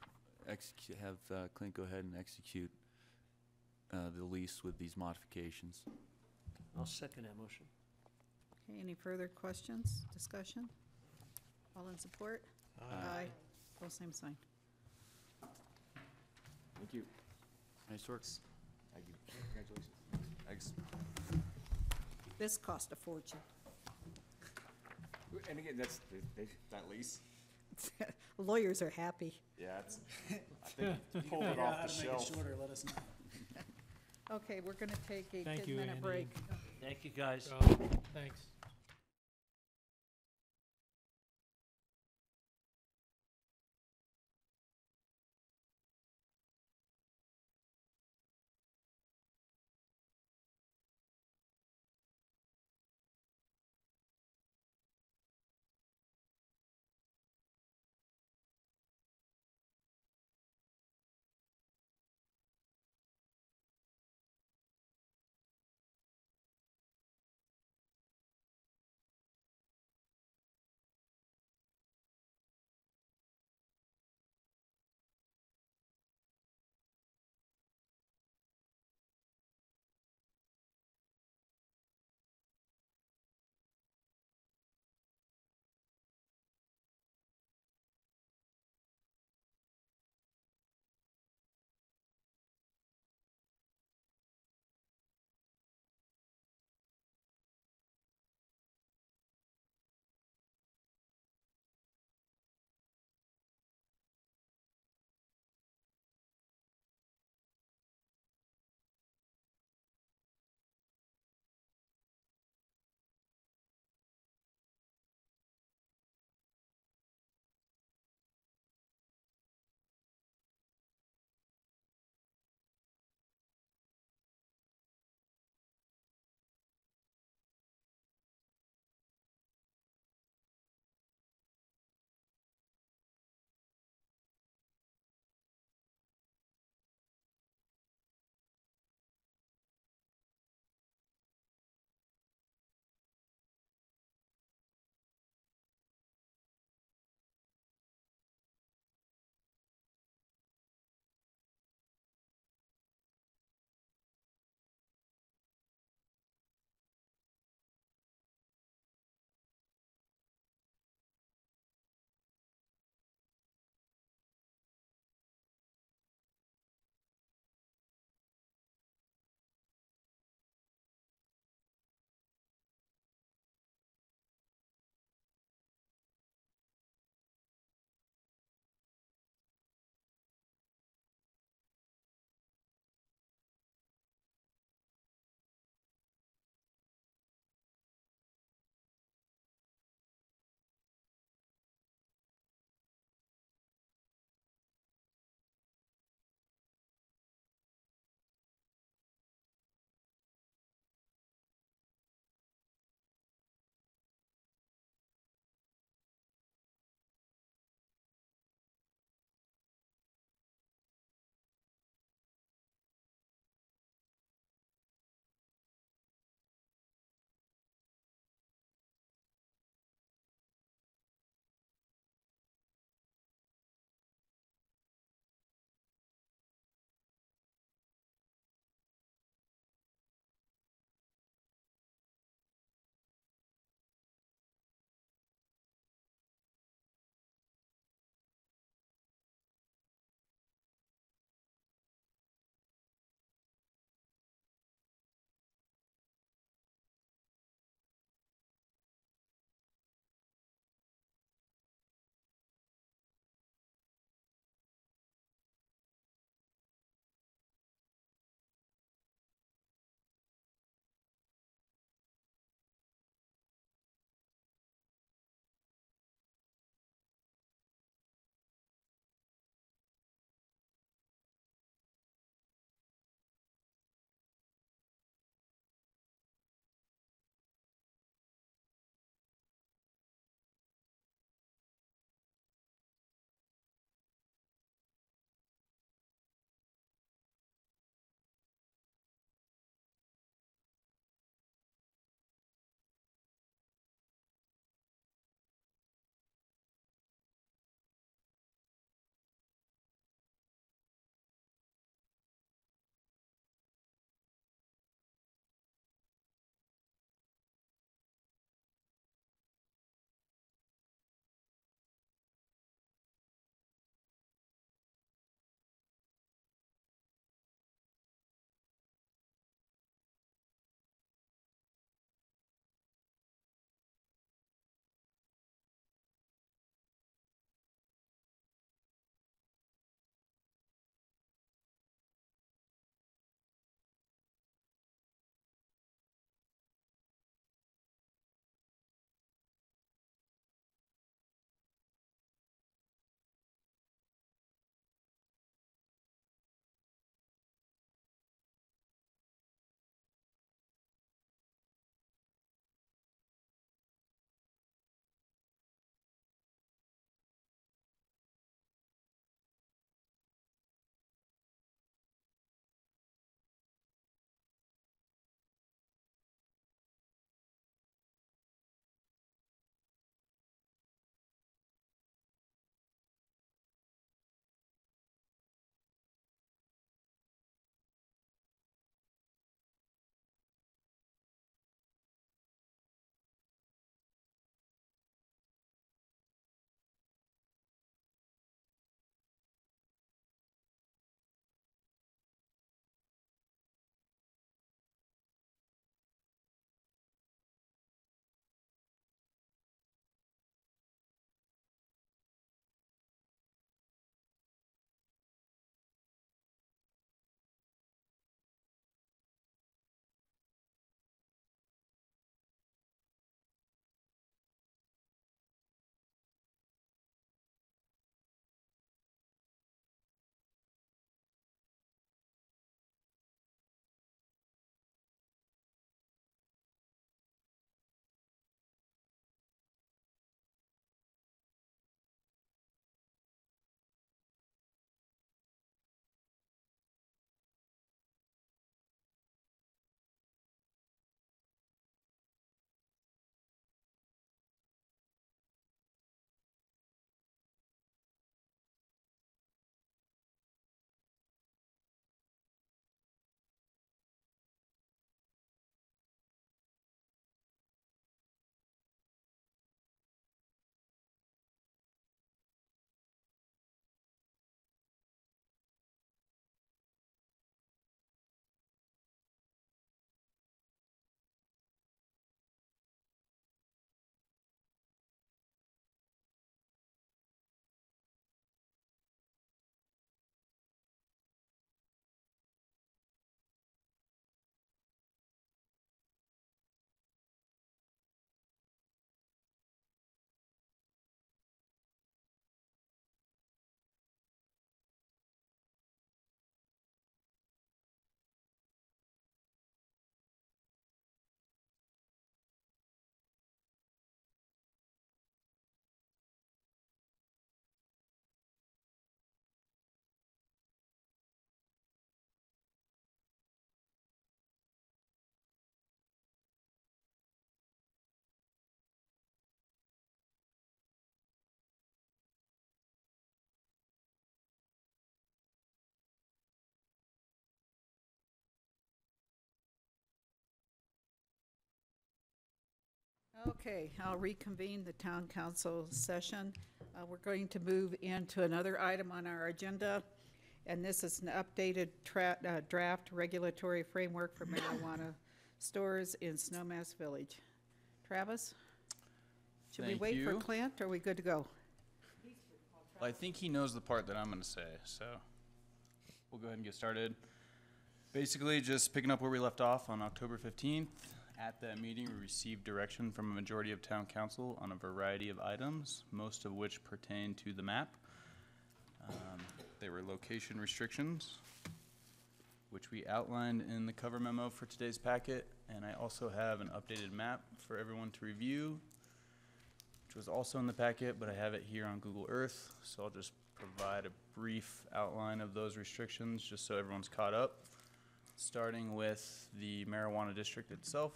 execute, have Clint go ahead and execute the lease with these modifications. I'll second that motion. Okay, any further questions, discussion? All in support? Aye. Pose same sign. Thank you. Nice work. Thank you. Congratulations. Thanks. This cost a fortune. And again, that lease. Lawyers are happy. Yeah, it's, I think we pulled it off the shelf. Let us know. Okay, we're gonna take a Thank you, 10-minute Andy. break. Thank you, guys. Thanks. Okay, I'll reconvene the town council session. We're going to move into another item on our agenda, and this is an updated draft regulatory framework for marijuana stores in Snowmass Village. Travis? Should we Thank wait for you. Clint, or are we good to go? Well, I think he knows the part that I'm going to say, so we'll go ahead and get started. Basically, just picking up where we left off on October 15th. At that meeting, we received direction from a majority of town council on a variety of items, most of which pertain to the map. They were location restrictions, which we outlined in the cover memo for today's packet, and I also have an updated map for everyone to review, which was also in the packet, but I have it here on Google Earth, so I'll just provide a brief outline of those restrictions just so everyone's caught up. Starting with the marijuana district itself,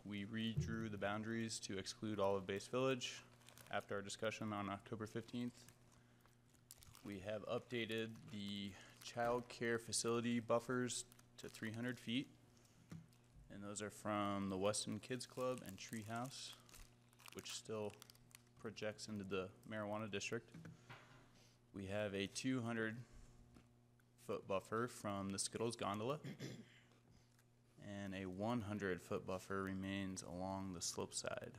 we redrew the boundaries to exclude all of Base Village after our discussion on October 15th. We have updated the child care facility buffers to 300 feet, and those are from the Weston Kids Club and Treehouse, which still projects into the marijuana district. We have a 200-foot buffer from the Skittles gondola, and a 100-foot buffer remains along the slope side,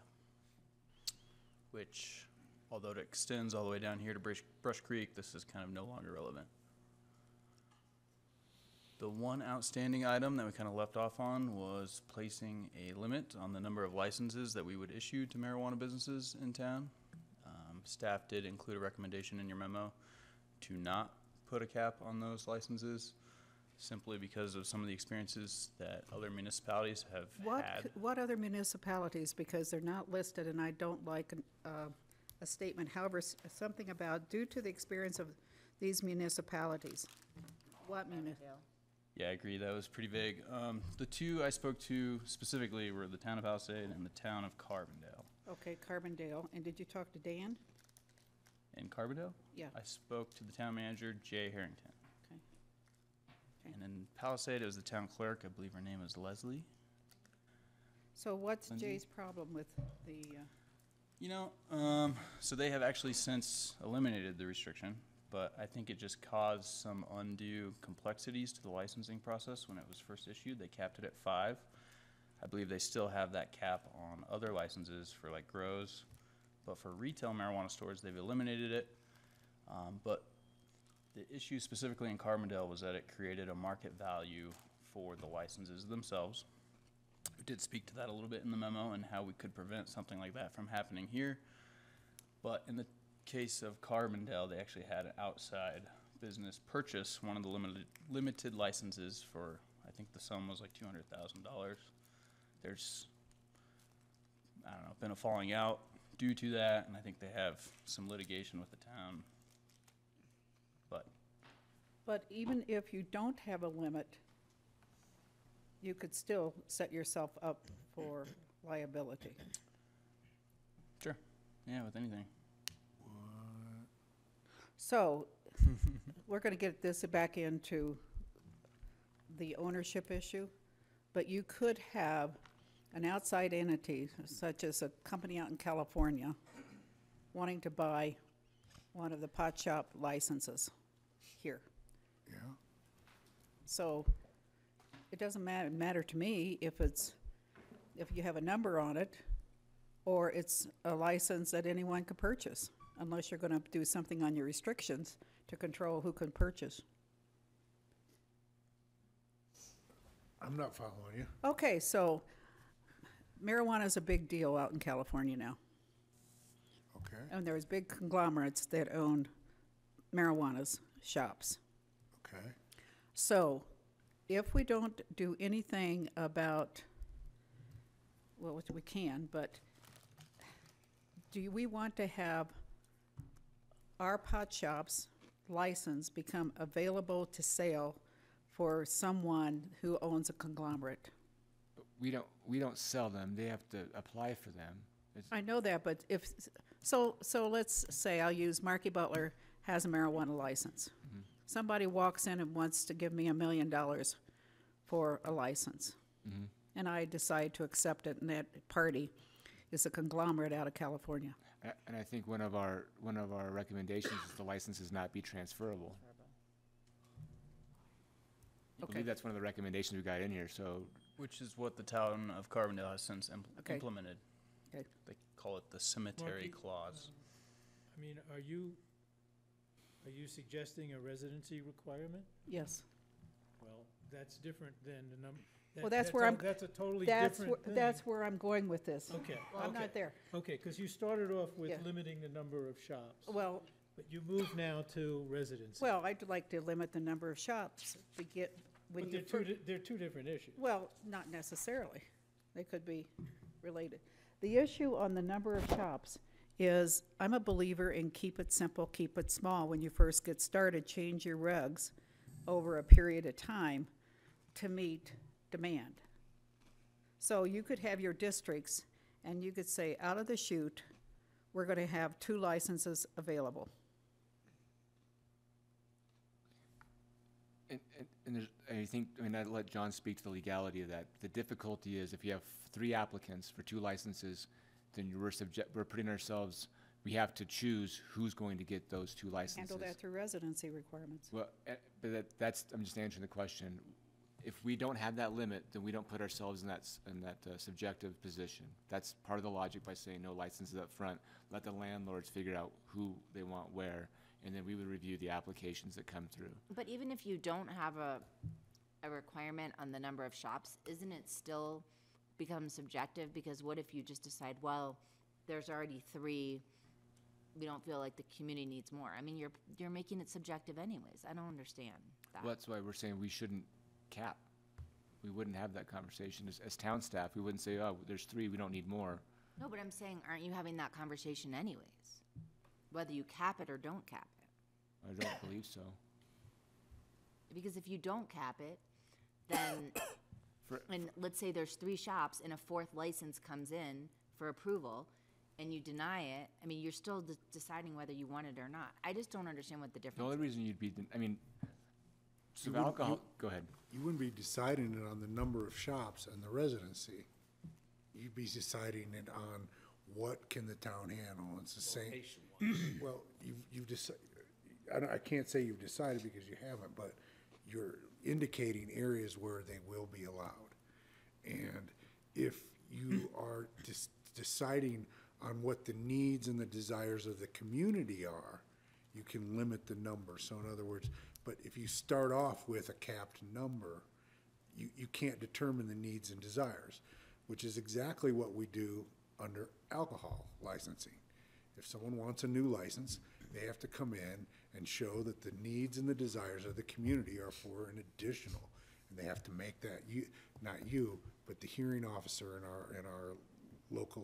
which, although it extends all the way down here to Brush Creek, this is kind of no longer relevant. The one outstanding item that we kind of left off on was placing a limit on the number of licenses that we would issue to marijuana businesses in town. Staff did include a recommendation in your memo to not put a cap on those licenses, simply because of some of the experiences that other municipalities have had. What other municipalities, because they're not listed, and I don't like a statement, however, something about due to the experience of these municipalities. What municipality? Yeah, I agree. That was pretty vague. The two I spoke to specifically were the town of Palisade and the town of Carbondale. Okay, Carbondale. And did you talk to Dan? In Carbondale? Yeah. I spoke to the town manager, Jay Harrington. Okay. And in Palisade, it was the town clerk. I believe her name is Leslie. So what's Lindsay? Jay's problem with the, So they have actually since eliminated the restriction, but I think it just caused some undue complexities to the licensing process when it was first issued. They capped it at 5. I believe they still have that cap on other licenses for like grows, but for retail marijuana stores, they've eliminated it. But the issue specifically in Carbondale was that it created a market value for the licenses themselves. We did speak to that a little bit in the memo and how we could prevent something like that from happening here. But in the case of Carbondale, they actually had an outside business purchase one of the limited licenses for, I think the sum was like $200,000. There's, I don't know, been a falling out due to that, and I think they have some litigation with the town. but even if you don't have a limit, you could still set yourself up for liability. Sure, yeah, with anything. So, we're gonna get this back into the ownership issue, but you could have an outside entity, such as a company out in California, wanting to buy one of the pot shop licenses here. Yeah. So, it doesn't matter to me if you have a number on it, or it's a license that anyone could purchase, unless you're gonna do something on your restrictions to control who can purchase. I'm not following you. Okay, so marijuana is a big deal out in California now. Okay. And there's big conglomerates that own marijuana shops. Okay. So, if we don't do anything about, well, which we can, but do we want to have our pot shops license become available to sale for someone who owns a conglomerate? We don't sell them. They have to apply for them. I know that, but so let's say I'll use Marky Butler has a marijuana license. Mhm. Somebody walks in and wants to give me $1 million for a license. Mhm. And I decide to accept it, and that party is a conglomerate out of California. And I think one of our recommendations is the licenses not be transferable. I believe that's one of the recommendations we got in here, so. Which is what the town of Carbondale has since Okay. implemented. Okay. They call it the cemetery Marky, clause. I mean, are you suggesting a residency requirement? Yes. Well, that's different than the number. Well, that's where I'm. That's a totally that's different thing. That's where I'm going with this. Okay. I'm okay. not there. Okay, because you started off with Yeah. limiting the number of shops. Well, But you moved now to residency. well, I'd like to limit the number of shops to get, when But you. they're two different issues. Well, not necessarily. They could be related. The issue on the number of shops is, I'm a believer in keep it simple, keep it small. When you first get started, change your regs over a period of time to meet demand. So you could have your districts, and you could say, out of the chute, we're gonna have 2 licenses available. And there's, I think, I mean, I'd let John speak to the legality of that. The difficulty is if you have 3 applicants for 2 licenses, then we're putting ourselves, we have to choose who's going to get those 2 licenses. Handle that through residency requirements. Well, but that's, I'm just answering the question. If we don't have that limit, then we don't put ourselves in that subjective position. That's part of the logic by saying no licenses up front. Let the landlords figure out who they want where, and then we would review the applications that come through. But even if you don't have a requirement on the number of shops, isn't it still become subjective? Because what if you just decide, well, there's already 3, we don't feel like the community needs more? I mean, you're making it subjective anyways. I don't understand that. Well, that's why we're saying we shouldn't cap. We wouldn't have that conversation. As town staff, we wouldn't say, oh, there's 3, we don't need more. No, but I'm saying, aren't you having that conversation anyways? Whether you cap it or don't cap it? I don't believe so. Because if you don't cap it, then, and let's say there's 3 shops and a 4th license comes in for approval, and you deny it, I mean, you're still deciding whether you want it or not. I just don't understand what the difference The only is. reason you'd be, I mean, so You wouldn't- alcohol, you- go ahead. You wouldn't be deciding it on the number of shops and the residency. You'd be deciding it on what can the town handle. It's the same. Well, you've decided, I can't say you've decided because you haven't, but you're indicating areas where they will be allowed. And if you are deciding on what the needs and the desires of the community are, you can limit the number. So in other words, but if you start off with a capped number, you can't determine the needs and desires, which is exactly what we do under alcohol licensing. If someone wants a new license, they have to come in and show that the needs and the desires of the community are for an additional, and they have to make that, not you, but the hearing officer in our local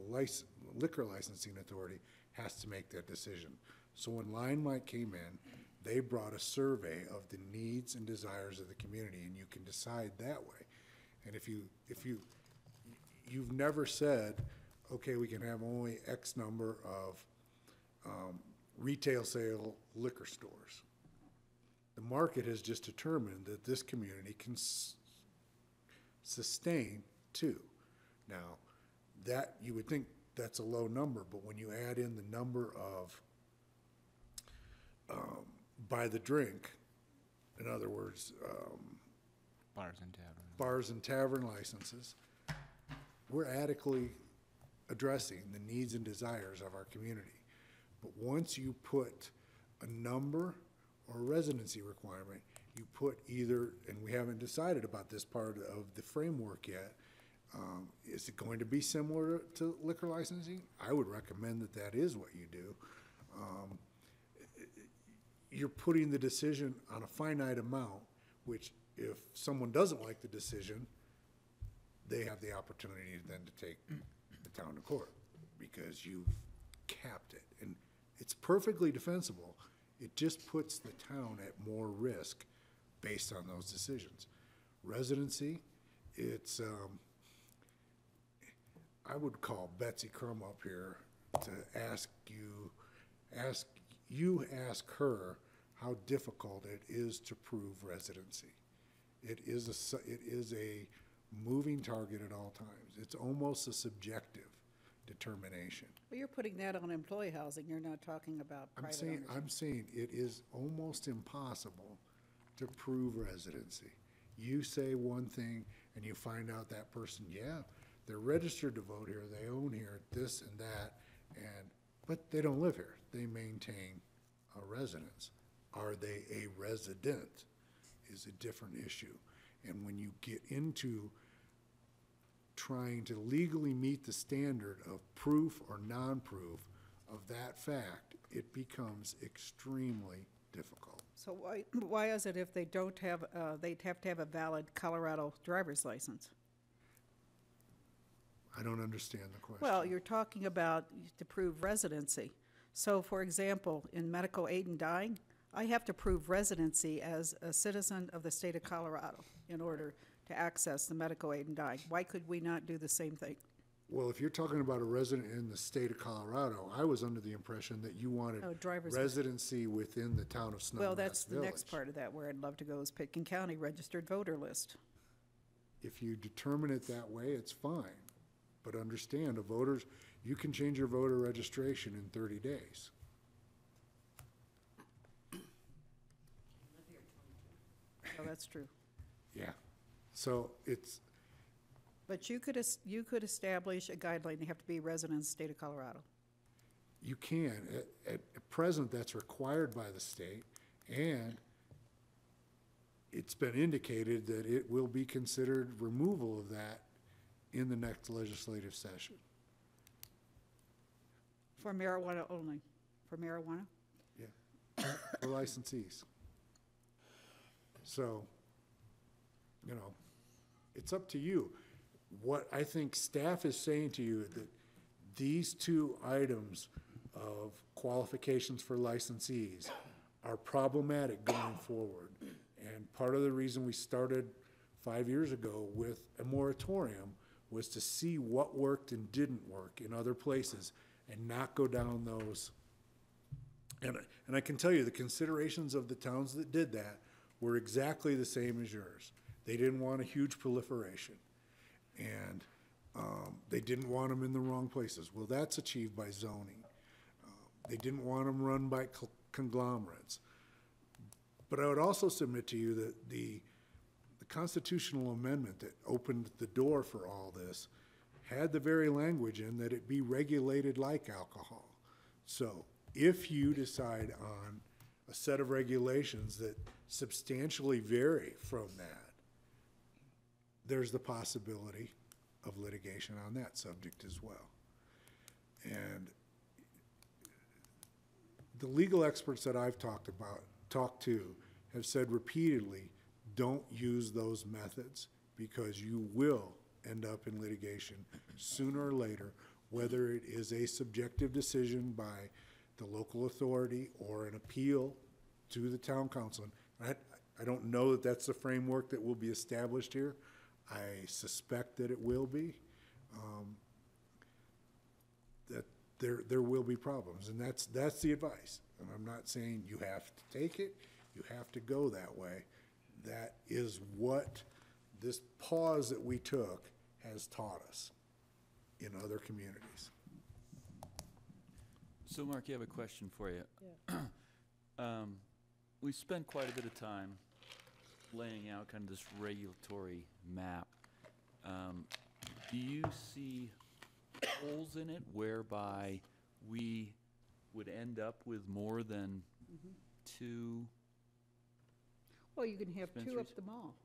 liquor licensing authority has to make that decision. So when Limelight came in, they brought a survey of the needs and desires of the community, and you can decide that way. And if you've never said, okay, we can have only X number of retail sale liquor stores. The market has just determined that this community can sustain 2. Now, that, you would think that's a low number, but when you add in the number of by the drink, in other words, bars and tavern licenses, we're adequately addressing the needs and desires of our community. But once you put a number or a residency requirement, you put either, and we haven't decided about this part of the framework yet, is it going to be similar to liquor licensing? I would recommend that that is what you do. You're putting the decision on a finite amount, which if someone doesn't like the decision, they have the opportunity then to take the town to court because you've capped it. And it's perfectly defensible. It just puts the town at more risk based on those decisions. Residency, it's, I would call Betsy Crum up here to ask her how difficult it is to prove residency. It is a moving target at all times. It's almost a subjective determination. Well, you're putting that on employee housing, you're not talking about private ownership. I'm saying it is almost impossible to prove residency. You say one thing and you find out that person, yeah, they're registered to vote here, they own here, this and that, but they don't live here. They maintain a residence. Are they a resident is a different issue. And when you get into trying to legally meet the standard of proof or non-proof of that fact, it becomes extremely difficult. So why is it if they don't have, they'd have to have a valid Colorado driver's license? I don't understand the question. Well, you're talking about to prove residency. So, for example, in medical aid and dying, I have to prove residency as a citizen of the state of Colorado in order to access the medical aid and dying. Why could we not do the same thing? Well, if you're talking about a resident in the state of Colorado, I was under the impression that you wanted residency within the town of Snowmass Well, that's the Village. next part of that, where I'd love to go is Pitkin County registered voter list. If you determine it that way, it's fine. But understand, you can change your voter registration in 30 days. Oh, that's true. Yeah. So it's, But you could establish a guideline, they have to be residents of the state of Colorado. you can. At present, that's required by the state, and it's been indicated that it will be considered removal of that in the next legislative session. For marijuana only, for marijuana? Yeah, for licensees. So, you know, it's up to you. What I think staff is saying to you that these two items of qualifications for licensees are problematic going forward. And part of the reason we started 5 years ago with a moratorium was to see what worked and didn't work in other places and not go down those. And I can tell you the considerations of the towns that did that were exactly the same as yours. They didn't want a huge proliferation, and they didn't want them in the wrong places. Well, that's achieved by zoning. They didn't want them run by conglomerates. But I would also submit to you that the constitutional amendment that opened the door for all this had the very language in that it be regulated like alcohol. So if you decide on a set of regulations that substantially vary from that, there's the possibility of litigation on that subject as well. And the legal experts that I've talked to have said repeatedly, don't use those methods because you will end up in litigation sooner or later, whether it is a subjective decision by the local authority or an appeal to the town council. I don't know that that's the framework that will be established here. I suspect that it will be. That there will be problems, and that's the advice. And I'm not saying you have to take it, you have to go that way. That is what this pause that we took has taught us in other communities. So Mark, you have a question for you. Yeah. We spent quite a bit of time laying out kind of this regulatory map. Do you see holes in it whereby we would end up with more than two? Well, you can have two dispensaries? up the mall.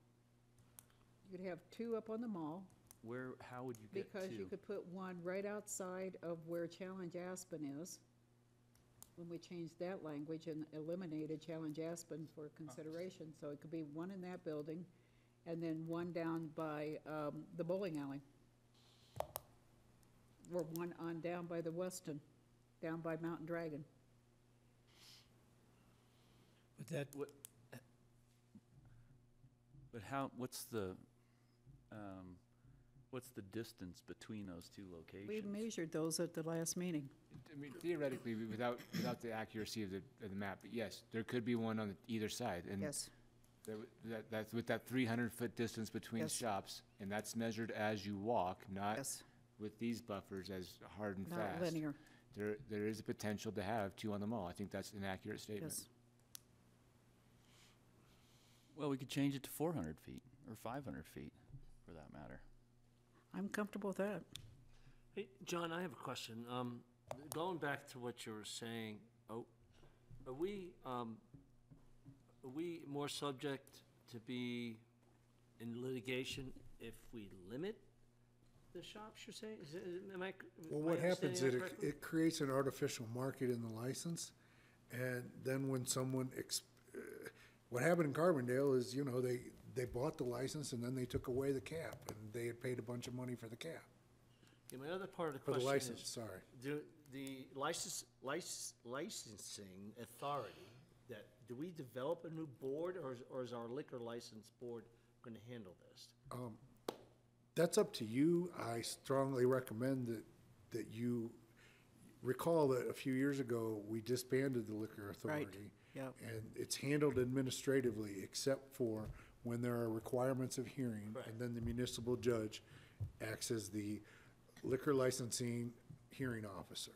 You could have two up on the mall. How would you get Because two? you could put one right outside of where Challenge Aspen is. When we changed that language and eliminated Challenge Aspen for consideration. So it could be one in that building and then one down by the bowling alley. Or one on down by the Weston, down by Mountain Dragon. But that, But what's the distance between those two locations? We measured those at the last meeting. I mean, theoretically, without the accuracy of the map, but yes, there could be one on either side. And Yes. that's with that 300-foot distance between Yes. shops, and that's measured as you walk, not Yes. with these buffers as hard and Not fast. linear. There is a potential to have 2 on the mall. I think that's an accurate statement. Yes. Well, we could change it to 400 feet or 500 feet, for that matter. I'm comfortable with that. Hey, John, I have a question. Going back to what you were saying, are we more subject to be in litigation if we limit the shops, you're saying? Am I Well, am I what happens understanding is that correctly? it creates an artificial market in the license, and then when someone, what happened in Carbondale is, you know, they bought the license and then they took away the cap, and they had paid a bunch of money for the cap. Yeah, my other part of the For the question license, is, sorry. the licensing authority, do we develop a new board, or is our liquor license board going to handle this? That's up to you. I strongly recommend that you recall that a few years ago, we disbanded the liquor authority. Yep. And it's handled administratively, except for when there are requirements of hearing. And then the municipal judge acts as the liquor licensing hearing officer.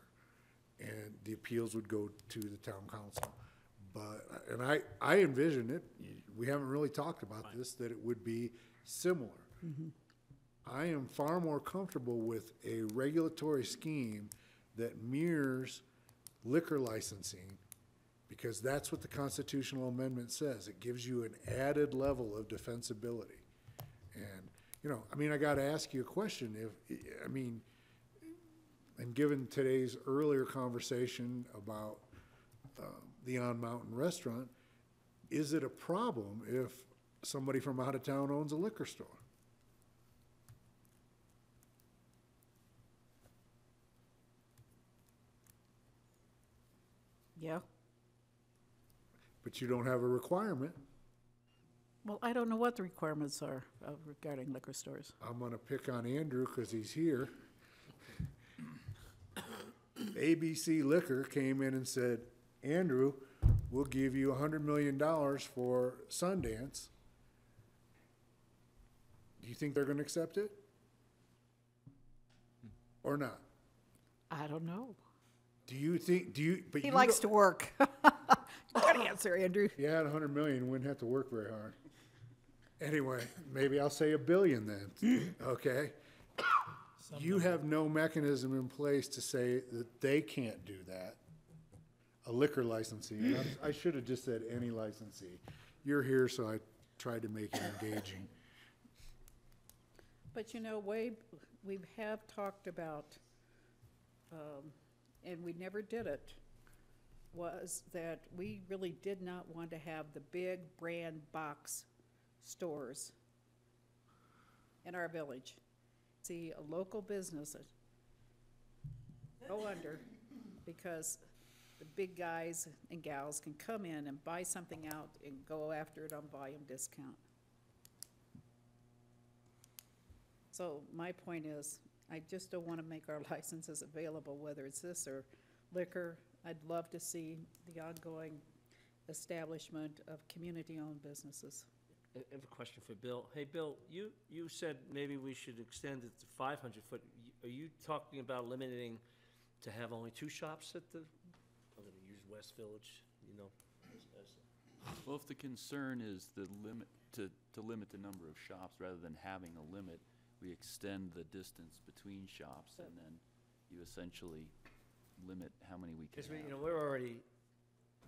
And the appeals would go to the town council. But, and I envision it, we haven't really talked about this, that it would be similar. I am far more comfortable with a regulatory scheme that mirrors liquor licensing, because that's what the constitutional amendment says. It gives you an added level of defensibility. And, you know, I mean, I gotta ask you a question. And given today's earlier conversation about the On Mountain restaurant, is it a problem if somebody from out of town owns a liquor store? Yeah. But you don't have a requirement. Well, I don't know what the requirements are regarding liquor stores. I'm gonna pick on Andrew because he's here. ABC Liquor came in and said, Andrew, we'll give you $100 million for Sundance. Do you think they're gonna accept it? Or not? I don't know. Do you think, but He you likes don't- to work. Good answer, Andrew. If you had 100 million, you wouldn't have to work very hard. Anyway, maybe I'll say $1 billion then, okay? You have no mechanism in place to say that they can't do that. A liquor licensee, and I should have just said any licensee. You're here, so I tried to make it engaging. But you know, we have talked about, and we never did it, was that we really did not want to have the big brand box stores in our village. See, a local business go under because the big guys and gals can come in and buy something out and go after it on volume discount. So my point is, I just don't want to make our licenses available, whether it's this or liquor. I'd love to see the ongoing establishment of community-owned businesses. I have a question for Bill. Hey, Bill, you said maybe we should extend it to 500 foot. Are you talking about limiting to have only 2 shops at the, I'm gonna use West Village, you know? Well, if the concern is the limit, to limit the number of shops rather than having a limit, we extend the distance between shops, and then you essentially limit how many we can Because have. you know, we're already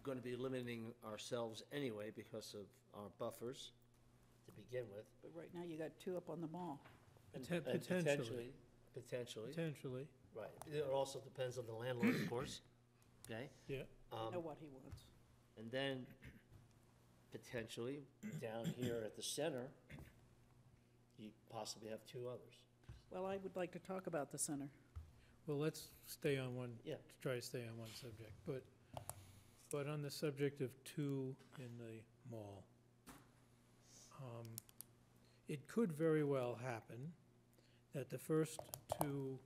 gonna be limiting ourselves anyway because of our buffers to begin with. But right now, you got 2 up on the mall. And Potentially. Potentially. Right. It also depends on the landlord, of course, okay? Yeah. I know what he wants. And then potentially down here at the center, you possibly have 2 others. Well, I would like to talk about the center. Well, let's stay on one, Yeah. try to stay on one subject, but on the subject of 2 in the mall, it could very well happen that the first two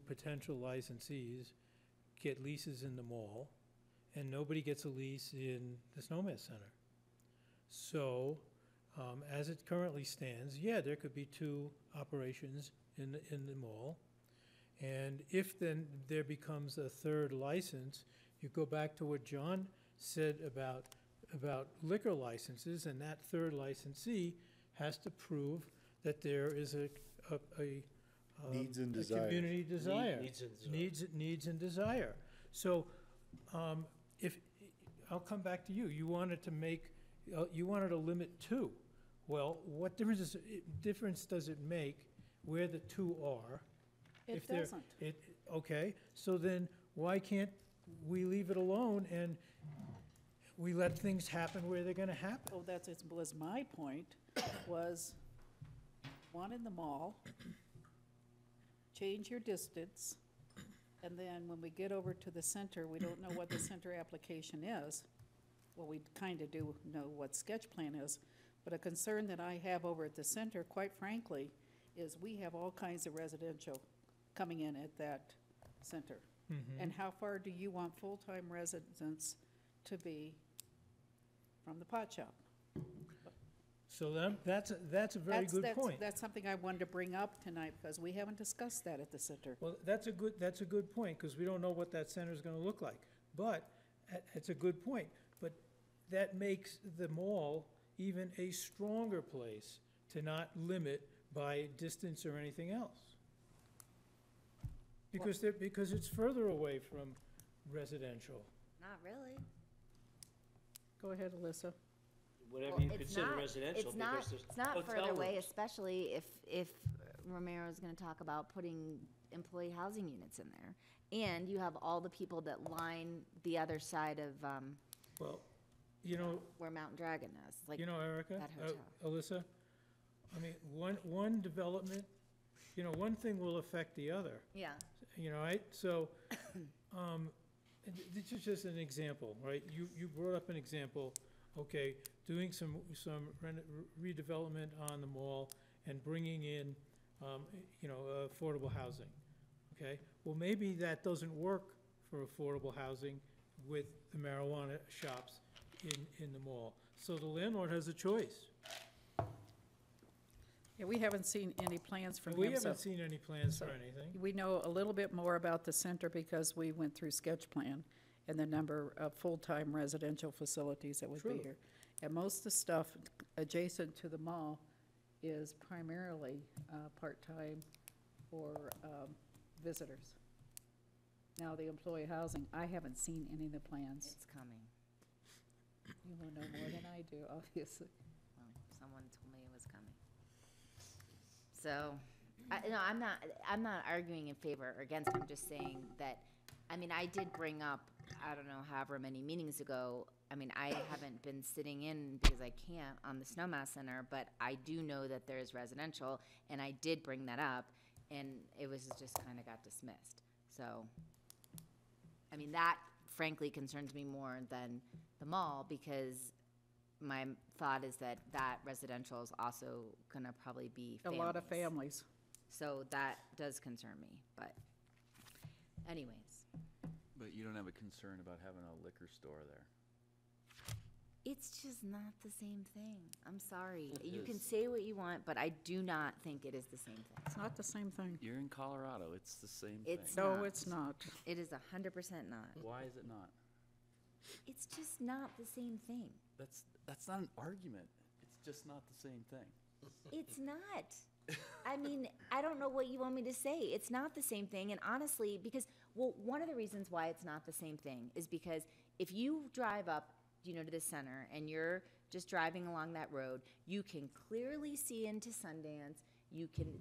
potential licensees get leases in the mall, and nobody gets a lease in the Snowmass Center. So, as it currently stands, yeah, there could be 2 operations in the mall. And if then there becomes a third license, you go back to what John said about liquor licenses, and that third licensee has to prove that there is a Needs and a desires. community desire. Needs and desire. Needs and desire. So, if, I'll come back to you, you wanted to limit two. Well, what difference does it make where the two are? It If they're- doesn't. Okay, so then why can't we leave it alone and we let things happen where they're gonna happen? Oh, was my point, was one in the mall, change your distance, and then when we get over to the center, we don't know what the center application is. Well, we kinda do know what sketch plan is, but a concern that I have over at the center, quite frankly, is we have all kinds of residential coming in at that center. And how far do you want full-time residents to be from the pot shop? So that's a very good point. That's something I wanted to bring up tonight, because we haven't discussed that at the center. Well, that's a good point, because we don't know what that center's gonna look like. But, it's a good point, but that makes the mall even a stronger place to not limit by distance or anything else. Because it's further away from residential. Not really. Go ahead, Alyssa. Whatever Well, you it's consider not- residential, it's not- because there's It's not hotel further away, rooms. especially if Romero's gonna talk about putting employee housing units in there. And you have all the people that line the other side of, Well, you know, where Mountain Dragon is, like you know, Erica, that hotel. Alyssa, I mean, one development, one thing will affect the other. Yeah. Right? So, this is just an example, right? You brought up an example, okay, doing some redevelopment on the mall and bringing in, affordable housing, okay? Well, maybe that doesn't work for affordable housing with the marijuana shops in the mall. So the landlord has a choice. Yeah, we haven't seen any plans from We him, so haven't seen any plans for anything. we know a little bit more about the center because we went through sketch plan and the number of full-time residential facilities that would be True. here. And most of the stuff adjacent to the mall is primarily part-time or visitors. Now, the employee housing, I haven't seen any of the plans. It's coming. You will know more than I do, obviously. Well, someone told me it was coming. So, I'm not arguing in favor or against, I'm just saying that, I did bring up, I don't know, however many meetings ago, I haven't been sitting in because I can't on the Snowmass Center, but I do know that there is residential, and I did bring that up, and it was just kind of got dismissed. So, that frankly concerns me more than the mall, because my thought is that residential is also gonna probably be A lot of families. So that does concern me, but anyways, But you don't have a concern about having a liquor store there? it's just not the same thing. I'm sorry. It You can is. say what you want, but I do not think it is the same thing. It's not the same thing. You're in Colorado, it's the same thing. It's No, not. it's not. It is 100% not. Why is it not? It's just not the same thing. That's not an argument. It's just not the same thing. It's not. I don't know what you want me to say. It's not the same thing, and honestly, one of the reasons why it's not the same thing is because if you drive up, to the center, and you're just driving along that road, you can clearly see into Sundance.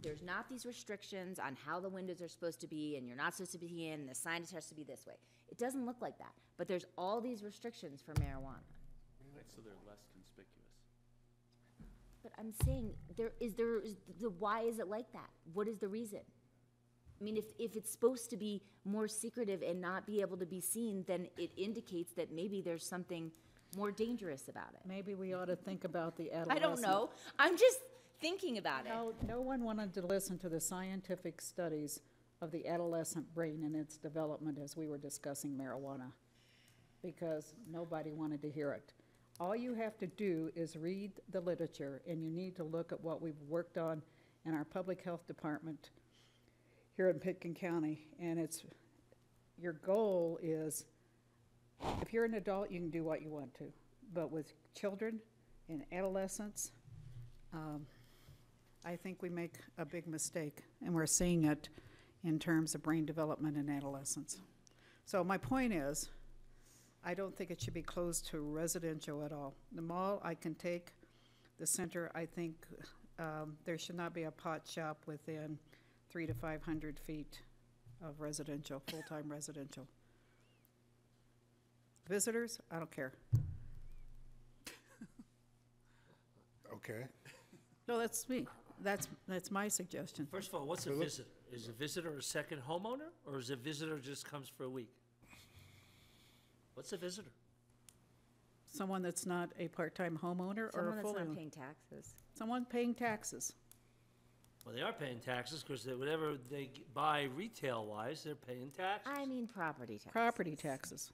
There's not these restrictions on how the windows are supposed to be, and you're not supposed to be in, and the signage has to be this way. It doesn't look like that, but there's all these restrictions for marijuana. Right, so they're less conspicuous. But I'm saying, why is it like that? What is the reason? If it's supposed to be more secretive and not be able to be seen, then it indicates that maybe there's something more dangerous about it. Maybe we ought to think about the adolescent. I don't know. I'm just thinking about it. No one wanted to listen to the scientific studies of the adolescent brain and its development as we were discussing marijuana, because nobody wanted to hear it. All you have to do is read the literature, and you need to look at what we've worked on in our public health department here in Pitkin County, and it's, your goal is, if you're an adult, you can do what you want to, but with children and adolescents, I think we make a big mistake, and we're seeing it in terms of brain development in adolescents. So my point is, I don't think it should be closed to residential at all. The mall, I can take. The center, I think there should not be a pot shop within 300 to 500 feet of residential, full-time residential. Visitors, I don't care. Okay. No, that's me. That's my suggestion. First of all, what's a visitor? Is a visitor a second homeowner, or is a visitor just comes for a week? What's a visitor? Someone that's not a part-time homeowner or Someone a that's fully. not paying taxes. Someone paying taxes. Well, they are paying taxes because whatever they buy retail-wise, they're paying taxes. I mean property taxes. Property taxes,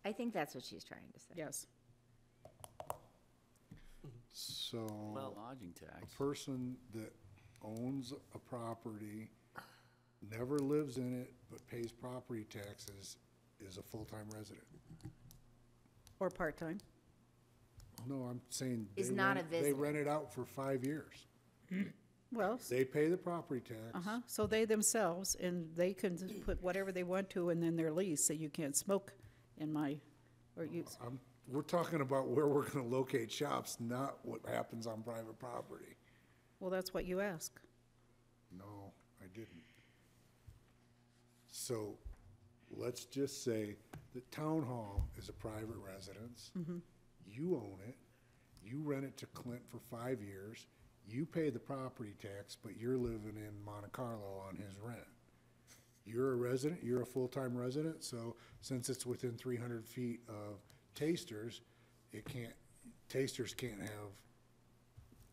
I think that's what she's trying to say. yes. So, Lodging tax. a person that owns a property, never lives in it, but pays property taxes, is a full-time resident. Or part-time. No, I'm saying Is they not a they visitor. rent it out for 5 years. Well, They pay the property tax. so they themselves, and they can just put whatever they want to in their lease, that you can't smoke in my, or use. We're talking about where we're gonna locate shops, not what happens on private property. Well, that's what you ask. No, I didn't. So, let's just say the town hall is a private residence. You own it, you rent it to Clint for 5 years, you pay the property tax, but you're living in Monte Carlo on his rent. You're a resident, you're a full-time resident, so since it's within 300 feet of Tasters, Tasters can't have,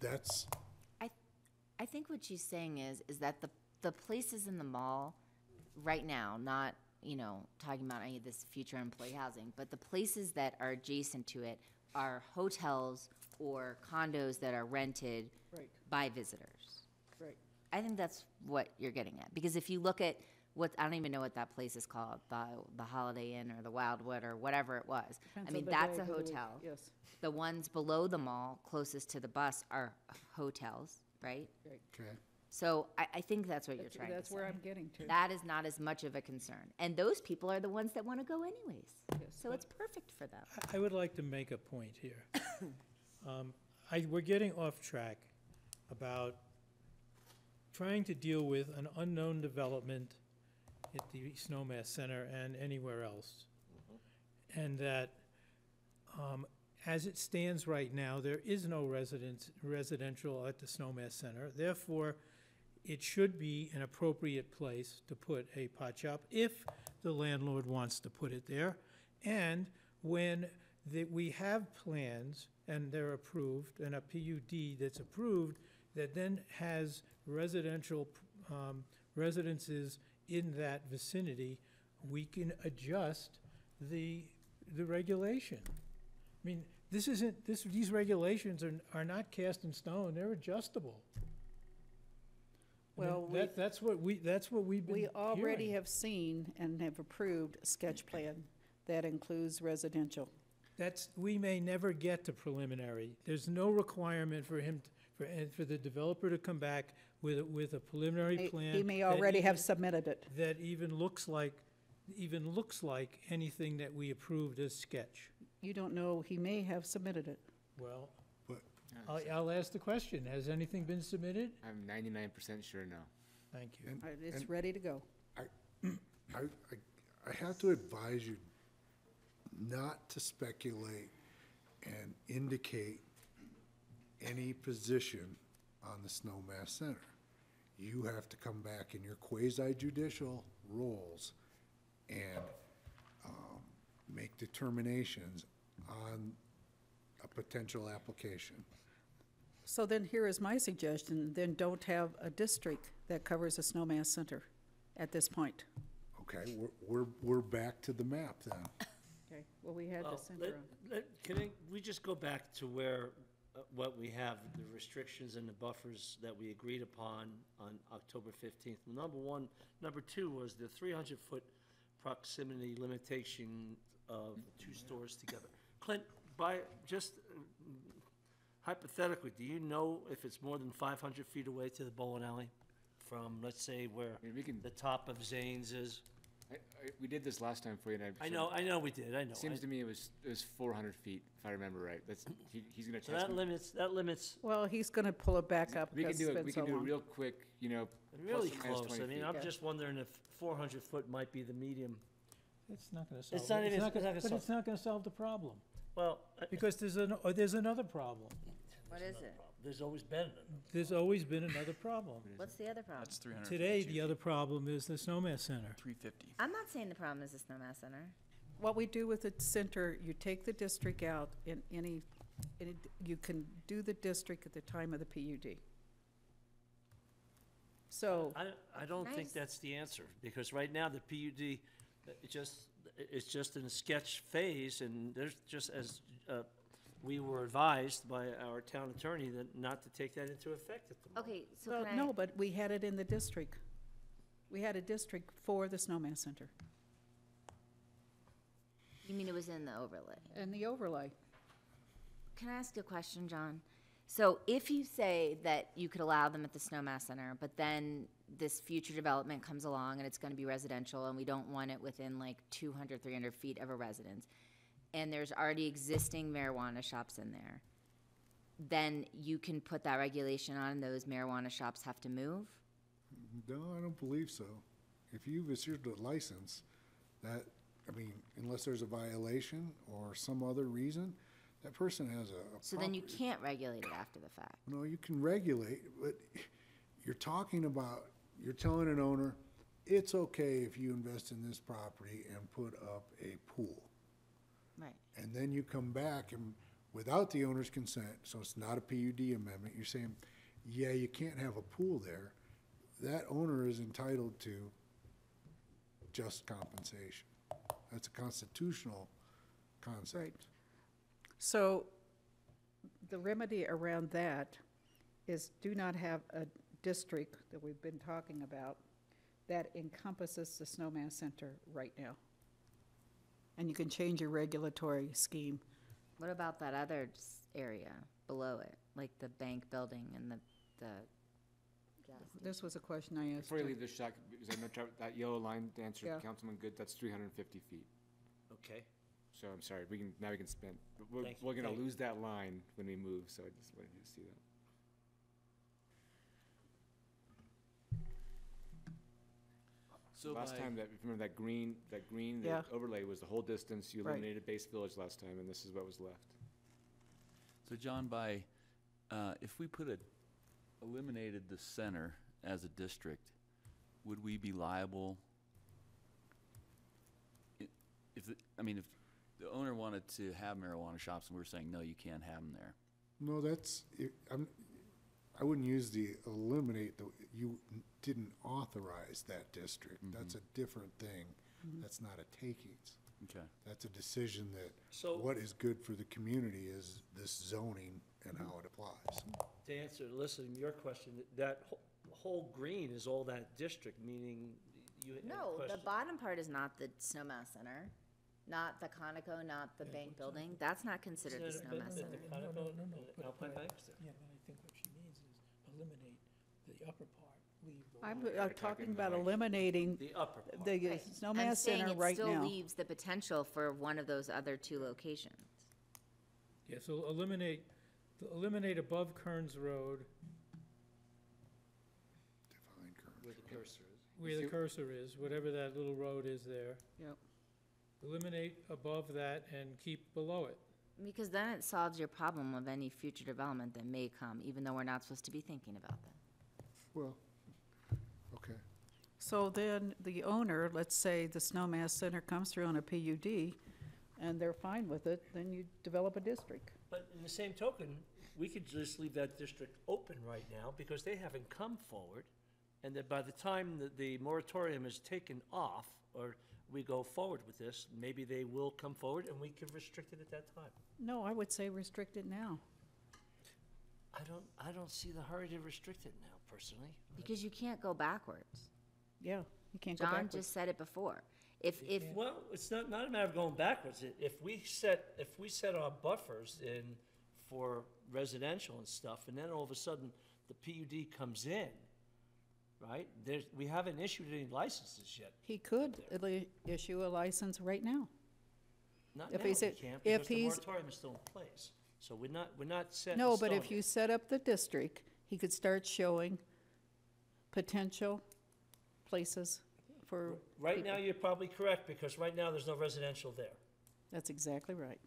that's, I think what she's saying is that the places in the mall right now, not, talking about any of this future employee housing, but the places that are adjacent to it are hotels or condos that are rented Right. by visitors. Right. I think that's what you're getting at, because if you look at I don't even know what that place is called, the Holiday Inn or the Wildwood or whatever it was. Depends I mean, on the that's day a of the week, hotel. yes. The ones below the mall, closest to the bus, are hotels, right? okay. So I think that's what you're trying to say. That's where I'm getting to. That is not as much of a concern. And those people are the ones that want to go anyways. Yes. So it's perfect for them. I would like to make a point here. We're getting off track about trying to deal with an unknown development at the Snowmass Center and anywhere else. And that, as it stands right now, there is no residential at the Snowmass Center. Therefore, it should be an appropriate place to put a pot shop if the landlord wants to put it there. And when we have plans and they're approved, and a PUD that's approved, that then has residential residences in that vicinity, we can adjust the regulation. I mean, these regulations are not cast in stone, they're adjustable. I mean, Well, that's what we've been We already hearing. have seen and have approved a sketch plan that includes residential. We may never get to preliminary. There's no requirement for him, for the developer to come back with a preliminary plan. He may that already have even- submitted it. That even looks like anything that we approved as sketch. You don't know, he may have submitted it. Well, But I'll ask the question, has anything been submitted? I'm 99% sure no. Thank you. It's ready to go. I have to advise you not to speculate and indicate any position on the Snowmass Center. You have to come back in your quasi-judicial roles and make determinations on a potential application. So then here is my suggestion, then don't have a district that covers a Snowmass Center at this point. Okay, we're back to the map then. Okay, well, we had the Well, center on. we just go back to where what we have, the restrictions and the buffers that we agreed upon on October 15th. Number one. Number two was the 300-foot proximity limitation of two stores together. Clint, just hypothetically, do you know if it's more than 500 feet away to the bowling alley from, let's say, where the top of Zane's is? We did this last time for you, and I know we did, I know. Seems to me it was 400 feet, if I remember right. He's gonna So test that me. Well, he's gonna pull it back up We can because do it's it, we been so can do a long. real quick, Really plus or minus close. 20 I mean, feet. I'm just wondering if 400 foot might be the medium. It's not gonna solve. It's not it. even- It's not it's gonna- not gonna But solve- it's not gonna solve the problem, Well, because there's another problem. What is it? there's always been. There's always been another problem. What's the other problem? That's 300. Today, the other problem is the Snowmass Center. 350. I'm not saying the problem is the Snowmass Center. What we do with the center, you take the district out in you can do the district at the time of the PUD. So, I don't think Nice. that's the answer, because right now the PUD, it's just in a sketch phase, and there's just as, we were advised by our town attorney that not to take that into effect at the moment. Okay, so well, can I? no, but we had it in the district. We had a district for the Snowmass Center You mean it was in the overlay? and the overlay. Can I ask you a question, John? So if you say that you could allow them at the Snowmass Center, but then this future development comes along and it's gonna be residential and we don't want it within like 200, 300 feet of a residence, and there's already existing marijuana shops in there, then you can put that regulation on and those marijuana shops have to move? No, I don't believe so. If you've issued a license, unless there's a violation or some other reason, that person has a So then you property. can't regulate it after the fact? No, you can regulate, but you're telling an owner, it's okay if you invest in this property and put up a pool. Right. And then you come back and without the owner's consent, so it's not a PUD amendment, you're saying, yeah, you can't have a pool there. That owner is entitled to just compensation. That's a constitutional concept. Right. So the remedy around that is do not have a district that we've been talking about that encompasses the Snowmass Center right now. And you can change your regulatory scheme. What about that other area below it, like the bank building and the gas station? This was a question I asked. Before you leave this, Shaq, because I know that yellow line, to answer Yeah. Councilman Good, that's 350 feet. Okay. So I'm sorry, now we can spend, we're Thank gonna you. lose that line when we move, so I just wanted you to see that. So Last by- time if you remember that green, Yeah. the overlay was the whole distance, you Right. eliminated base village last time, and this is what was left. So John, if we eliminated the center as a district, would we be liable? If the owner wanted to have marijuana shops and we were saying, no, you can't have them there. No, I wouldn't use the eliminate, you didn't authorize that district. That's a different thing. That's not a takings. Okay. That's a decision that So- what is good for the community is this zoning and how it applies. To answer, listen, your question, that whole green is all that district, meaning you had a No, the question. bottom part is not the Snowmass Center, not the Conoco, not the bank building. That's not considered the Isn't it- Snowmass isn't Center. it Conoco and Alpine Bank? Yeah, but I think what she means is eliminate the upper part, leave the. I'm lower. talking about eliminating The upper part. the Right. Snowmass I'm saying Center it right still now. leaves the potential for one of those other two locations. Yeah, so eliminate above Kearns Road, Define current. Where the cursor is. where the cursor is, whatever that little road is there. Yep. Eliminate above that and keep below it. Because then it solves your problem of any future development that may come, even though we're not supposed to be thinking about that. Well, okay. So then the owner, let's say the Snowmass Center comes through on a PUD and they're fine with it, then you develop a district. But in the same token, we could just leave that district open right now because they haven't come forward. And that by the time that the moratorium is taken off, or we go forward with this, maybe they will come forward and we can restrict it at that time. No, I would say restrict it now. I don't see the hurry to restrict it now, personally. Because you can't go backwards. Yeah, you can't go John backwards. just said it before. If Well, it's not a matter of going backwards. If we set our buffers in for residential and stuff, and then all of a sudden the PUD comes in, right? We haven't issued any licenses yet. He could issue a license right now. Not If now, he's we at- can't, if because the he's- moratorium is still in place. So we're not set in No, but stone if you yet. set up the district, he could start showing potential places for Right now, people. you're probably correct, because right now, there's no residential there, That's exactly right.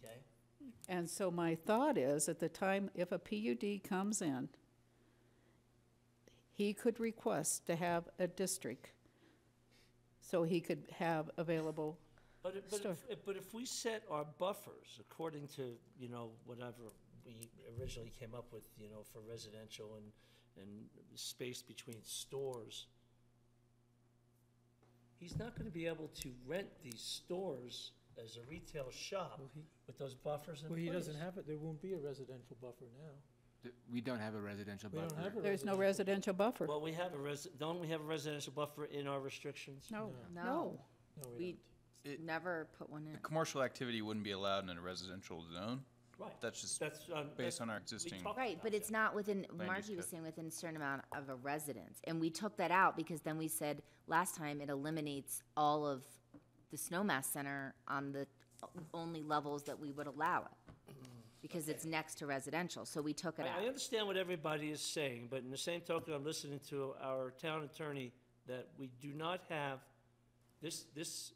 okay? And so my thought is, at the time, if a PUD comes in, he could request to have a district, so he could have available stuff. But if we set our buffers according to, whatever we originally came up with, for residential and space between stores, he's not gonna be able to rent these stores as a retail shop with those buffers in place. Well, he doesn't have it, there won't be a residential buffer now. We don't have a residential We buffer. don't have a There's no residential buffer. Well, don't we have a residential buffer in our restrictions? No, No. no. No, we we don't. never put one The in. commercial activity wouldn't be allowed in a residential zone. Right. That's just That's, based on our we existing. talked Right, about but it's that. not within, Land Margie use was code. saying within a certain amount of a residence. And we took that out because then we said, last time, it eliminates all of the Snowmass Center on the only levels that we would allow it. Because it's next to residential, so we took it I out. understand what everybody is saying, but in the same token, I'm listening to our town attorney that we do not have, this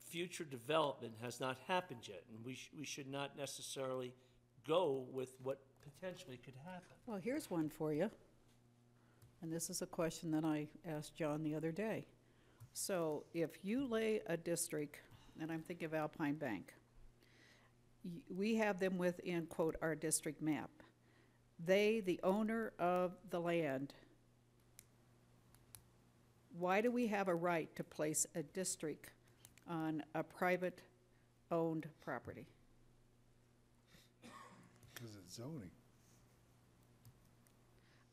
future development has not happened yet, and we should not necessarily go with what potentially could happen. Well, here's one for you. And this is a question that I asked John the other day. So if you lay a district, and I'm thinking of Alpine Bank, we have them within, quote, our district map. They, the owner of the land, why do we have a right to place a district on a private-owned property? Because it's zoning.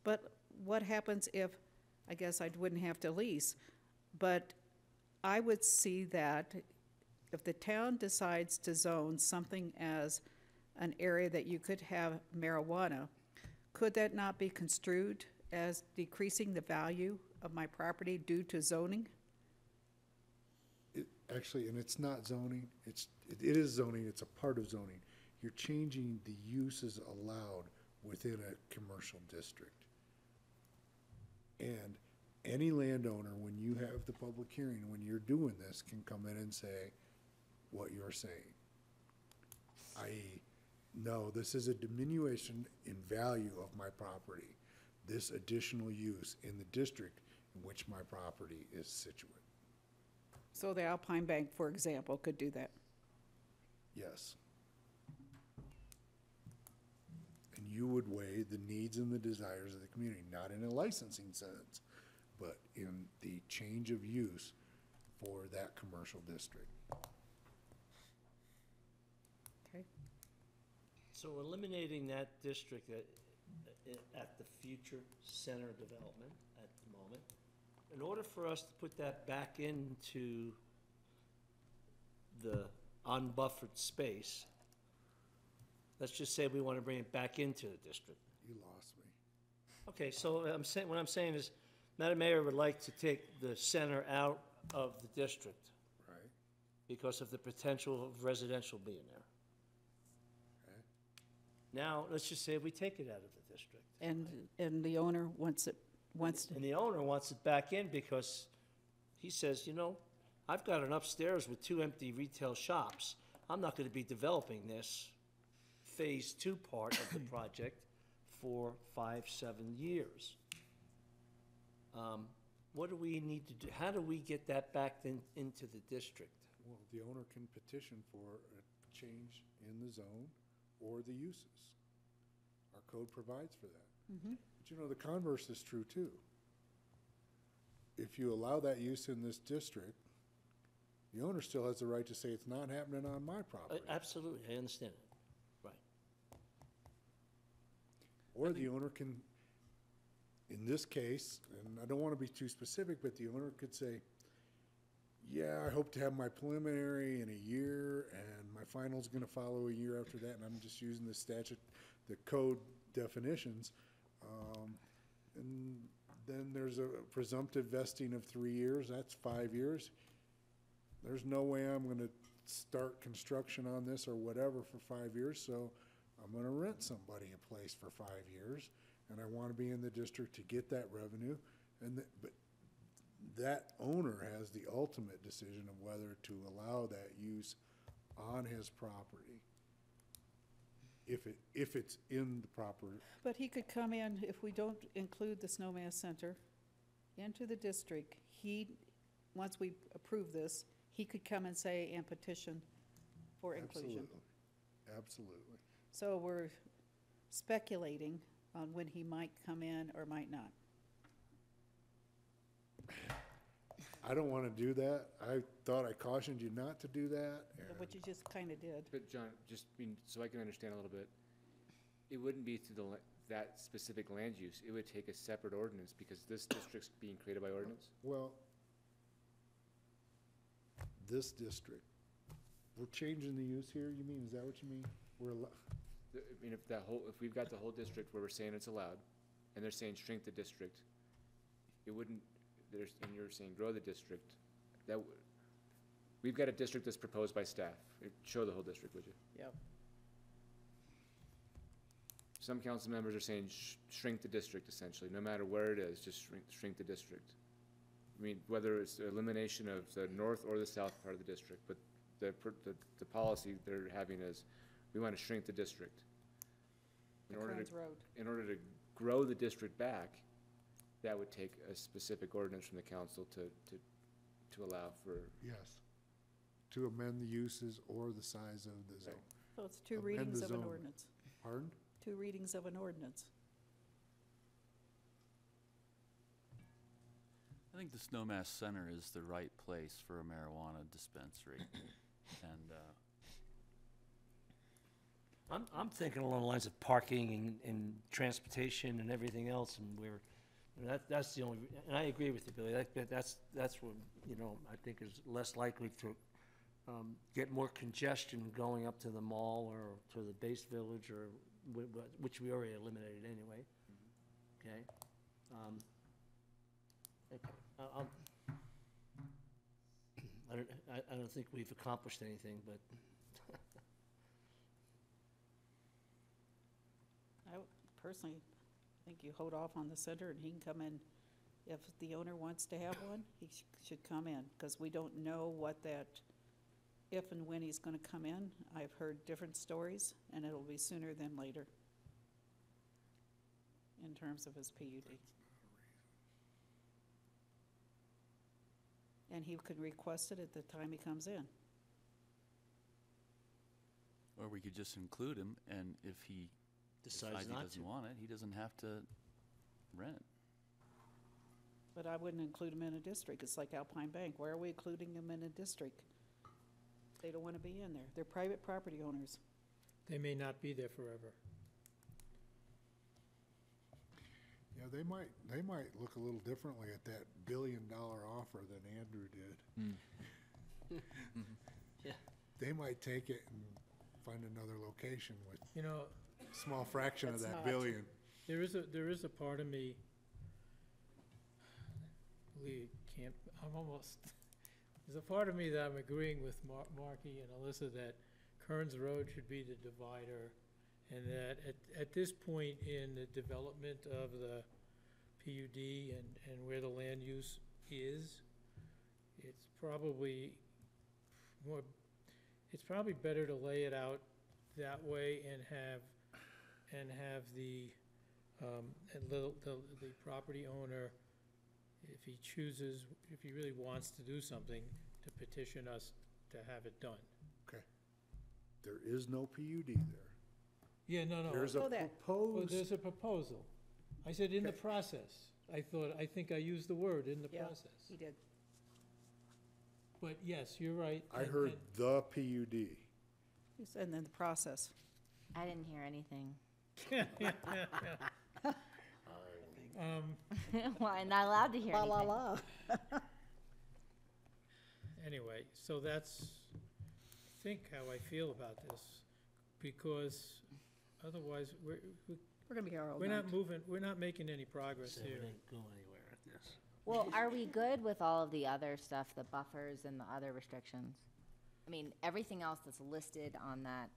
But what happens if, I guess I wouldn't have to lease, but I would see that if the town decides to zone something as an area that you could have marijuana, could that not be construed as decreasing the value of my property due to zoning? Actually, and it's not zoning, it is zoning, it's a part of zoning. You're changing the uses allowed within a commercial district. And any landowner, when you have the public hearing, when you're doing this, can come in and say what you're saying. I.e., no, this is a diminution in value of my property, this additional use in the district in which my property is situate. So the Alpine Bank, for example, could do that. Yes. And you would weigh the needs and the desires of the community, not in a licensing sense, but in the change of use for that commercial district. Okay. So eliminating that district at the future center development at the moment, in order for us to put that back into the unbuffered space, let's just say we want to bring it back into the district. You lost me. Okay, so what I'm saying is, Madam Mayor would like to take the center out of the district Right. because of the potential of residential being there. Okay. Now, let's just say we take it out of the district. And the owner wants to, And the owner wants it back in because he says, I've got an upstairs with 2 empty retail shops. I'm not gonna be developing this phase 2 part of the project for 5-7 years. What do we need to do? How do we get that back into the district? Well, the owner can petition for a change in the zone or the uses. Our code provides for that. But the converse is true too. If you allow that use in this district, the owner still has the right to say it's not happening on my property. Absolutely, I understand it, right. Or the owner can, in this case, and I don't want to be too specific, but the owner could say, yeah, I hope to have my preliminary in a year, and my final's gonna follow a year after that, and I'm just using the statute, the code definitions. And then there's a presumptive vesting of 3 years, that's 5 years. There's no way I'm gonna start construction on this or whatever for 5 years, so I'm gonna rent somebody a place for 5 years, and I wanna be in the district to get that revenue, but that owner has the ultimate decision of whether to allow that use on his property, if it's in the proper. But he could come in, if we don't include the Snowmass Center into the district, once we approve this, he could come and say, and petition for inclusion. Absolutely. So we're speculating on when he might come in or might not. I don't want to do that. I thought I cautioned you not to do that. But you just kind of did. But John, so I can understand a little bit, it wouldn't be through that specific land use. It would take a separate ordinance because this district's being created by ordinance. Well, this district, we're changing the use here, you mean? Is that what you mean? I mean, if we've got the whole district where we're saying it's allowed, and they're saying shrink the district, it wouldn't, and you're saying grow the district, we've got a district that's proposed by staff. Show the whole district, would you? Yep. Some council members are saying shrink the district, essentially, no matter where it is, just shrink the district. I mean, whether it's the elimination of the north or the south part of the district, but the policy they're having is, we want to shrink the district. In order to grow the district back, that would take a specific ordinance from the council to allow for. Yes, to amend the uses or the size of the zone. So it's two readings of an ordinance. Pardon? 2 readings of an ordinance. I think the Snowmass Center is the right place for a marijuana dispensary. And I'm thinking along the lines of parking and transportation and everything else, and that's the only, and I agree with you, Billy, that's what, I think is less likely to get more congestion going up to the mall or to the base village, or which we already eliminated anyway. Okay? I don't think we've accomplished anything, but I personally think you hold off on the center and he can come in. If the owner wants to have one, he should come in, because we don't know if and when he's gonna come in. I've heard different stories, and it'll be sooner than later in terms of his PUD. And he can request it at the time he comes in. or we could just include him, and if he decides he not doesn't to. want it, he doesn't have to rent. But I wouldn't include him in a district. It's like Alpine Bank. Why are we including them in a district? They don't want to be in there. They're private property owners. They may not be there forever. Yeah, they might look a little differently at that $1 billion offer than Andrew did. Yeah. They might take it and find another location with You know, a small fraction of That's that not. billion. there is a part of me, Lee, there's a part of me that I'm agreeing with Marky and Alyssa that Kearns Road should be the divider, and that at this point in the development of the PUD and where the land use is, it's probably better to lay it out that way and have the property owner, if he chooses, if he really wants to do something, to petition us to have it done. Okay. There is no PUD there. Yeah, no. There's a know that. Well, proposed, there's a proposal. I said in the Okay. process. I think I used the word in the Yeah. process. He did. But yes, you're right. I and- heard and the PUD. And then the process. I didn't hear anything. Well, I'm not allowed to hear La la anything. la. Anyway, so that's, I think, how I feel about this, because otherwise, We're gonna be here all we're night. not moving, we're not making any progress So here. we didn't go anywhere at this. Well, are we good with all of the other stuff, the buffers and the other restrictions? I mean, everything else that's listed on that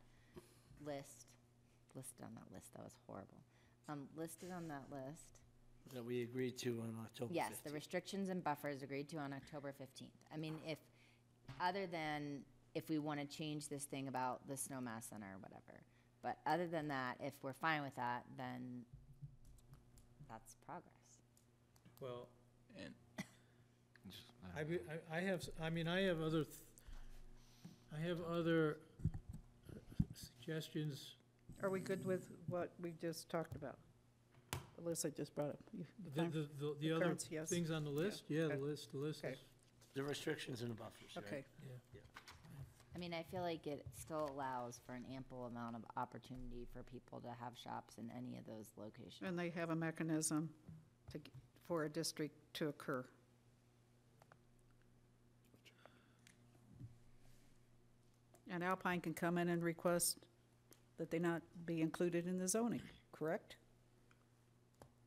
listed on that list, that was horrible. Listed on that list. That we agreed to on October 15th. Yes, the restrictions and buffers agreed to on October 15th. I mean, other than if we want to change this thing about the Snowmass Center or whatever. But other than that, if we're fine with that, then that's progress. Well, And just, I have other suggestions. Are we good with what we just talked about? Alyssa just brought up. The other currents, yes. things on the list? Yeah, Okay. the list Okay. is, The restrictions and the buffers, right? Okay. yeah. I mean, I feel like it still allows for an ample amount of opportunity for people to have shops in any of those locations. And they have a mechanism for a district to occur. And Alpine can come in and request that they not be included in the zoning, correct?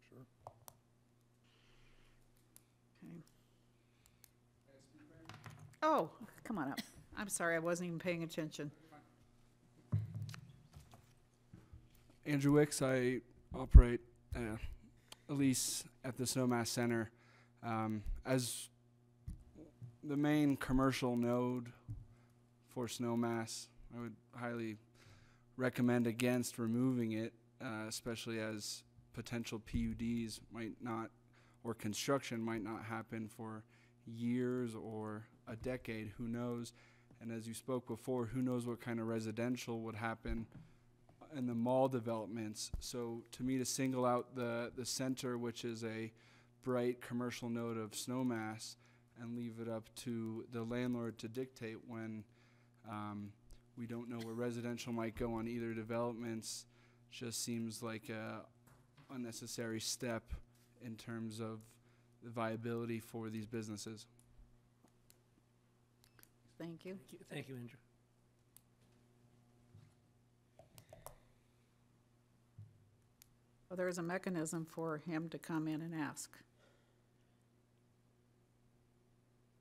Sure. Okay. Oh, come on up. I'm sorry, I wasn't even paying attention. Andrew Wicks, I operate a lease at the Snowmass Center. As the main commercial node for Snowmass, I would highly recommend against removing it, especially as potential PUDs might not, or construction might not happen for years or a decade, who knows? And as you spoke before, who knows what kind of residential would happen in the mall developments. So to me, to single out the center, which is a bright commercial node of Snowmass, and leave it up to the landlord to dictate when we don't know where residential might go on either developments, just seems like a unnecessary step in terms of the viability for these businesses. Thank you. Thank you, Andrew. Well, there is a mechanism for him to come in and ask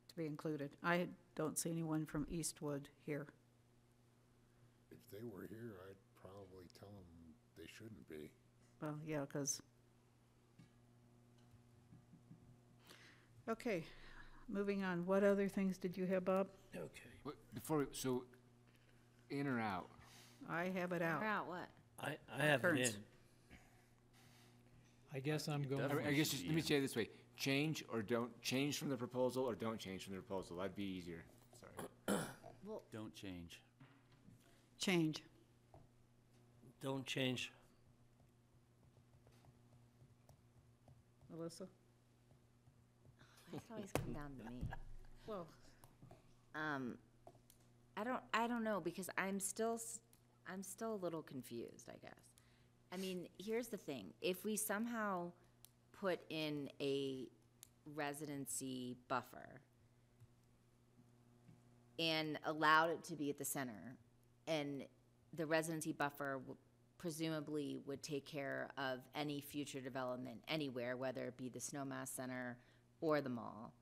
to be included. I don't see anyone from Eastwood here. If they were here, I'd probably tell them they shouldn't be. Well, yeah, because. Okay, moving on. What other things did you have, Bob? Okay. Before, so, in or out? I have it out. Or out what? I have it Currents. in. I guess I'm going. I guess just, let me say it this way, change or don't, change from the proposal or don't change from the proposal, that'd be easier, sorry. Well, Don't change. Change. Don't change. Alyssa? it's always come down to me. Well, I don't know, because I'm still a little confused, I guess. I mean, here's the thing. If we somehow put in a residency buffer and allowed it to be at the center, and the residency buffer presumably would take care of any future development anywhere, whether it be the Snowmass Center or the mall.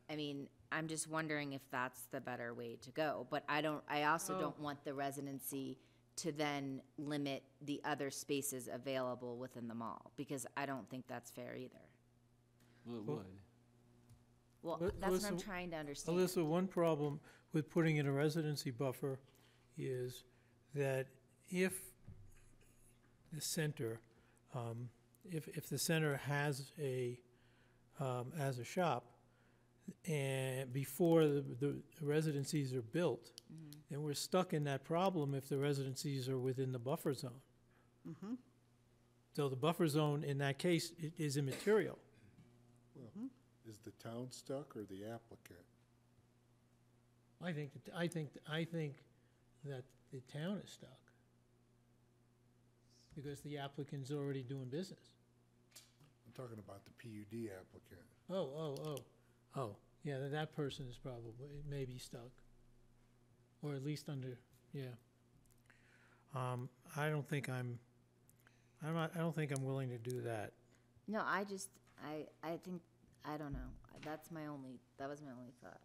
I mean, I'm just wondering if that's the better way to go. But I also don't want the residency to then limit the other spaces available within the mall, because I don't think that's fair either. Well, it Well- would. Well, But that's what I'm Alyssa- trying to understand. Alyssa, one problem with putting in a residency buffer is that if the center, if the center has a shop, and before the residencies are built, then we're stuck in that problem if the residencies are within the buffer zone. mm-hmm. So the buffer zone, in that case, is immaterial. Well, is the town stuck or the applicant? I think that the town is stuck. because the applicant's already doing business. I'm talking about the PUD applicant. Oh, yeah, that person is probably, may be stuck. Or at least under, yeah. I don't think I don't think I'm willing to do that. No, I think, I don't know. That was my only thought.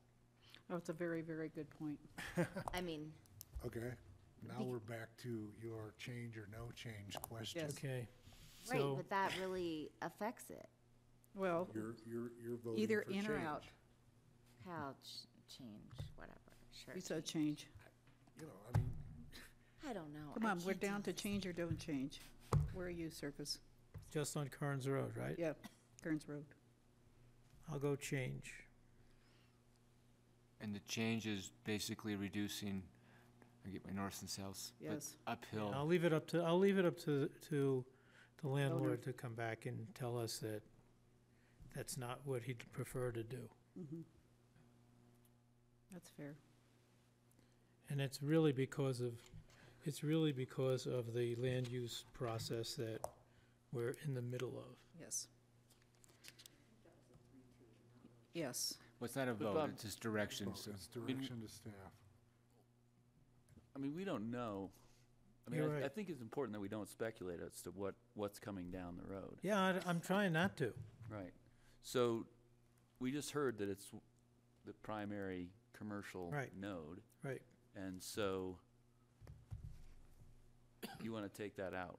Oh, it's a very, very good point. I mean, Okay, now we're back to your change or no change question. Yes. Okay. right, So, but that really affects it. Well, You're voting either for in or change. out. How change, whatever, sure. We said change. You know, I mean, I don't know. Come I on, we're can't down do to this. change or don't change. Where are you, Circus? just on Kearns Road, right? Yeah, Kearns Road. I'll go change. And the change is basically reducing, I get my north and south, but Yes. uphill. I'll leave it up to the landlord to come back and tell us that that's not what he'd prefer to do. That's fair. And it's really because of the land use process that we're in the middle of. Yes. Yes. Well, it's not a vote, it's just direction, so. it's direction to staff. I mean, we don't know. I mean, You're I right. think it's important that we don't speculate as to what's coming down the road. Yeah, I'm trying not to. Right. So, we just heard that it's the primary commercial Right. node. Right. And so, you want to take that out.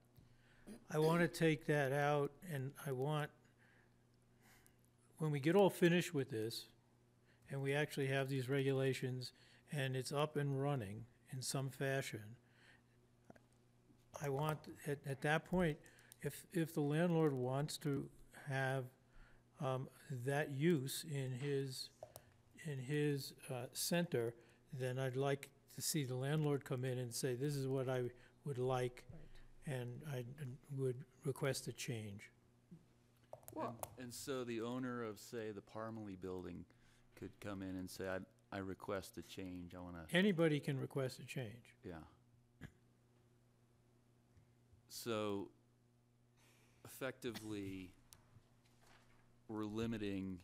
I want to take that out, and I want, when we get all finished with this, and we actually have these regulations, and it's up and running in some fashion, I want, at that point, if the landlord wants to have that use in his center, then I'd like to see the landlord come in and say, this is what I would like, and I would request a change. And so the owner of, say, the Parmalee building could come in and say, I request a change, I want to, Anybody can request a change. yeah. So, effectively, we're limiting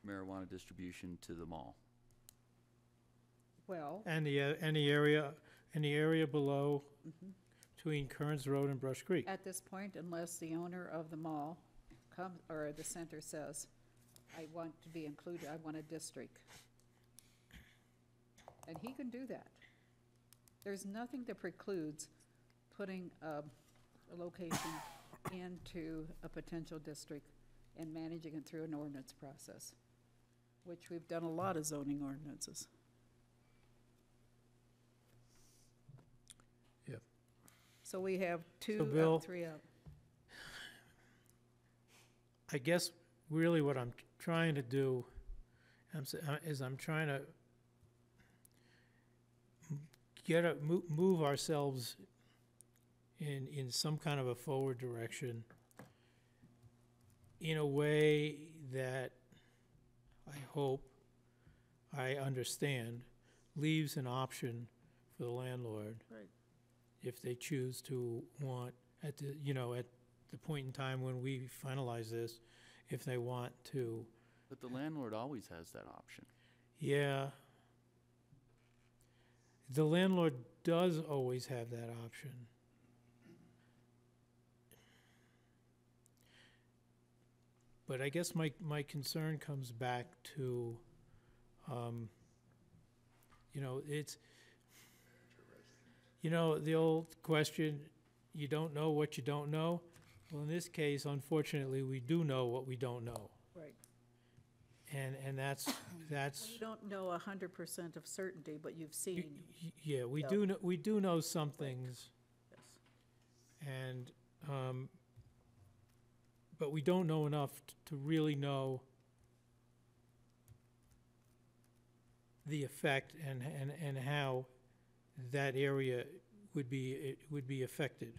marijuana distribution to the mall. Well, And the area below, between Kearns Road and Brush Creek. at this point, unless the owner of the mall comes, or the center says, I want to be included, I want a district. And he can do that. There's nothing that precludes putting a location into a potential district and managing it through an ordinance process, which we've done a lot of zoning ordinances. Yep. So we have So, two Bill- out, three out. I guess really what I'm trying to do is I'm trying to move ourselves in some kind of a forward direction in a way that I hope, I understand, leaves an option for the landlord. Right. If they choose to want, at the point in time when we finalize this, if they want to, But the landlord always has that option. yeah. The landlord does always have that option. But I guess my concern comes back to, it's, the old question, you don't know what you don't know. Well, in this case, unfortunately, we do know what we don't know. Right. And that's, You don't know 100% of certainty, but you've seen. yeah, we Yeah. do know some things. Yes. And, but we don't know enough to really know the effect and how that area would be affected.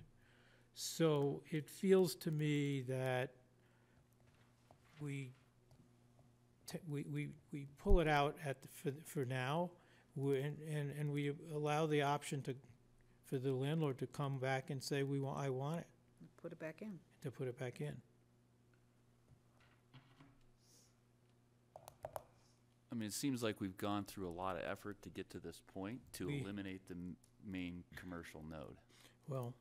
So it feels to me that we pull it out for now, and we allow the option for the landlord to come back and say, I want it, Put it back in. to put it back in. I mean, it seems like we've gone through a lot of effort to get to this point to We- eliminate the main commercial node. Well,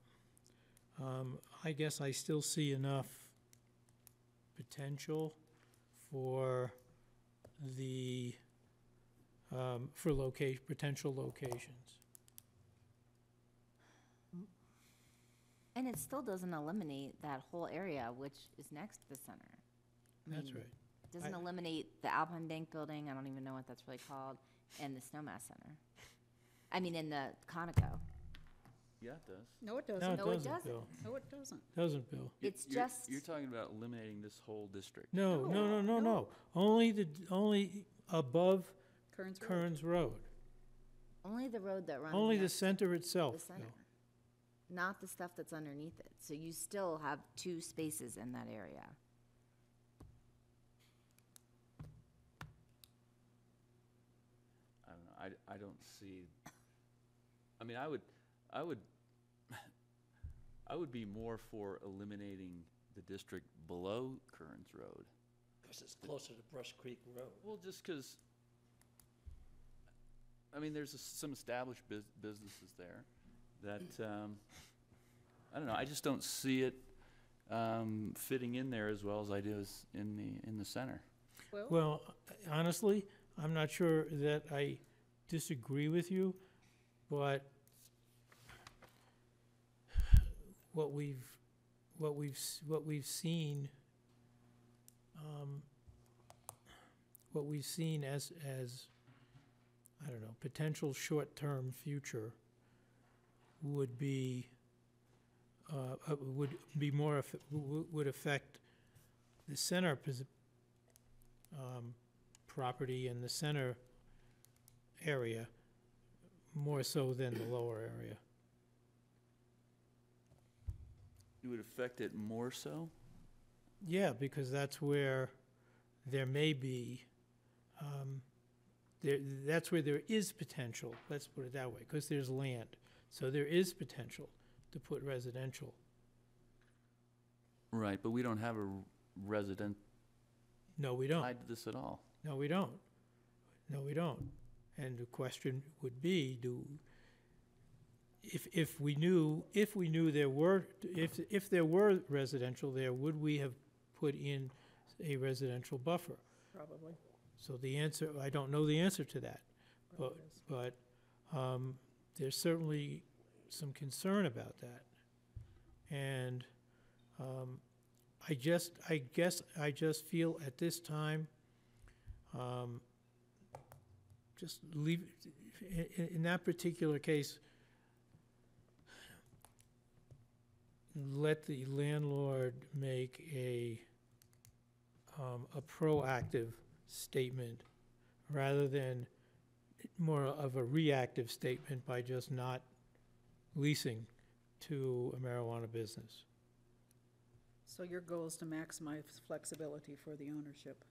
I guess I still see enough potential for the, for potential locations. And it still doesn't eliminate that whole area, which is next to the center. I That's mean, right. It doesn't eliminate the Alpine Bank building, I don't even know what that's really called, and the Snowmass Center. I mean, in the Conoco. Yeah, it does. No, it doesn't. No, it No, it doesn't, doesn't. Bill. No, it doesn't. Doesn't, Bill. It's You're- just. You're talking about eliminating this whole district. No, no, no, no, no. no. Only above Kearns Road. Kearns Road. Only the road that runs. Only the next to center itself, the center. Bill. Not the stuff that's underneath it. So you still have 2 spaces in that area. I don't know, I don't see, I mean, I would I would be more for eliminating the district below Kearns Road. Because it's closer to Brush Creek Road. Well, just because, I mean, there's some established businesses there that, I don't know, I just don't see it fitting in there as well as I do as in the center. Well, honestly, I'm not sure that I disagree with you, but what we've seen, as I don't know, potential short-term future would be would affect the center property in the center area more so than the lower area. It would affect it more so? Yeah, because that's where there may be, that's where there is potential, let's put it that way, because there's land. So there is potential to put residential. Right, but we don't have a resident No, we don't. tied to this at all. No, we don't. No, we don't. And the question would be, if we knew there were, if there were residential there, would we have put in a residential buffer? Probably. So the answer, I don't know the answer to that, but there's certainly some concern about that. And I guess I just feel at this time, just leave, in that particular case, let the landlord make a proactive statement rather than more of a reactive statement by just not leasing to a marijuana business. So your goal is to maximize flexibility for the ownership?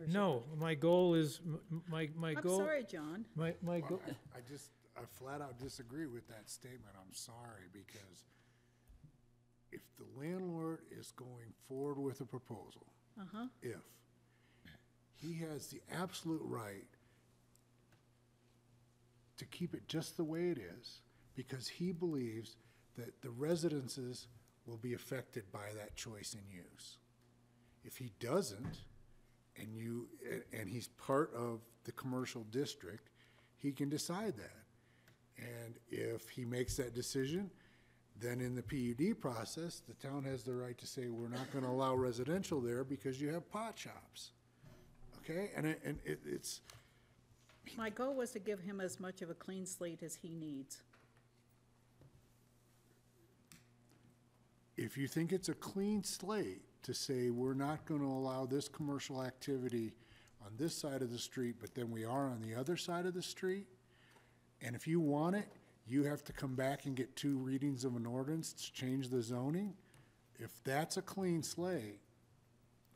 No, my goal is, my goal. I'm sorry, John. My goal. I flat out disagree with that statement. I'm sorry, because if the landlord is going forward with a proposal, if he has the absolute right to keep it just the way it is, because he believes that the residences will be affected by that choice in use. If he doesn't, and he's part of the commercial district, he can decide that. And if he makes that decision, then in the PUD process, the town has the right to say, we're not gonna allow residential there because you have pot shops. Okay, and it's. My goal was to give him as much of a clean slate as he needs. If you think it's a clean slate to say, we're not gonna allow this commercial activity on this side of the street, but then we are on the other side of the street, and if you want it, you have to come back and get 2 readings of an ordinance to change the zoning. If that's a clean slate,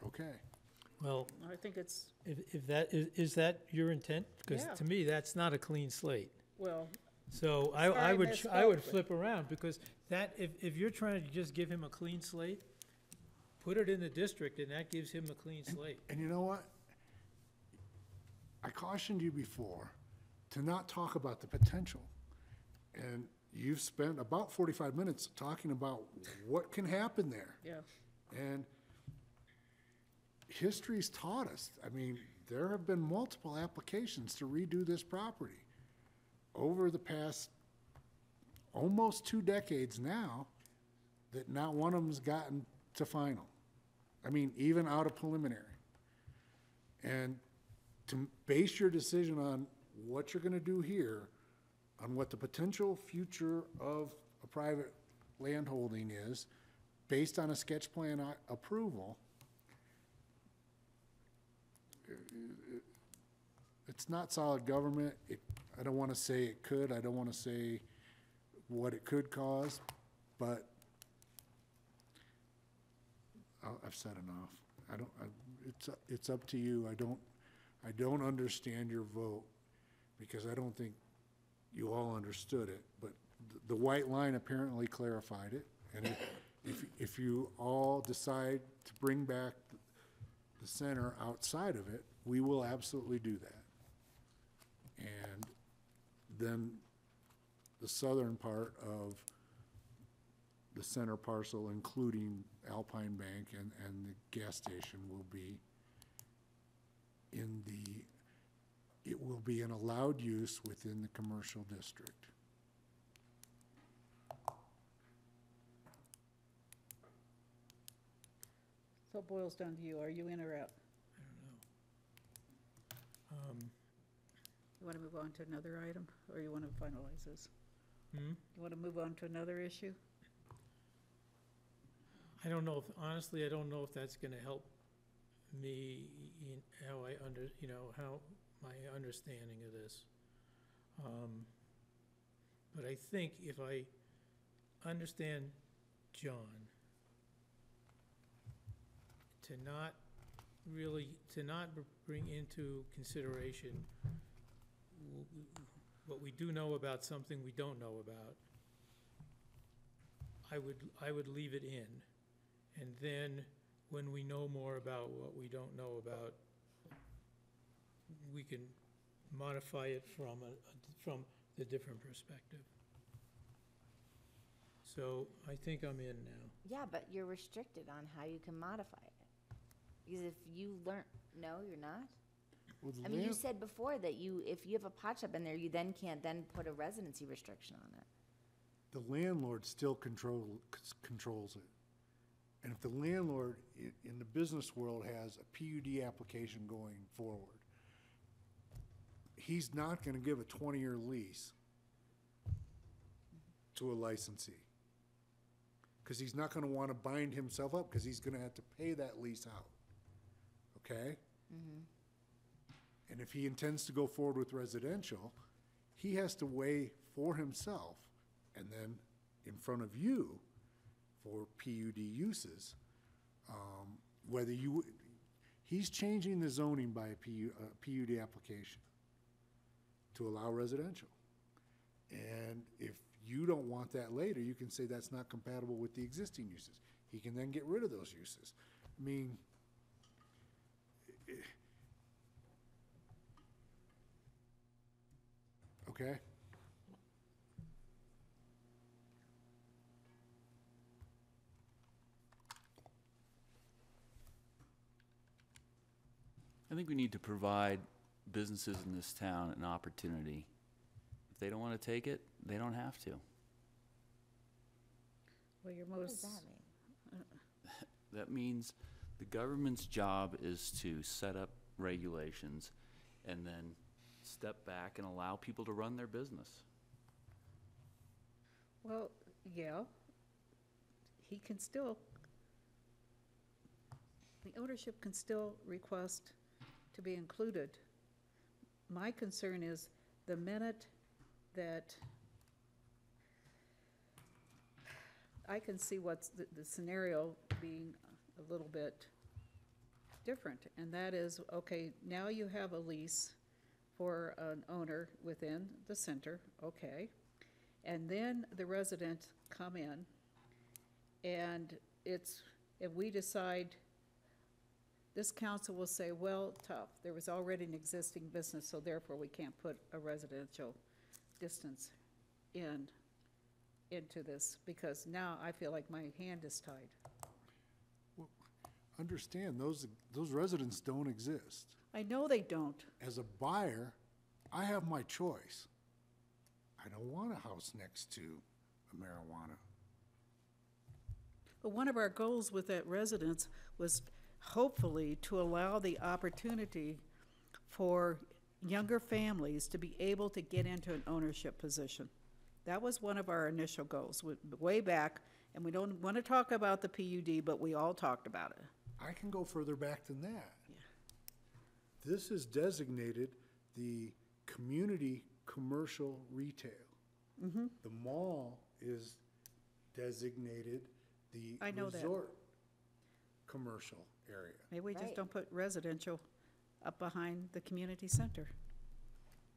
okay. Well, I think it's, if that, is that your intent? Because Yeah. to me, that's not a clean slate. well, So Sorry, I would misspoke. flip around, because that, if you're trying to just give him a clean slate, put it in the district, and that gives him a clean slate. And you know what? I cautioned you before to not talk about the potential. And you've spent about 45 minutes talking about what can happen there. Yeah. And history's taught us, I mean, there have been multiple applications to redo this property over the past almost 2 decades now, that not one of them's gotten to final. I mean, even out of preliminary. And to base your decision on what you're gonna do here, on what the potential future of a private landholding is, based on a sketch plan approval, it's not solid government. I don't wanna say it could, I don't wanna say what it could cause, but I've said enough. It's up to you. I don't understand your vote, because I don't think you all understood it, but the white line apparently clarified it. And if you all decide to bring back the center outside of it, we will absolutely do that. And then the southern part of the center parcel, including Alpine Bank and the gas station, will be it will be an allowed use within the commercial district. So it boils down to you, are you in or out? You wanna move on to another item, or you wanna finalize this? You wanna move on to another issue? I don't know honestly, I don't know if that's gonna help me in how how my understanding of this. But I think if I understand John, to not bring into consideration what we do know about something we don't know about, I would leave it in. And then, when we know more about what we don't know about, we can modify it from the different perspective. So I think I'm in now. Yeah, but you're restricted on how you can modify it. Because if you no, you're not? Well, I mean, you said before that if you have a pot shop in there, you then can't then put a residency restriction on it. The landlord still controls it. And if the landlord in the business world has a PUD application going forward, he's not gonna give a 20-year lease to a licensee. Because he's not gonna wanna bind himself up, because he's gonna have to pay that lease out. Okay? And if he intends to go forward with residential, he has to weigh for himself, and then in front of you, for PUD uses, whether he's changing the zoning by a PUD application to allow residential. And if you don't want that later, you can say that's not compatible with the existing uses. He can then get rid of those uses. I mean, okay? I think we need to provide businesses in this town an opportunity. If they don't want to take it, they don't have to. Well, your What does most, that mean? That means the government's job is to set up regulations and then step back and allow people to run their business. well, yeah, he can still, the ownership can still request to be included. My concern is the minute that I can see what's the scenario being a little bit different, and that is, okay, now you have a lease for an owner within the center, okay. And then the residents come in, and if we decide, this council will say, well, tough, there was already an existing business, so therefore we can't put a residential distance into this, because now I feel like my hand is tied. Understand, those residents don't exist. I know they don't. As a buyer, I have my choice. I don't want a house next to a marijuana. But one of our goals with that residence was hopefully to allow the opportunity for younger families to be able to get into an ownership position. That was one of our initial goals, way back, and we don't want to talk about the PUD, but we all talked about it. I can go further back than that. This is designated the community commercial retail. Mm-hmm. The mall is designated the I know that. resort commercial area. Maybe we just Right. don't put residential up behind the community center.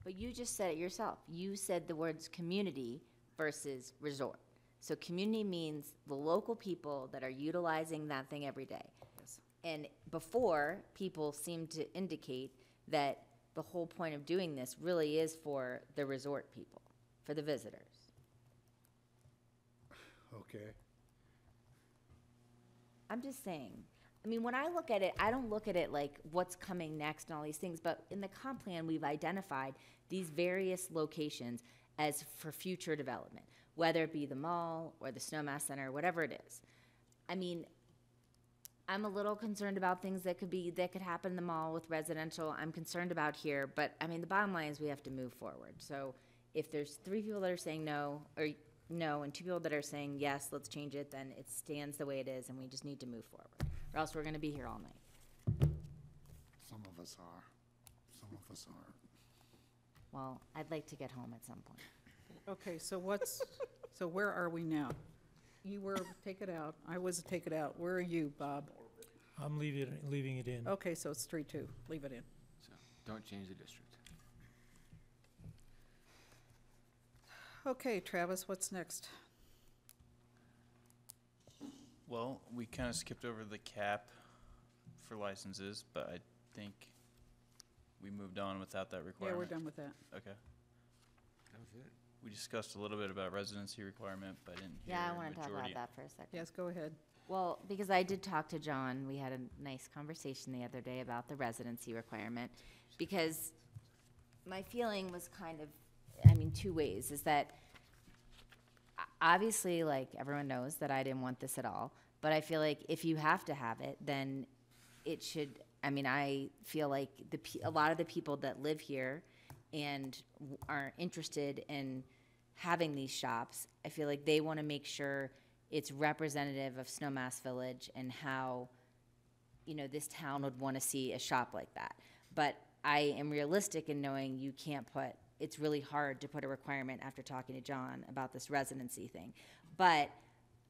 But you just said it yourself. You said the words community versus resort. So community means the local people that are utilizing that thing every day. Yes. And before, people seemed to indicate that the whole point of doing this really is for the resort people, for the visitors. Okay. I'm just saying. I mean, when I look at it, I don't look at it like what's coming next and all these things, but in the comp plan, we've identified these various locations as for future development, whether it be the mall or the Snowmass Center, whatever it is. I mean, I'm a little concerned about things that could happen in the mall with residential. I'm concerned about here, but I mean, the bottom line is we have to move forward. So if there's 3 people that are saying no, or no, and 2 people that are saying yes, let's change it, then it stands the way it is, and we just need to move forward, or else we're gonna be here all night. Some of us are, some of us aren't. Well, I'd like to get home at some point. Okay, so so where are we now? You were take it out, I was take it out. Where are you, Bob? I'm leaving it in. Okay, so it's 3-2, leave it in. So don't change the district. Okay, Travis, what's next? Well, we kind of skipped over the cap for licenses, but I think we moved on without that Yeah, requirement. we're done with that. Okay. That was it. We discussed a little bit about residency requirement, but I didn't hear Yeah, I a wanna talk about majority. that for a second. Yes, go ahead. Well, because I did talk to John, we had a nice conversation the other day about the residency requirement, because my feeling was kind of, I mean, 2 ways, is that obviously, like, everyone knows that I didn't want this at all, but I feel like if you have to have it, then it should, I mean, I feel like a lot of the people that live here and are interested in having these shops, I feel like they want to make sure it's representative of Snowmass Village and how, you know, this town would want to see a shop like that. But I am realistic in knowing you can't put, it's really hard to put a requirement after talking to John about this residency thing. But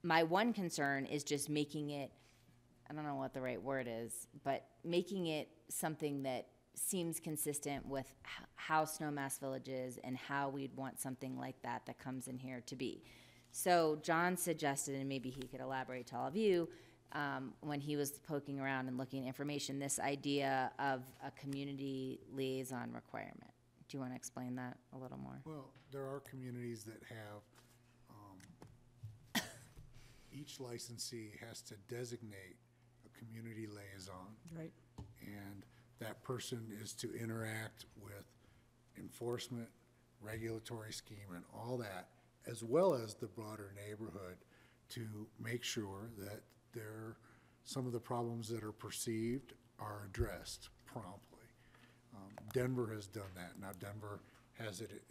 my one concern is just making it, I don't know what the right word is, but making it something that seems consistent with how Snowmass Village is and how we'd want something like that comes in here to be. So John suggested, and maybe he could elaborate to all of you, when he was poking around and looking at information, this idea of a community liaison requirement. Do you want to explain that a little more? Well, there are communities that have, each licensee has to designate a community liaison. Right. And that person is to interact with enforcement, regulatory scheme, and all that, as well as the broader neighborhood, to make sure that some of the problems that are perceived are addressed promptly. Denver has done that. Now Denver has it,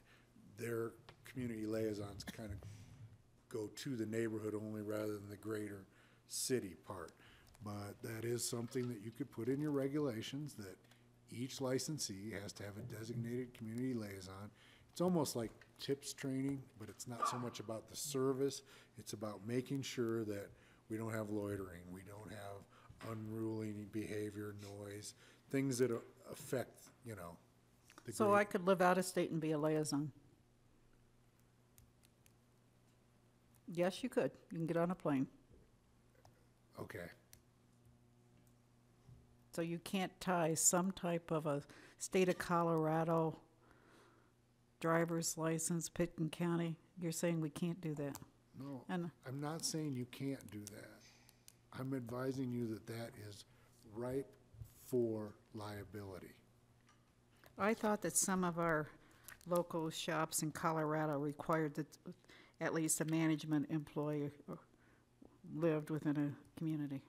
their community liaisons kind of go to the neighborhood only rather than the greater city part. But that is something that you could put in your regulations, that each licensee has to have a designated community liaison. It's almost like tips training, but it's not so much about the service. It's about making sure that we don't have loitering, we don't have unruly behavior, noise, things that affect, you know, So I could live out of state and be a liaison? Yes, you could. You can get on a plane. Okay. So you can't tie some type of a state of Colorado driver's license, Pitkin County? You're saying we can't do that? No, And I'm not saying you can't do that. I'm advising you that that is ripe for liability. I thought that some of our local shops in Colorado required that at least a management employee lived within a community.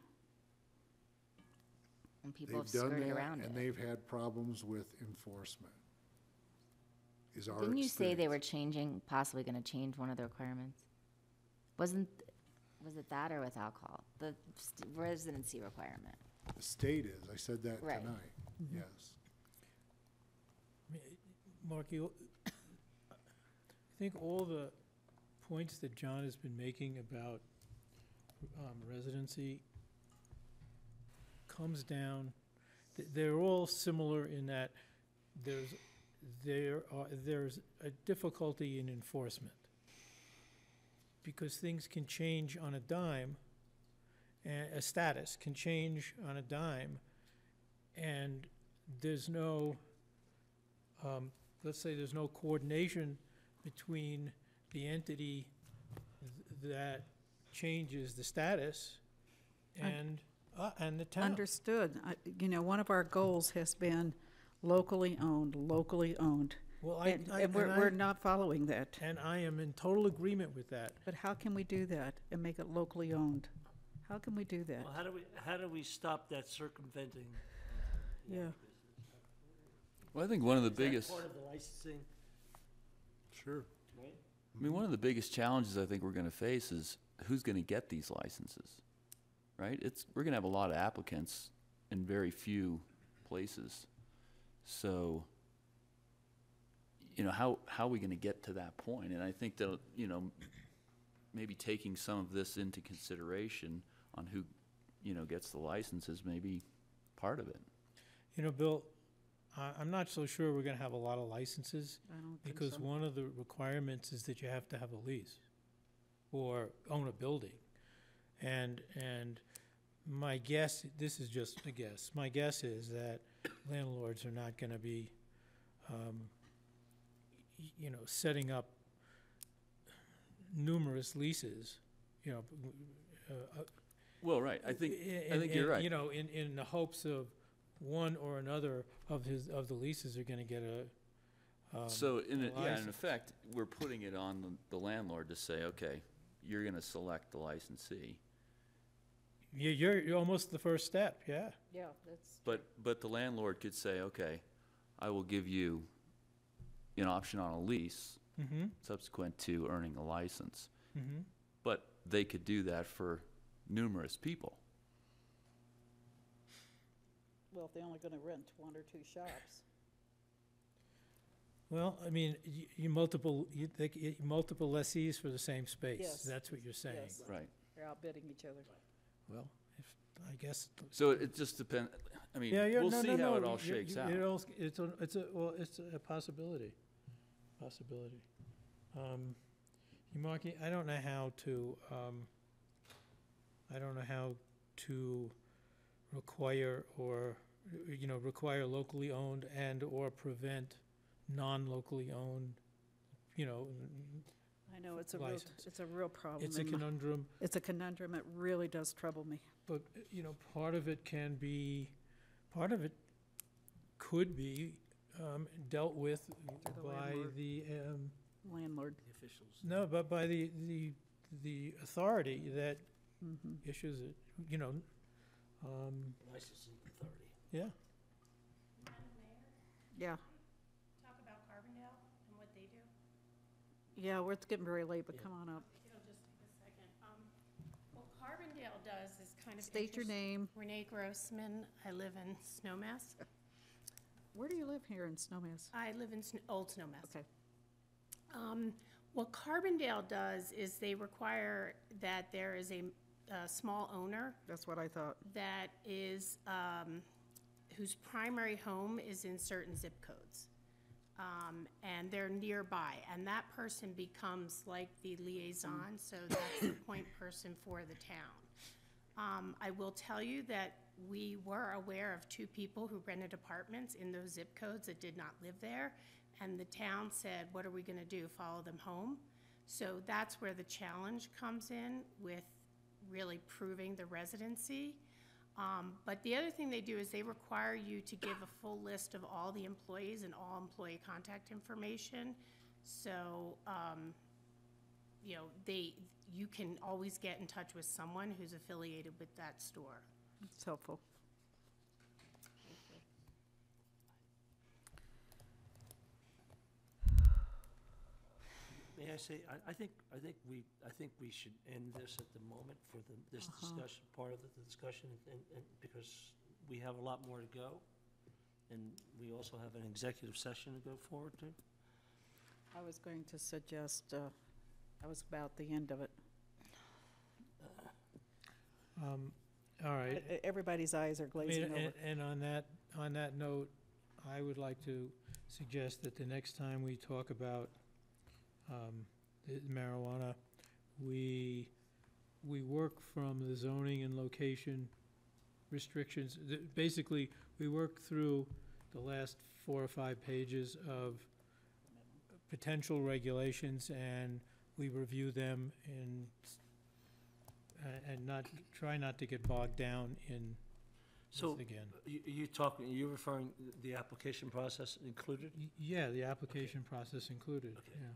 And people have They've done skirted that, around and it. they've had problems with enforcement. Is our Didn't you say they experience. were changing, possibly gonna change one of the requirements? Was it that or with alcohol? The residency requirement? The state is, I said that Right. tonight, yes. Mark, I think all the points that John has been making about residency comes down, they're all similar in that there's a difficulty in enforcement. Because things can change on a dime, and a status can change on a dime, and there's no, let's say there's no coordination between the entity that changes the status and the town. Understood. You know, one of our goals has been locally owned, locally owned. Well, And we're not following that. And I am in total agreement with that. But how can we do that and make it locally owned? How can we do that? Well, how do we stop that circumventing? Yeah. Well, I think one of the Is that biggest, part of the licensing, Sure. right? I mean, one of the biggest challenges I think we're gonna face is who's gonna get these licenses, right? We're gonna have a lot of applicants in very few places. So, you know, how are we gonna get to that point? And I think that, you know, maybe taking some of this into consideration on who, you know, gets the licenses may be part of it. You know, Bill, I'm not so sure we're gonna have a lot of licenses, I don't think because so. one of the requirements is that you have to have a lease or own a building. And my guess, this is just a guess, my guess is that landlords are not gonna be, you know, setting up numerous leases, you know, Well, right, I think in- you're right. You know, in the hopes of one or another of the leases are gonna get a, So in license. effect, we're putting it on the landlord to say, okay, you're gonna select the licensee. You're almost the first step, yeah. Yeah, that's. But the landlord could say, okay, I will give you an option on a lease Mm-hmm, subsequent to earning a license. mm-hmm. But they could do that for numerous people. Well, if they're only gonna rent one or two shops. Well, I mean, you multiple lessees for the same space. Yes. That's what you're saying. Yes. Right. They're outbidding each other. Well, I guess. So it just depends, I mean, Yeah, we'll see how it all shakes out. It's a possibility. Marky, I don't know how to require require locally owned and or prevent non-locally owned, you know, I know, it's license. a real problem. It's a in my- conundrum. It's a conundrum. It really does trouble me. But, you know, part of it could be dealt with the by landlord. the, Landlord. no, but by the authority that Mhm. issues it, you know, Licensing authority. yeah. Yeah, Talk about Carbondale and what they do. yeah, it's getting very late, but come on up. It'll just take a second. What Carbondale does is kind of. State your name. Renee Grossman. I live in Snowmass. Where do you live here in Snowmass? I live in Old Snowmass. Okay. What Carbondale does is they require that there is a small owner That's what I thought. that is, whose primary home is in certain zip codes. and they're nearby, and that person becomes like the liaison, so that's the point person for the town. I will tell you that we were aware of 2 people who rented apartments in those zip codes that did not live there, and the town said, what are we gonna do, follow them home? So that's where the challenge comes in with really proving the residency. But the other thing they do is they require you to give a full list of all the employees and all employee contact information. So, you know, you can always get in touch with someone who's affiliated with that store. It's helpful. May I say, I think we should end this at the moment for this discussion, part of the discussion, and because we have a lot more to go, and we also have an executive session to go forward to. I was going to suggest, that was about the end of it. All right. Everybody's eyes are glazing over. And on that note, I would like to suggest that the next time we talk about the marijuana, we work from the zoning and location restrictions. Basically, we work through the last 4 or 5 pages of potential regulations, and we review them and try not to get bogged down in So, this again. you're referring, the application process included? Yeah, the application process included, Okay. yeah.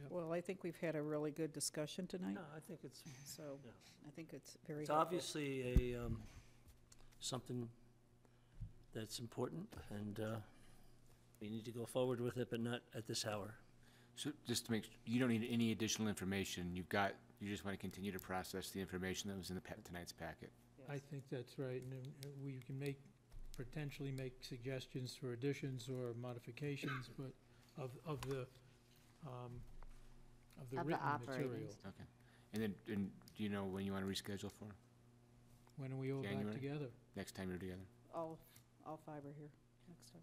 Yep. Well, I think we've had a really good discussion tonight, No, I think it's, so yeah. I think it's very It's helpful. obviously something that's important, and we need to go forward with it, but not at this hour. So just to make, you don't need any additional information. You just want to continue to process the information that was in the tonight's packet. I think that's right, and we can potentially make suggestions for additions or modifications, but of the written operating material. Okay. And then, do you know when you want to reschedule for? When are we all back January? together? Next time you're together? All 5 are here next time.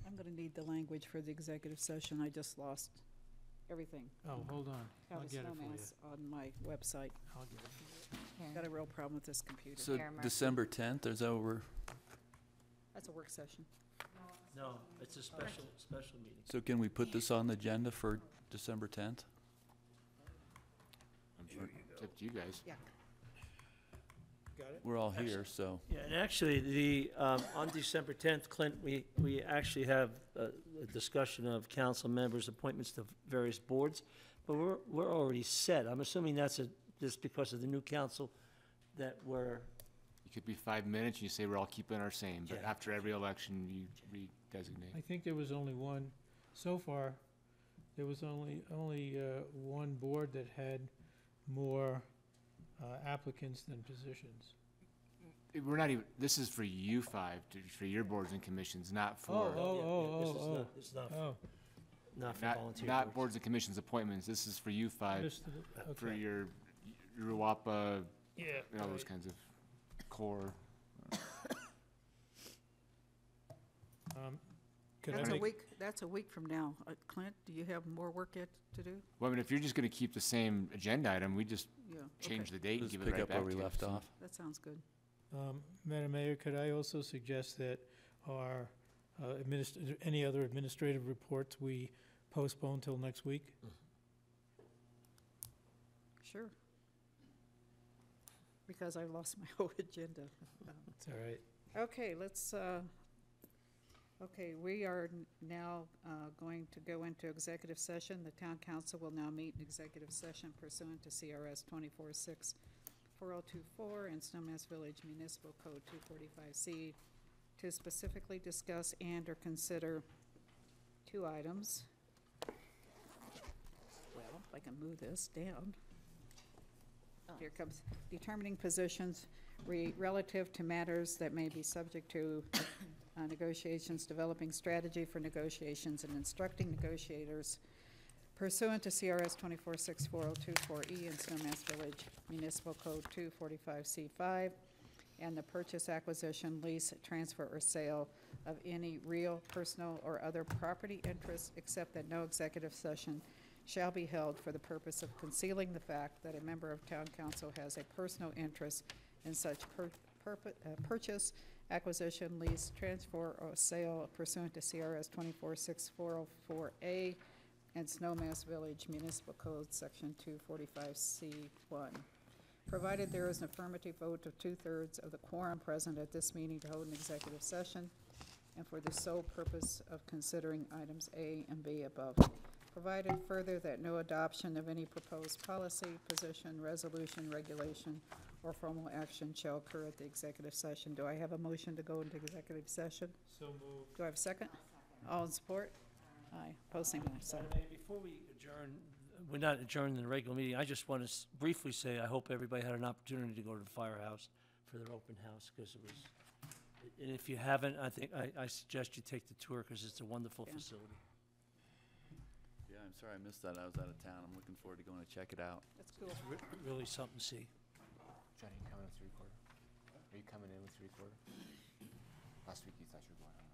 I'm gonna need the language for the executive session. I just lost everything. Oh, hold on, I'll Out of get it for you. Snowmass on my website. I'll get it for you. Got a real problem with this computer. So December 10th, is that what we're, That's a work session. No, it's a special meeting. so can we put this on the agenda for December 10th? It's up to you guys. Yeah. Got it? We're all here, so. Yeah, and actually, on December 10th, Clint, we actually have a discussion of council members' appointments to various boards, but we're already set. I'm assuming that's just because of the new council that we're, It could be 5 minutes, and you say we're all keeping our same, but Yeah. after every election, you redesignate. I think there was only one, so far, there was only one board that had more applicants than positions. We're not even, this is for you 5, for your boards and commissions, not for, this is not for volunteer not boards. boards and commissions appointments. This is for you 5, Understood. for Okay. your RUAPA, Yeah. all those kinds of core. Could I That's a make- week, that's a week from now. Clint, do you have more work yet to do? Well, I mean, if you're just gonna keep the same agenda item, we just Yeah. change okay. the date and Just give it pick right up back where to we you. left So- off. That sounds good. Madam Mayor, could I also suggest that our any other administrative reports we postpone till next week? Sure. Because I lost my whole agenda. It's all right. Okay, let's, okay, we are now going to go into executive session. The town council will now meet in executive session pursuant to CRS 24-4024 and Snowmass Village Municipal Code 245C to specifically discuss and/or consider 2 items. Well, if I can move this down. Here comes determining positions relative to matters that may be subject to negotiations, developing strategy for negotiations, and instructing negotiators pursuant to CRS 24-64024E and Snowmass Village Municipal Code 245C5, and the purchase, acquisition, lease, transfer, or sale of any real, personal, or other property interest, except that no executive session shall be held for the purpose of concealing the fact that a member of town council has a personal interest in such purchase, acquisition, lease, transfer, or sale pursuant to CRS 246404A and Snowmass Village Municipal Code, Section 245C1. Provided there is an affirmative vote of 2/3 of the quorum present at this meeting to hold an executive session, and for the sole purpose of considering items A and B above. Provided further that no adoption of any proposed policy, position, resolution, regulation, or formal action shall occur at the executive session. Do I have a motion to go into executive session? So moved. Do I have a second? All in support? Aye. Opposed, same sign. Before we adjourn, we're not adjourning the regular meeting, I just want to briefly say, I hope everybody had an opportunity to go to the firehouse for their open house, because it was, and if you haven't, I suggest you take the tour, because it's a wonderful facility. Yeah, I'm sorry I missed that. I was out of town. I'm looking forward to going to check it out. That's cool. It's really something to see. Johnny, you coming with 3/4? Are you coming in with 3/4? Last week you thought you were going on.